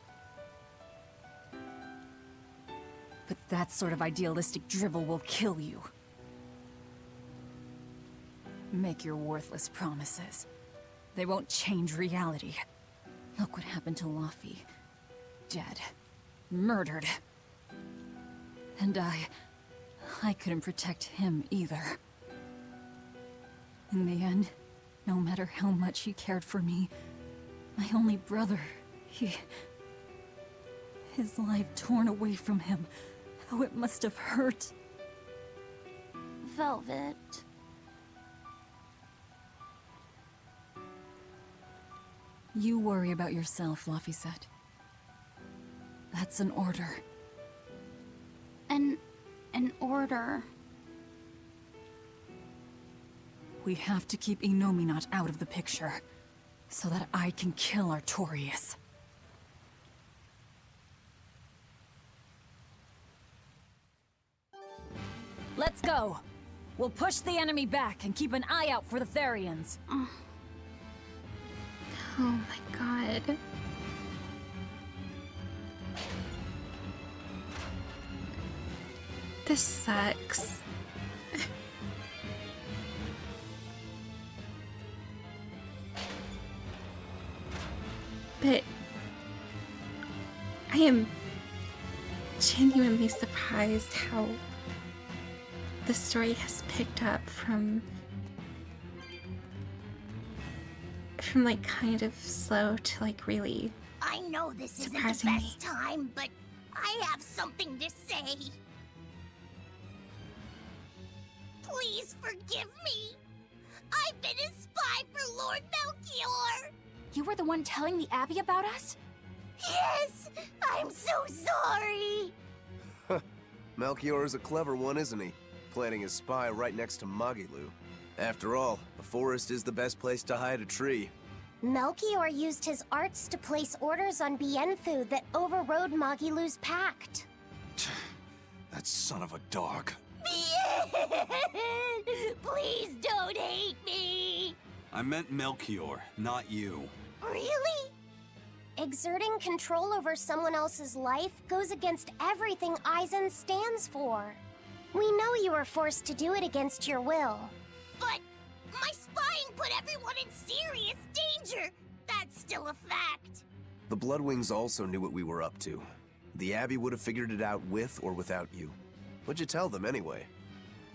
But that sort of idealistic drivel will kill you. Make your worthless promises. They won't change reality. Look what happened to Laffy. Dead. Murdered. And I couldn't protect him either. In the end, no matter how much he cared for me, my only brother, his life torn away from him. How it must have hurt. Velvet. You worry about yourself, Laffy said. That's an order. An order. We have to keep Inominat out of the picture, so that I can kill Artorias. Let's go! We'll push the enemy back and keep an eye out for the Therians. Oh my god. This sucks. But I am genuinely surprised how the story has picked up from like kind of slow to like really I know this isn't the surprising me. best time, but I have something to say. Please forgive me. I've been a spy for Lord Melchior. You were the one telling the Abbey about us? Yes, I'm so sorry. Melchior is a clever one, isn't he? Planting his spy right next to Magilu. After all, the forest is the best place to hide a tree. Melchior used his arts to place orders on Bienfu that overrode Magilu's pact. That son of a dog. Please don't hate me. I meant Melchior, not you. Really? Exerting control over someone else's life goes against everything Aizen stands for. We know you were forced to do it against your will. But my spying put everyone in serious danger. That's still a fact. The Bloodwings also knew what we were up to. The Abbey would have figured it out with or without you. What'd you tell them anyway?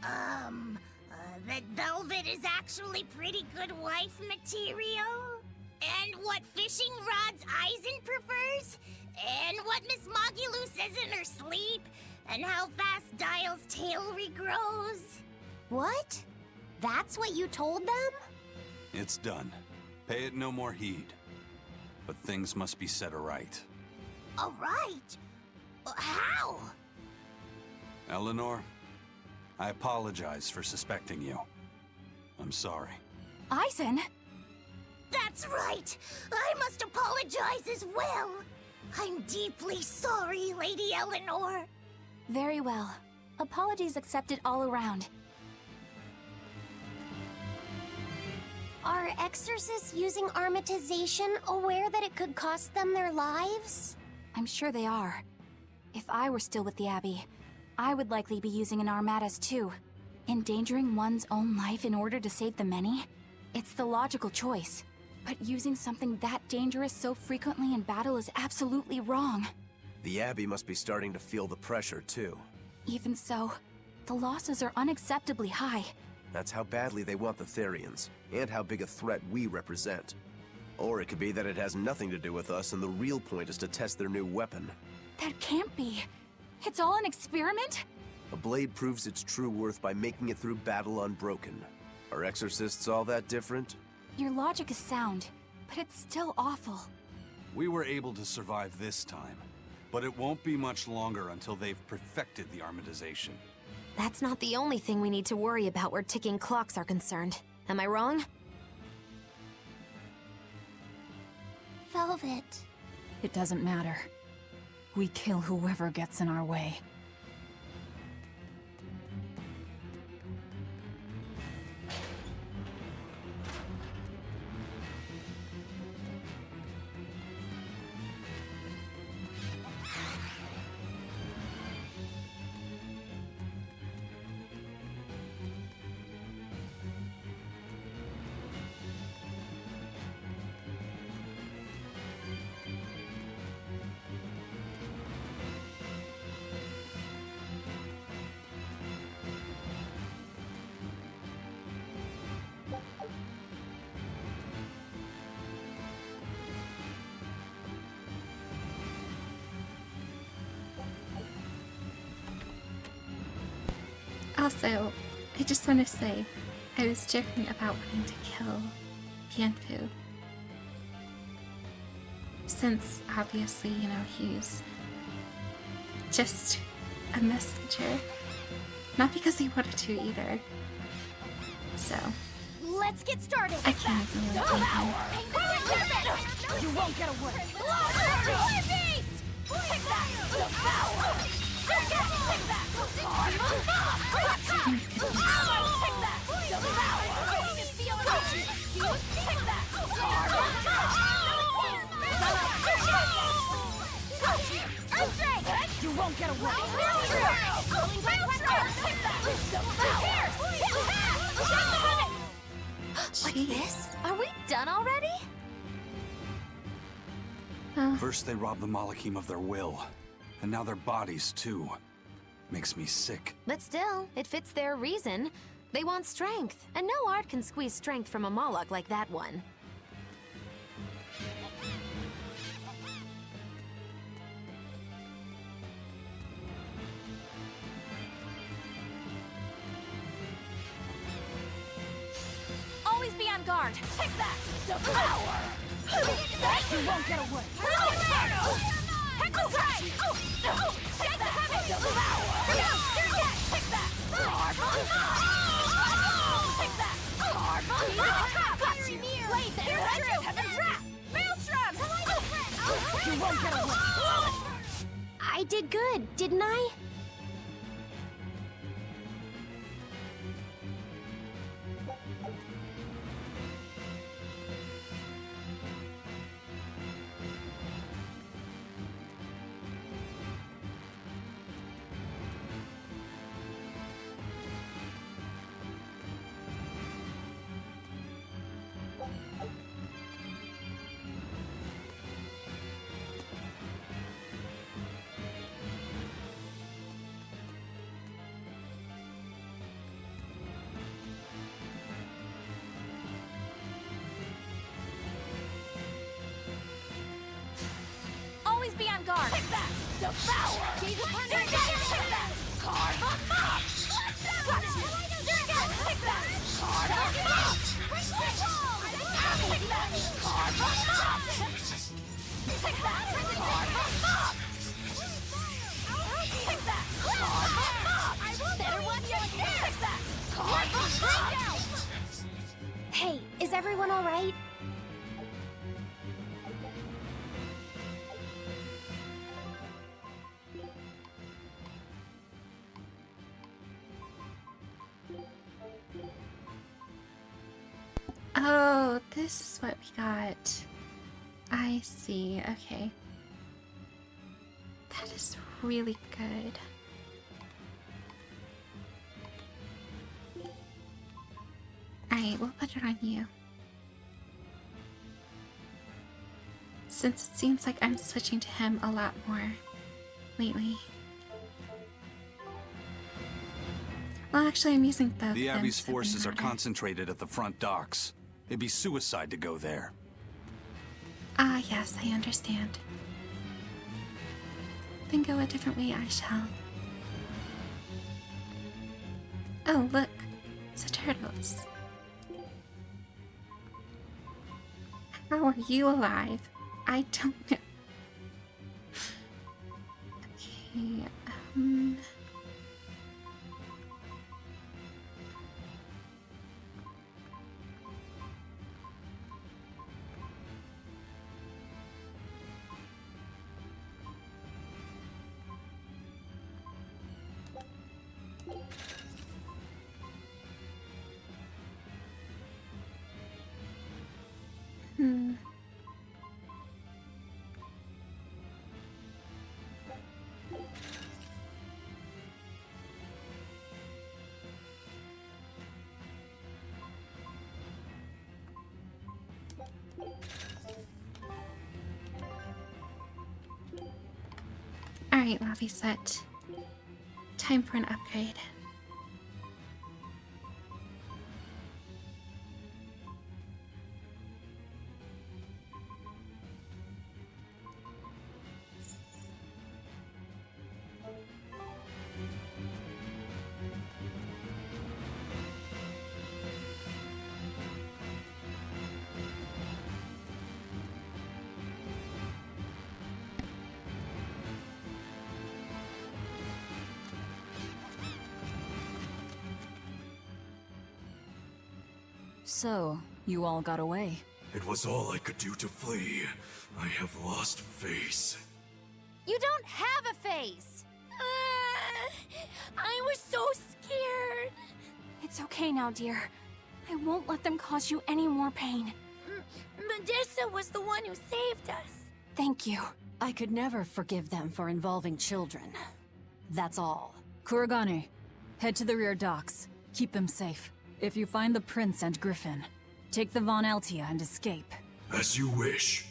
That Velvet is actually pretty good wife material? And what fishing rods Aizen prefers? And what Miss Magilu says in her sleep? And how fast Dial's tail regrows? What? That's what you told them? It's done. Pay it no more heed. But things must be set aright. Alright. How? Eleanor, I apologize for suspecting you. I'm sorry. Aizen? That's right! I must apologize as well! I'm deeply sorry, Lady Eleanor. Very well. Apologies accepted all around. Are exorcists using armatization aware that it could cost them their lives? I'm sure they are. If I were still with the Abbey, I would likely be using an armatus too. Endangering one's own life in order to save the many? It's the logical choice. But using something that dangerous so frequently in battle is absolutely wrong. The Abbey must be starting to feel the pressure, too. Even so, the losses are unacceptably high. That's how badly they want the Therians, and how big a threat we represent. Or it could be that it has nothing to do with us, and the real point is to test their new weapon. That can't be. It's all an experiment? A blade proves its true worth by making it through battle unbroken. Are exorcists all that different? Your logic is sound, but it's still awful. We were able to survive this time. But it won't be much longer until they've perfected the armatization. That's not the only thing we need to worry about where ticking clocks are concerned. Am I wrong? Velvet. It doesn't matter. We kill whoever gets in our way. Also, I just want to say, I was joking about wanting to kill Tianfu. Since, obviously, you know, he's just a messenger. Not because he wanted to either. So, Let's get started. I can't even really blame him. You won't get away. Beast! Take that! Devour! Take that! Take that! Take that! Devour! Take that! Earthdrake! You won't get away. What's this? Are we done already? First they robbed the Malachim of their will, and now their bodies too. Makes me sick. But still, it fits their reason. They want strength, and no art can squeeze strength from a Moloch like that one. Always be on guard. Take that! Devour! You won't get away. Heck the strike! Take that! Devour! Take that! Take that! Got you! Wait, there's true! Heaven's wrath! Maelstrom! You won't get away. I did good, didn't I? Always be on guard. Take that! Devour! Take that! Carve them up! Got you! Take that! Carve them up! Take that! Carve them up! Take that! Carve them up! Take that! Carve them up! Better watch your hair! Take that! Carve them up! Hey, is everyone all right? Oh, this is what we got. I see, okay. That is really good. Alright, we'll put it on you. Since it seems like I'm switching to him a lot more lately. Well, actually, I'm using both. The of them, Abbey's so it forces doesn't are matter. concentrated at the front docks. It'd be suicide to go there. Ah, yes, I understand. Then go a different way, I shall. Oh, look. It's the turtles. How are you alive? I don't know. Okay, Alright, lobby set. Time for an upgrade. So, you all got away. It was all I could do to flee. I have lost face. You don't have a face! I was so scared. It's okay now, dear. I won't let them cause you any more pain. Medusa was the one who saved us. Thank you. I could never forgive them for involving children. That's all. Kurogane, head to the rear docks. Keep them safe. If you find the prince and Griffin, take the Von Altia and escape. As you wish.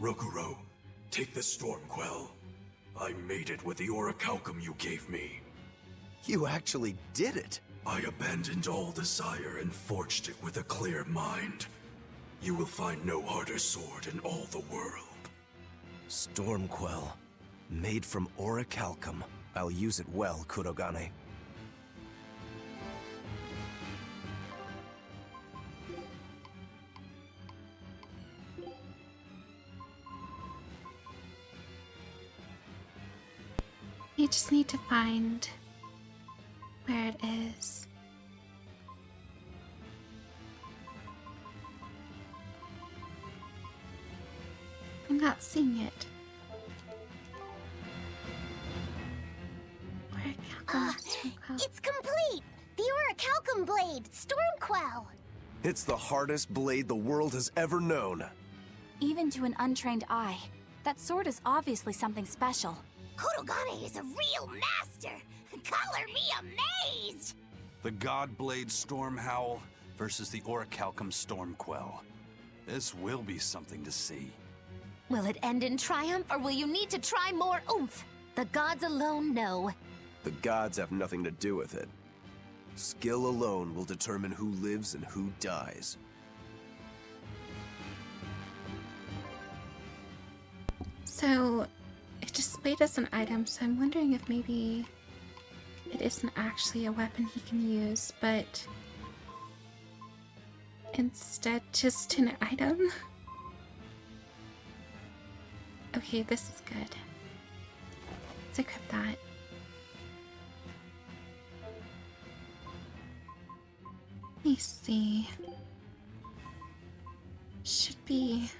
Rokuro, take the Stormquell. I made it with the orichalcum you gave me. You actually did it! I abandoned all desire and forged it with a clear mind. You will find no harder sword in all the world. Stormquell. Made from orichalcum. I'll use it well, Kurogane. You just need to find where it is. I'm not seeing it. It's complete! The orichalcum blade, Stormquell! It's the hardest blade the world has ever known. Even to an untrained eye, that sword is obviously something special. Kurogane is a real master! Color me amazed! The Godblade Stormhowl versus the Orichalcum Stormquell. This will be something to see. Will it end in triumph, or will you need to try more oomph? The gods alone know. The gods have nothing to do with it. Skill alone will determine who lives and who dies. So, it displayed as an item, so I'm wondering if maybe it isn't actually a weapon he can use, but instead just an item? Okay, this is good. Let's equip that. Let me see. Should be...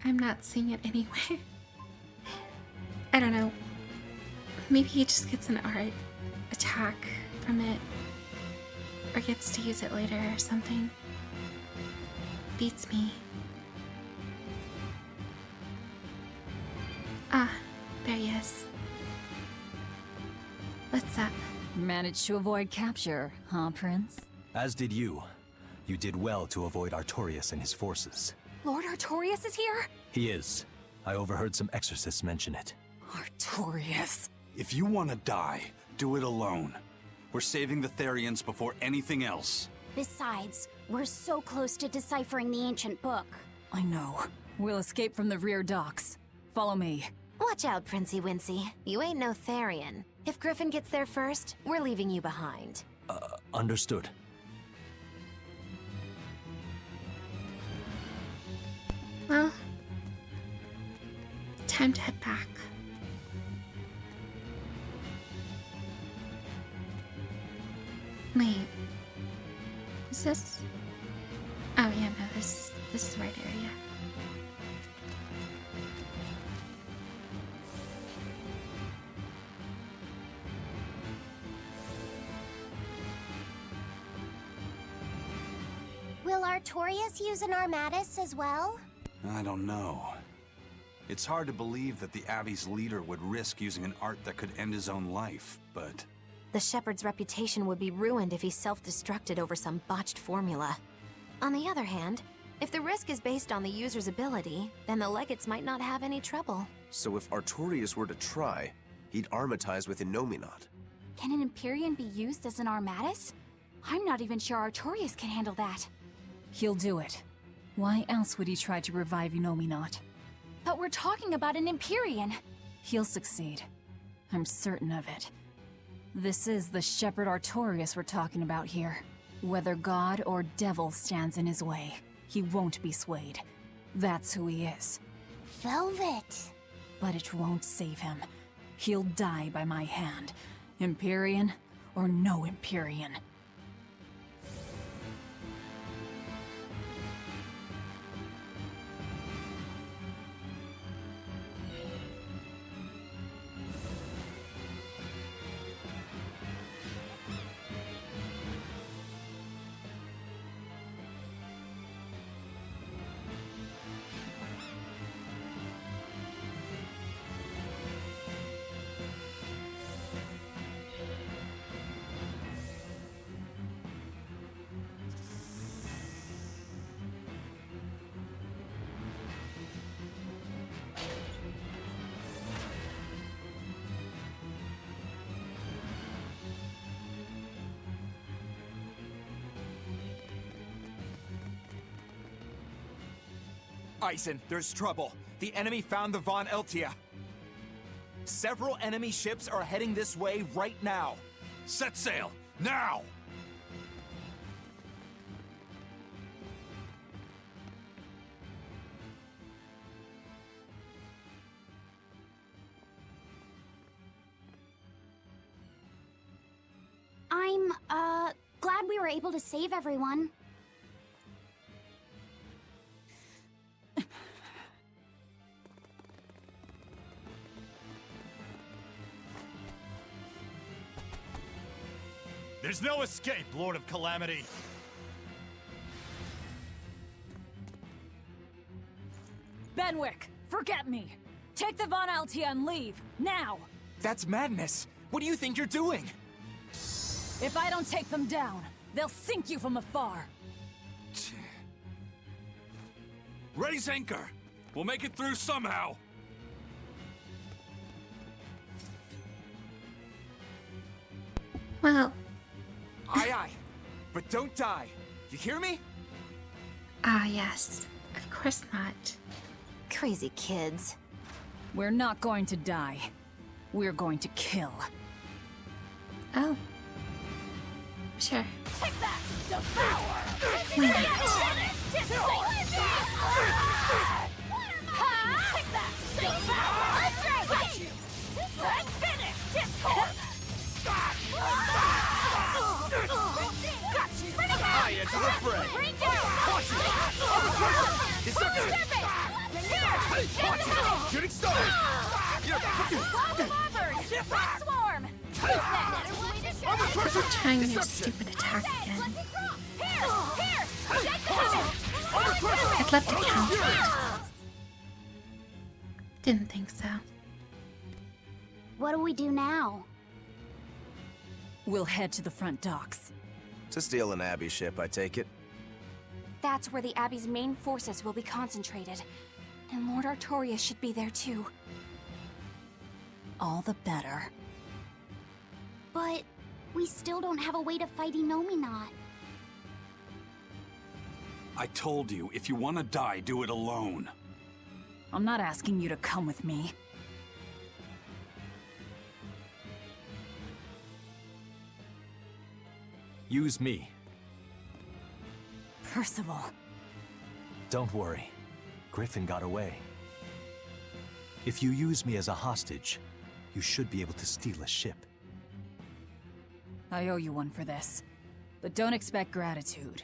I'm not seeing it anywhere. I don't know. Maybe he just gets an art attack from it. Or gets to use it later or something. Beats me. Ah, there he is. What's up? Managed to avoid capture, huh, Prince? As did you. You did well to avoid Artorias and his forces. Lord Artorias is here? He is. I overheard some exorcists mention it. Artorias. If you want to die, do it alone. We're saving the Therians before anything else. Besides, we're so close to deciphering the ancient book. I know. We'll escape from the rear docks. Follow me. Watch out, Princey Wincy. You ain't no Therian. If Griffin gets there first, we're leaving you behind. Understood. Well, time to head back. Wait. Is this... Oh yeah, no, this is the right area. Will Artorias use an Armatus as well? I don't know. It's hard to believe that the Abbey's leader would risk using an art that could end his own life, but... The Shepherd's reputation would be ruined if he self-destructed over some botched formula. On the other hand, if the risk is based on the user's ability, then the Legates might not have any trouble. So if Artorias were to try, he'd armatize with Innominat. Can an Empyrean be used as an Armatus? I'm not even sure Artorias can handle that. He'll do it. Why else would he try to revive Innominat? But we're talking about an Empyrean. He'll succeed. I'm certain of it. This is the Shepherd Artorias we're talking about here. Whether God or Devil stands in his way, he won't be swayed. That's who he is. Velvet. But it won't save him. He'll die by my hand. Empyrean or no Empyrean. Eisen, there's trouble. The enemy found the Von Eltia. Several enemy ships are heading this way right now. Set sail, now! I'm, glad we were able to save everyone. There's no escape, Lord of Calamity. Benwick, forget me. Take the Von Altia and leave, now! That's madness. What do you think you're doing? If I don't take them down, they'll sink you from afar. Raise anchor! We'll make it through somehow! Well... Aye, aye. But don't die. You hear me? Ah, yes. Of course not. Crazy kids. We're not going to die. We're going to kill. Oh. Sure. Take that! Devour! Why not? Take that! Devour! Got you! Finish! Discord! Got you! I enter the fray! Bring down! Watch it! Deception! Hey, watch it! Shooting star! Front swarm! I'm a person! Trying your stupid attack again. I'd love to counter it. Didn't think so. What do we do now? We'll head to the front docks. To steal an Abbey ship, I take it? That's where the Abbey's main forces will be concentrated. And Lord Artorias should be there too. All the better. But we still don't have a way to fight Innominat. I told you, if you want to die, do it alone. I'm not asking you to come with me. Use me. Percival. Don't worry. Griffin got away. If you use me as a hostage, you should be able to steal a ship. I owe you one for this. But don't expect gratitude.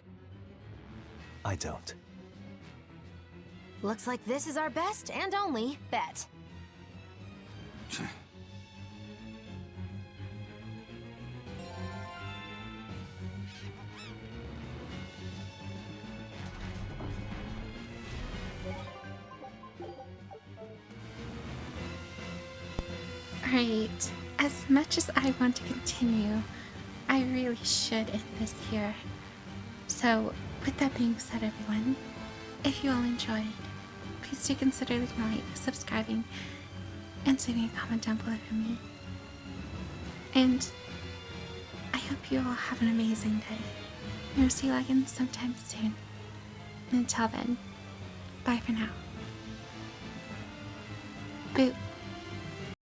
I don't. Looks like this is our best and only bet. Alright, as much as I want to continue, I really should end this here. So, with that being said, everyone, if you all enjoyed, please do consider leaving a like, subscribing, and leaving a comment down below for me. And I hope you all have an amazing day. We'll see you again sometime soon. And until then, bye for now. Boop.